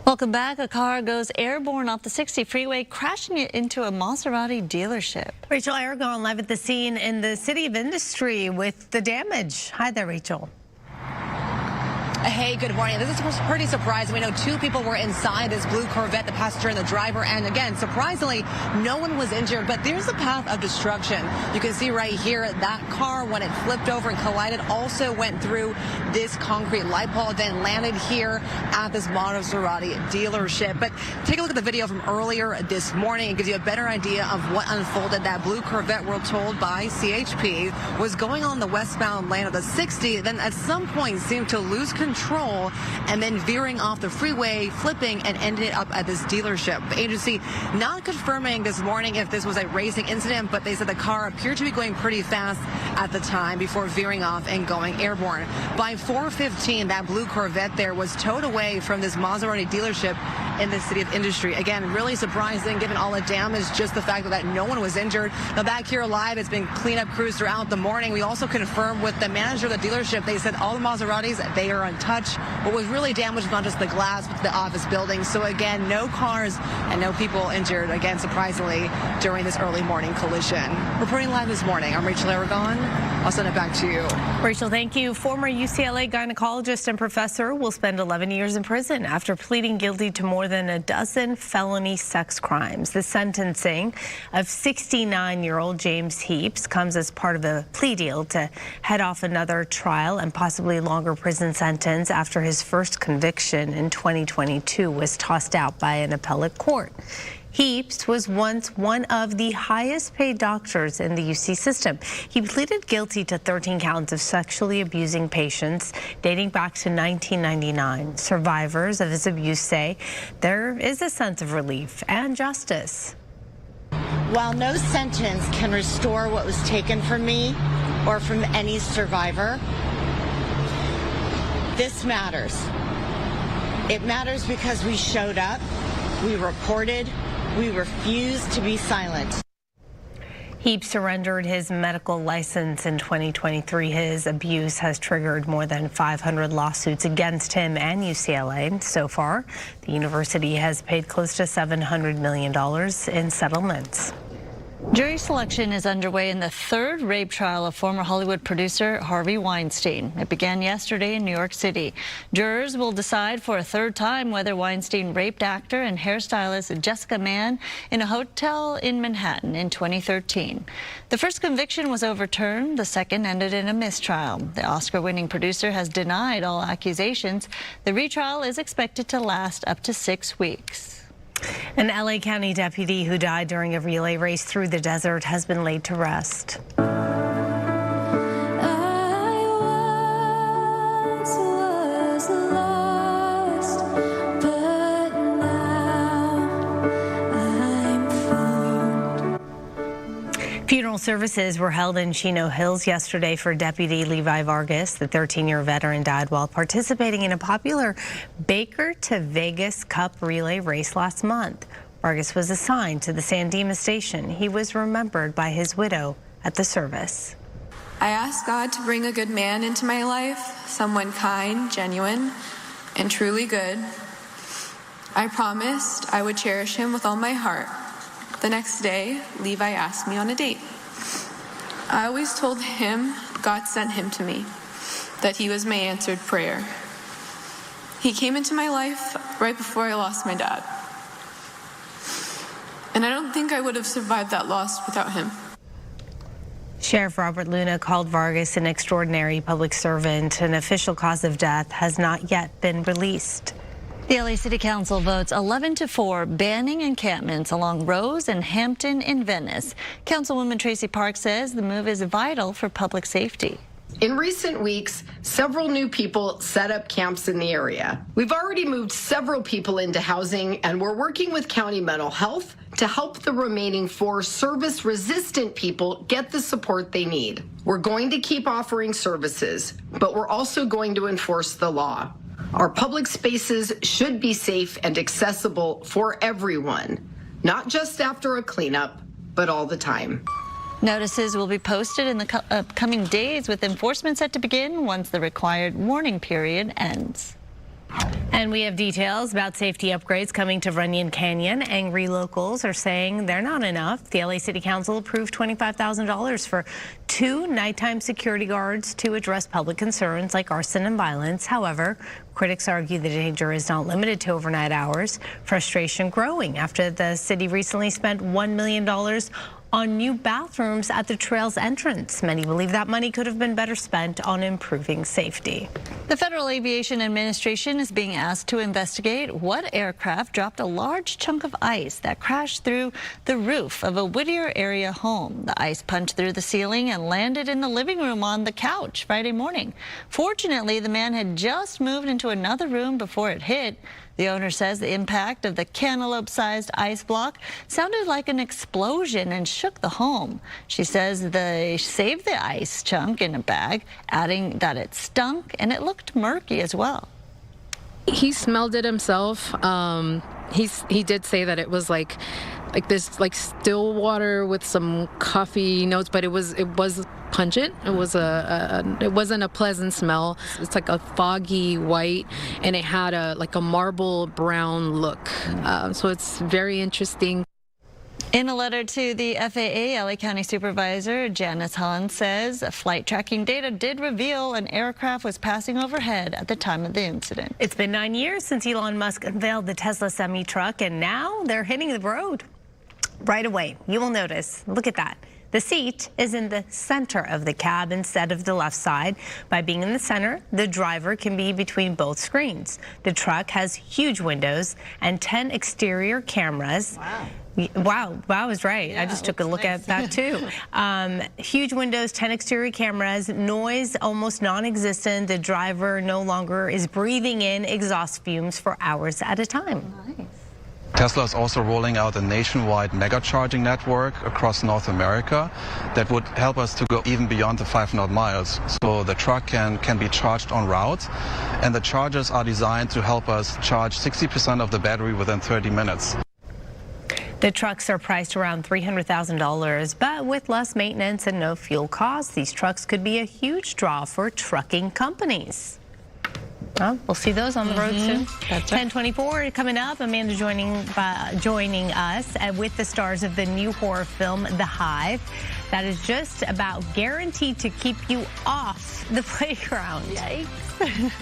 G: Welcome back. A car goes airborne off the 60 freeway, crashing it into a Maserati dealership.
F: Rachel Aragon live at the scene in the City of Industry with the damage. Hi there, Rachel.
K: Hey, good morning. This is pretty surprising. We know 2 people were inside this blue Corvette, the passenger and the driver. And again, surprisingly, no one was injured. But there's a path of destruction. You can see right here, that car, when it flipped over and collided, also went through this concrete light pole, then landed here at this Maserati dealership. But take a look at the video from earlier this morning. It gives you a better idea of what unfolded. That blue Corvette, we're told by CHP, was going on the westbound lane of the 60, then at some point seemed to lose control and then veering off the freeway, flipping, and ended up at this dealership. The agency not confirming this morning if this was a racing incident, but they said the car appeared to be going pretty fast at the time before veering off and going airborne. By 4:15, that blue Corvette there was towed away from this Maserati dealership in the City of Industry. Again, really surprising given all the damage, just the fact that no one was injured. Now back here live, it's been cleanup crews throughout the morning. We also confirmed with the manager of the dealership, they said all the Maseratis, they are untouched. What was really damaged was not just the glass, but the office building. So again, no cars and no people injured, again, surprisingly, during this early morning collision. Reporting live this morning, I'm Rachel Aragon. I'll send it back to you.
F: Rachel, thank you. Former UCLA gynecologist and professor will spend 11 years in prison after pleading guilty to more than a dozen felony sex crimes. The sentencing of 69-year-old James Heaps comes as part of a plea deal to head off another trial and possibly longer prison sentence after his first conviction in 2022 was tossed out by an appellate court. Heaps was once one of the highest paid doctors in the UC system. He pleaded guilty to 13 counts of sexually abusing patients dating back to 1999. Survivors of his abuse say there is a sense of relief and justice.
N: While no sentence can restore what was taken from me or from any survivor, this matters. It matters because we showed up, we reported, we refused to be silent.
F: Heaps surrendered his medical license in 2023. His abuse has triggered more than 500 lawsuits against him and UCLA. So far, the university has paid close to $700 million in settlements.
G: Jury selection is underway in the 3rd rape trial of former Hollywood producer Harvey Weinstein. It began yesterday in New York City. Jurors will decide for a 3rd time whether Weinstein raped actor and hairstylist Jessica Mann in a hotel in Manhattan in 2013. The first conviction was overturned. The second ended in a mistrial. The Oscar-winning producer has denied all accusations. The retrial is expected to last up to 6 weeks.
F: An LA County deputy who died during a relay race through the desert has been laid to rest. Funeral services were held in Chino Hills yesterday for Deputy Levi Vargas. The 13-year veteran died while participating in a popular Baker to Vegas Cup relay race last month. Vargas was assigned to the San Dimas station. He was remembered by his widow at the service.
O: I asked God to bring a good man into my life, someone kind, genuine, and truly good. I promised I would cherish him with all my heart. The next day, Levi asked me on a date. I always told him God sent him to me, that he was my answered prayer. He came into my life right before I lost my dad. And I don't think I would have survived that loss without him.
F: Sheriff Robert Luna called Vargas an extraordinary public servant. An official cause of death has not yet been released.
G: The LA City Council votes 11-4 banning encampments along Rose and Hampton in Venice. Councilwoman Tracy Park says the move is vital for public safety.
P: In recent weeks, several new people set up camps in the area. We've already moved several people into housing, and we're working with county mental health to help the remaining 4 service-resistant people get the support they need. We're going to keep offering services, but we're also going to enforce the law. Our public spaces should be safe and accessible for everyone, not just after a cleanup, but all the time.
G: Notices will be posted in the upcoming days with enforcement set to begin once the required warning period ends.
F: And we have details about safety upgrades coming to Runyon Canyon. Angry locals are saying they're not enough. The LA City Council approved $25,000 for 2 nighttime security guards to address public concerns like arson and violence. However, critics argue the danger is not limited to overnight hours. Frustration growing after the city recently spent $1 million on new bathrooms at the trail's entrance. Many believe that money could have been better spent on improving safety.
G: The Federal Aviation Administration is being asked to investigate what aircraft dropped a large chunk of ice that crashed through the roof of a Whittier area home. The ice punched through the ceiling and landed in the living room on the couch Friday morning. Fortunately, the man had just moved into another room before it hit. The owner says the impact of the cantaloupe-sized ice block sounded like an explosion and shook the home. She says they saved the ice chunk in a bag, adding that it stunk and it looked murky as well.
B: He smelled it himself. He did say that it was like this still water with some coffee notes, but it was pungent. It wasn't a pleasant smell. It's like a foggy white, and it had a marble brown look. So it's very interesting.
G: In a letter to the FAA, LA County Supervisor Janice Hahn says flight tracking data did reveal an aircraft was passing overhead at the time of the incident.
F: It's been 9 years since Elon Musk unveiled the Tesla semi truck, and now they're hitting the road. Right away, you will notice, look at that. The seat is in the center of the cab instead of the left side. By being in the center, the driver can be between both screens. The truck has huge windows and 10 exterior cameras. Wow, I was right. Yeah, I just took a look at that too. Huge windows, 10 exterior cameras, noise almost non-existent. The driver no longer is breathing in exhaust fumes for hours at a time.
G: Nice.
R: Tesla is also rolling out a nationwide mega charging network across North America that would help us to go even beyond the 500 miles. So the truck can be charged en route, and the chargers are designed to help us charge 60% of the battery within 30 minutes.
F: The trucks are priced around $300,000, but with less maintenance and no fuel costs, these trucks could be a huge draw for trucking companies. Well, we'll see those on the road soon. That's 10:24 coming up. Amanda joining us with the stars of the new horror film, The Hive. That is just about guaranteed to keep you off the playground.
G: Yikes.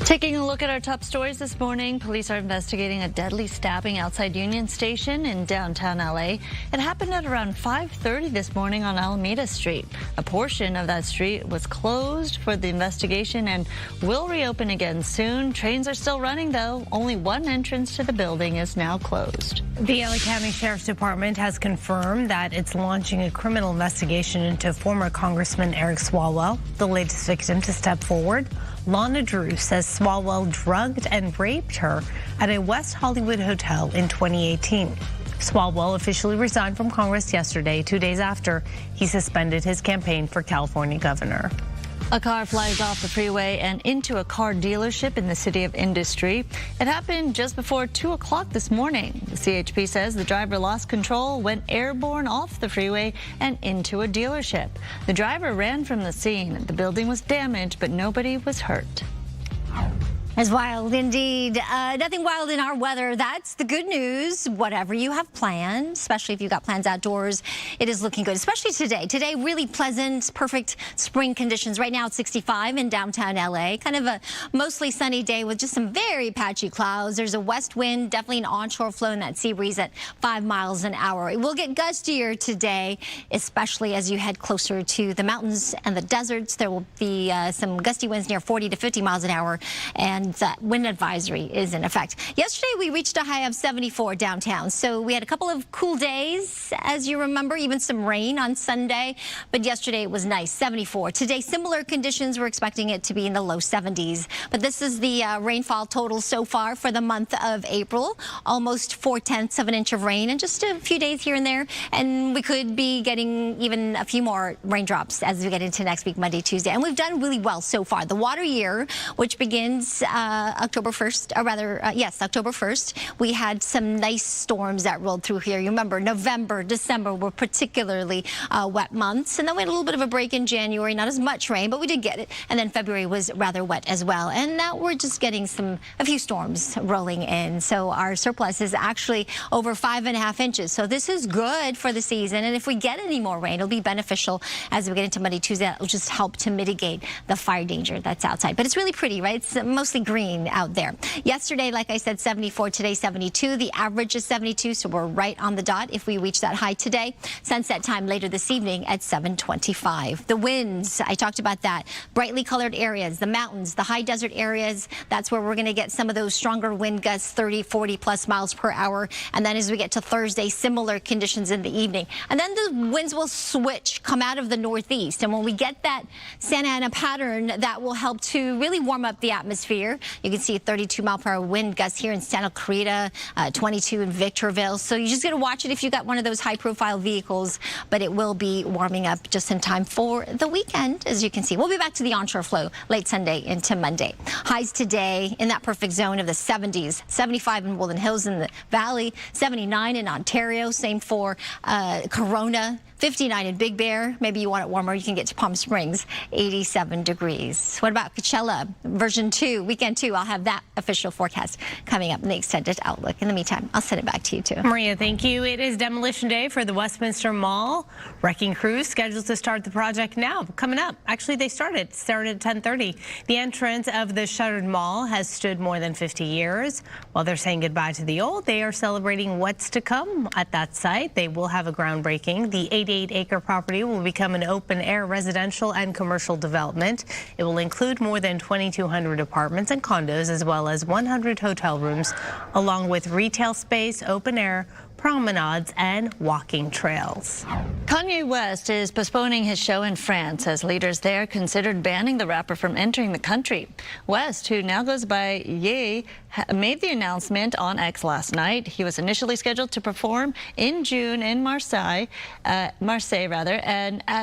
G: Taking a look at our top stories this morning, police are investigating a deadly stabbing outside Union Station in downtown LA. It happened at around 5:30 this morning on Alameda Street. A portion of that street was closed for the investigation and will reopen again soon. Trains are still running, though. Only one entrance to the building is now closed.
F: The LA County Sheriff's Department has confirmed that it's launching a criminal investigation into former Congressman Eric Swalwell, the latest victim to step forward. Lana Drew says Swalwell drugged and raped her at a West Hollywood hotel in 2018. Swalwell officially resigned from Congress yesterday, 2 days after he suspended his campaign for California governor.
G: A car flies off the freeway and into a car dealership in the City of Industry. It happened just before 2 o'clock this morning. The CHP says the driver lost control, went airborne off the freeway and into a dealership. The driver ran from the scene. The building was damaged, but nobody was hurt.
A: It's wild indeed. Nothing wild in our weather. That's the good news. Whatever you have planned, especially if you've got plans outdoors, it is looking good, especially today. Today, really pleasant, perfect spring conditions. Right now, it's 65 in downtown LA. Kind of a mostly sunny day with just some very patchy clouds. There's a west wind, definitely an onshore flow, and that sea breeze at 5 miles an hour. It will get gustier today, especially as you head closer to the mountains and the deserts. There will be some gusty winds near 40 to 50 miles an hour, and wind advisory is in effect. Yesterday, we reached a high of 74 downtown, so we had a couple of cool days, as you remember, even some rain on Sunday, but yesterday it was nice, 74. Today, similar conditions, we're expecting it to be in the low 70s, but this is the rainfall total so far for the month of April, almost 4/10 of an inch of rain and just a few days here and there, and we could be getting even a few more raindrops as we get into next week, Monday, Tuesday, and we've done really well so far. The water year, which begins October 1st, or rather, yes, October 1st, we had some nice storms that rolled through here. You remember November, December were particularly wet months, and then we had a little bit of a break in January, not as much rain, but we did get it, and then February was rather wet as well, and now we're just getting a few storms rolling in, so our surplus is actually over 5.5 inches, so this is good for the season, and if we get any more rain, it'll be beneficial as we get into Monday, Tuesday. It'll just help to mitigate the fire danger that's outside, but it's really pretty, right? It's mostly green out there. Yesterday, like I said, 74, today 72. The average is 72, so we're right on the dot if we reach that high today. Sunset time later this evening at 7:25. The winds, I talked about that. Brightly colored areas, the mountains, the high desert areas, that's where we're going to get some of those stronger wind gusts, 30, 40 plus miles per hour. And then as we get to Thursday, similar conditions in the evening. And then the winds will switch, come out of the northeast. And when we get that Santa Ana pattern, that will help to really warm up the atmosphere. You can see a 32 mile per hour wind gust here in Santa Clarita, 22 in Victorville. So you just got to watch it if you got one of those high profile vehicles, but it will be warming up just in time for the weekend, as you can see. We'll be back to the onshore flow late Sunday into Monday. Highs today in that perfect zone of the 70s, 75 in Woodland Hills in the Valley, 79 in Ontario, same for Corona, 59 in Big Bear. Maybe you want it warmer, you can get to Palm Springs, 87 degrees. What about Coachella version 2, weekend 2? I'll have that official forecast coming up in the extended outlook. In the meantime, I'll send it back to you too.
F: Maria, thank you. It is demolition day for the Westminster Mall. Wrecking crews scheduled to start the project now. Coming up, actually they started at 10:30. The entrance of the shuttered mall has stood more than 50 years. While they're saying goodbye to the old, they are celebrating what's to come at that site. They will have a groundbreaking. The 88-acre property will become an open-air residential and commercial development. It will include more than 2,200 apartments and condos, as well as 100 hotel rooms, along with retail space, open-air, promenades, and walking trails.
G: Kanye West is postponing his show in France as leaders there considered banning the rapper from entering the country. West, who now goes by Ye, made the announcement on X last night. He was initially scheduled to perform in June in Marseille, and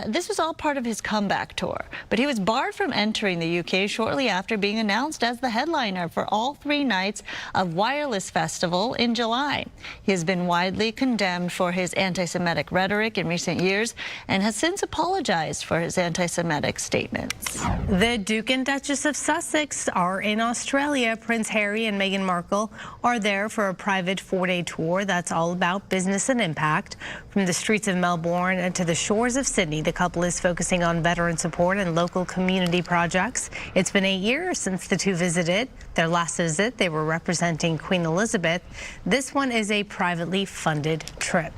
G: this was all part of his comeback tour. But he was barred from entering the UK shortly after being announced as the headliner for all 3 nights of Wireless Festival in July. He has been widely widely condemned for his anti-Semitic rhetoric in recent years and has since apologized for his anti-Semitic statements.
F: The Duke and Duchess of Sussex are in Australia. Prince Harry and Meghan Markle are there for a private 4-day tour that's all about business and impact. From the streets of Melbourne and to the shores of Sydney, the couple is focusing on veteran support and local community projects. It's been 8 years since the two visited. Their last visit, they were representing Queen Elizabeth. This one is a privately funded trip.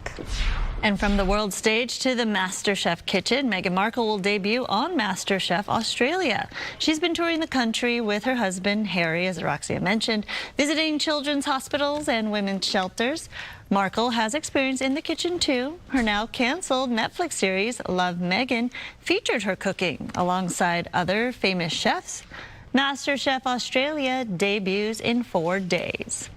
G: And from the world stage to the MasterChef kitchen, Meghan Markle will debut on MasterChef Australia. She's been touring the country with her husband, Harry, as Roxia mentioned, visiting children's hospitals and women's shelters. Markle has experience in the kitchen, too. Her now canceled Netflix series, Love, Meghan, featured her cooking alongside other famous chefs. MasterChef Australia debuts in 4 days.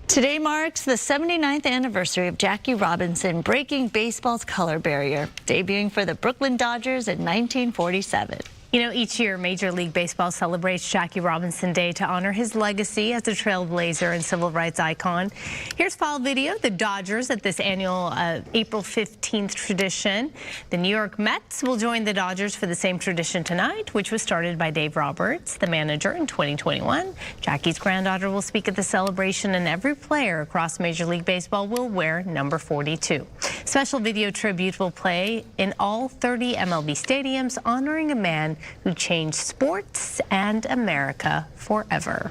G: Today marks the 79th anniversary of Jackie Robinson breaking baseball's color barrier, debuting for the Brooklyn Dodgers in 1947.
F: You know, each year Major League Baseball celebrates Jackie Robinson Day to honor his legacy as a trailblazer and civil rights icon. Here's fall video, the Dodgers at this annual April 15th tradition. The New York Mets will join the Dodgers for the same tradition tonight, which was started by Dave Roberts, the manager, in 2021. Jackie's granddaughter will speak at the celebration, and every player across Major League Baseball will wear number 42. Special video tribute will play in all 30 MLB stadiums, honoring a man who changed sports and America forever.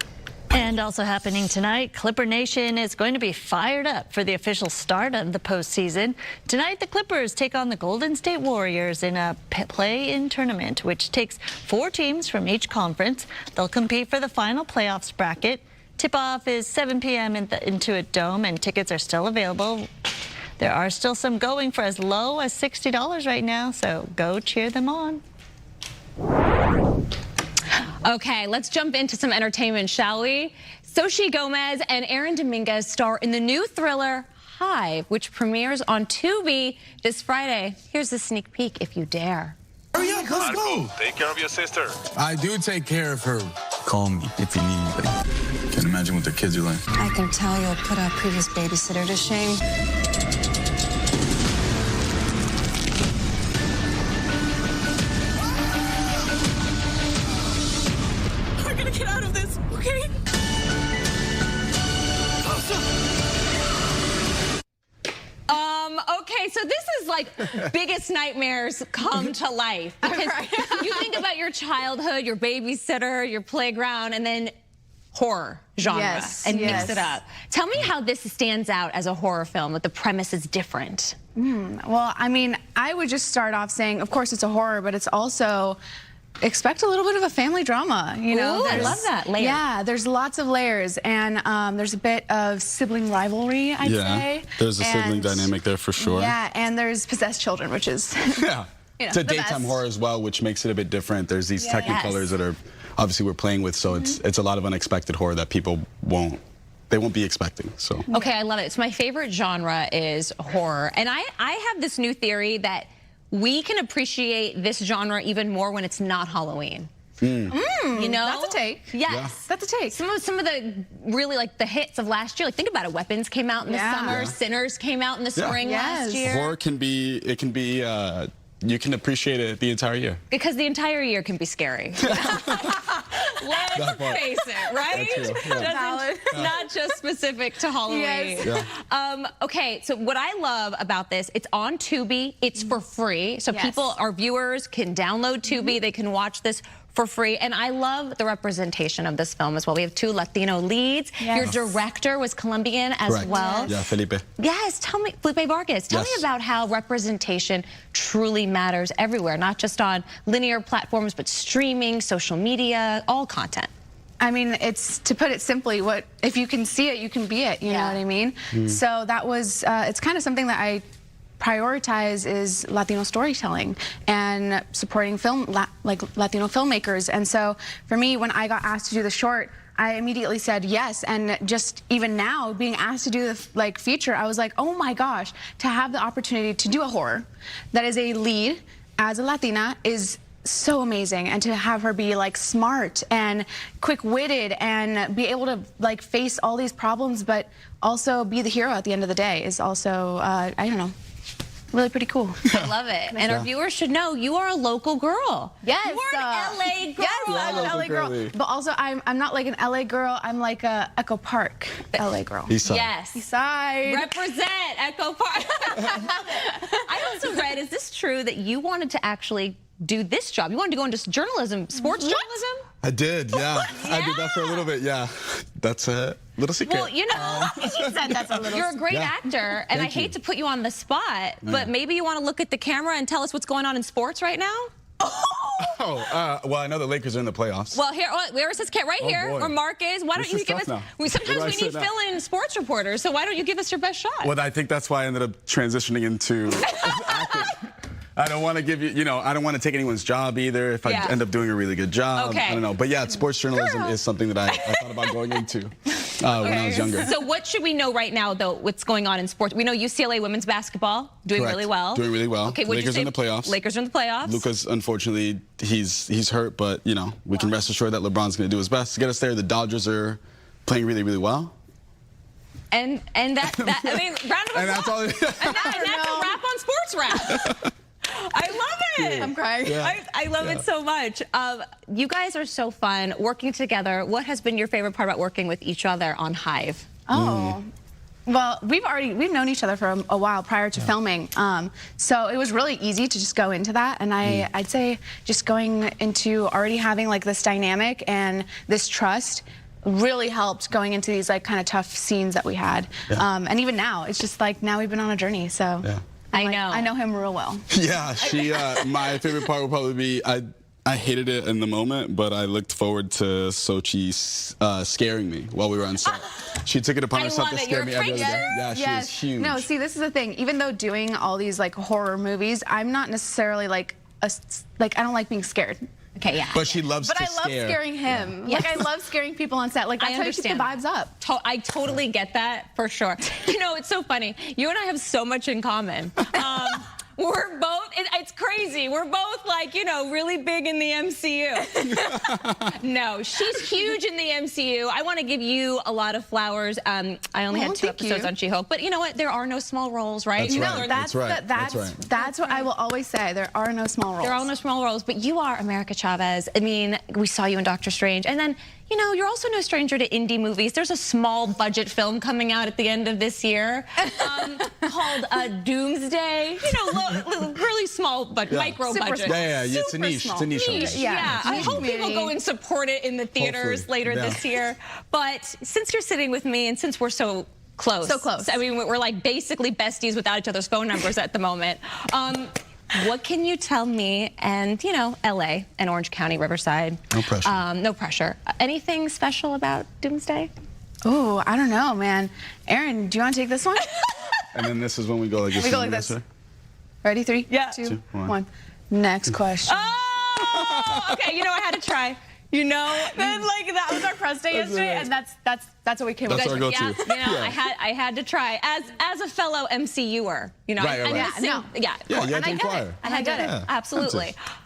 G: And also happening tonight, Clipper Nation is going to be fired up for the official start of the postseason. Tonight, the Clippers take on the Golden State Warriors in a play-in tournament, which takes 4 teams from each conference. They'll compete for the final playoffs bracket. Tip-off is 7 p.m. in the Intuit Dome, and tickets are still available. There are still some going for as low as $60 right now, so go cheer them on.
D: Okay, let's jump into some entertainment, shall we? Xochitl Gomez and Aaron Dominguez star in the new thriller Hive, which premieres on Tubi this Friday. Here's a sneak peek, if you dare.
M: Hurry up, let's go.
S: Take care of your sister.
M: I do take care of her. Call me if you need anybody. Can't imagine what the kids are like.
U: I can tell you'll put our previous babysitter to shame.
D: Get out of this, okay? Okay, so this is like biggest nightmares come to life. Because you think about your childhood, your babysitter, your playground, and then horror genre and mix it up. Tell me how this stands out as a horror film, what the premise is different.
V: Well, I mean, I would just start off saying, of course it's a horror, but it's also expect a little bit of a family drama, you know.
D: Ooh, I love that. Layers.
V: Yeah, there's lots of layers, and there's a bit of sibling rivalry, I'd say.
M: There's a sibling dynamic there for sure.
V: Yeah, and there's possessed children, which is
M: it's a daytime horror as well, which makes it a bit different. There's these technicolors that are obviously we're playing with, so it's a lot of unexpected horror that people won't be expecting. So
D: okay, I love it. It's my favorite genre is horror, and I have this new theory that we can appreciate this genre even more when it's not Halloween. You know,
V: that's a take.
D: Yes,
V: that's a take.
D: Some of the really like the hits of last year. Like think about it. Weapons came out in the summer. Sinners came out in the spring last year.
M: Horror can be. It can be. You can appreciate it the entire year.
D: Because the entire year can be scary. Let's face it, right? Not just specific to Halloween. Okay, so what I love about this, it's on Tubi. It's for free. So people, our viewers, can download Tubi. They can watch this for free. And I love the representation of this film as well. We have 2 Latino leads. Your director was Colombian as well.
M: Yeah, Felipe.
D: Yes, tell me, Felipe Vargas, tell me about how representation truly matters everywhere, not just on linear platforms, but streaming, social media, all content.
V: I mean, it's, to put it simply, what if you can see it, you can be it, you know what I mean? So that was, it's kind of something that I prioritize is Latino storytelling and supporting Latino filmmakers. And so for me, when I got asked to do the short, I immediately said yes. And just even now, being asked to do the feature, I was like, oh my gosh, to have the opportunity to do a horror that is a lead as a Latina is so amazing, and to have her be like smart and quick-witted and be able to like face all these problems but also be the hero at the end of the day is also I don't know, really pretty cool.
D: I love it. And our viewers should know you are a local girl.
V: Yes.
D: You are an LA girl.
V: Yes, I'm an LA girl. But also I'm not like an LA girl, I'm like a Echo Park LA girl.
M: Eastside.
D: Yes.
V: Eastside.
D: Represent Echo Park. I also read, is this true that you wanted to actually do this job? You wanted to go into journalism, sports journalism?
M: I did, yeah. I did that for a little bit, yeah. That's a little secret.
D: Well, you know,
V: She said that's a little
D: you're a great actor, and I hate to put you on the spot, but maybe you want to look at the camera and tell us what's going on in sports right now?
M: Well, I know the Lakers are in the playoffs.
D: Well, here, where is this cat? Right here,
M: boy.
D: where Mark is. Why don't you give us? Sometimes we need fill-in sports reporters, so why don't you give us your best shot?
M: Well, I think that's why I ended up transitioning into acting. I don't want to give you, I don't want to take anyone's job either if I end up doing a really good job.
D: Okay.
M: I don't know. But yeah, sports journalism is something that I thought about going into when I was younger.
D: So what should we know right now, though, what's going on in sports? We know UCLA women's basketball doing really well.
M: Doing really well.
D: Okay,
M: Lakers in the playoffs.
D: Lakers are in the playoffs.
M: Lucas, unfortunately, he's hurt, but, we can rest assured that LeBron's going to do his best to get us there. The Dodgers are playing really, really well.
D: And that I mean, round of applause.
M: And that's all.
D: And that's a wrap on sports wrap. I love it.
V: I'm crying.
D: Yeah. I love it so much. You guys are so fun working together. What has been your favorite part about working with each other on Hive?
V: Oh. Well, we've known each other for a while prior to filming, so it was really easy to just go into that. And I'd say just going into already having like this dynamic and this trust really helped going into these like kind of tough scenes that we had. And even now, it's just like now we've been on a journey. So. Yeah. I know him real well.
M: Yeah, my favorite part would probably be, I hated it in the moment, but I looked forward to Sochi scaring me while we were on set. She took it upon herself to scare me every other day. Yeah, she was huge.
V: No, see, this is the thing. Even though doing all these like horror movies, I'm not necessarily like I don't like being scared. Okay, yeah.
M: But she loves to scare.
V: But I love scaring him. Like, I love scaring people on set. Like, that's how you keep the vibes up.
D: I totally get that, for sure. It's so funny. You and I have so much in common. We're both, it's crazy. We're both like, really big in the MCU. No, she's huge in the MCU. I want to give you a lot of flowers. I only had 2 episodes on She-Hulk, but you know what? There are no small roles, right?
V: That's right. That's what I will always say. There are no small roles.
D: There are no small roles, but you are America Chavez. I mean, we saw you in Doctor Strange, and then you're also no stranger to indie movies. There's a small budget film coming out at the end of this year called Doomsday. Really small, but micro budget.
M: Yeah, it's a niche. It's a niche.
D: Yeah. I hope people go and support it in the theaters later this year. But since you're sitting with me and since we're so close. I mean, we're like basically besties without each other's phone numbers at the moment. What can you tell me and, LA and Orange County, Riverside?
M: No pressure.
D: No pressure. Anything special about Doomsday?
V: Oh, I don't know, man. Aaron, do you want to take this one?
M: And then this is when we go like this.
V: We go like this. Ready? 3, 2, 1. Next question.
D: Oh, okay. I had to try.
V: Then like that was our press day yesterday, and that's what we came up with.
M: That's our go-to.
D: I had to try as a fellow MCUer.
M: Right.
D: Yeah, you had to inquire.
V: And I did it.
D: Absolutely.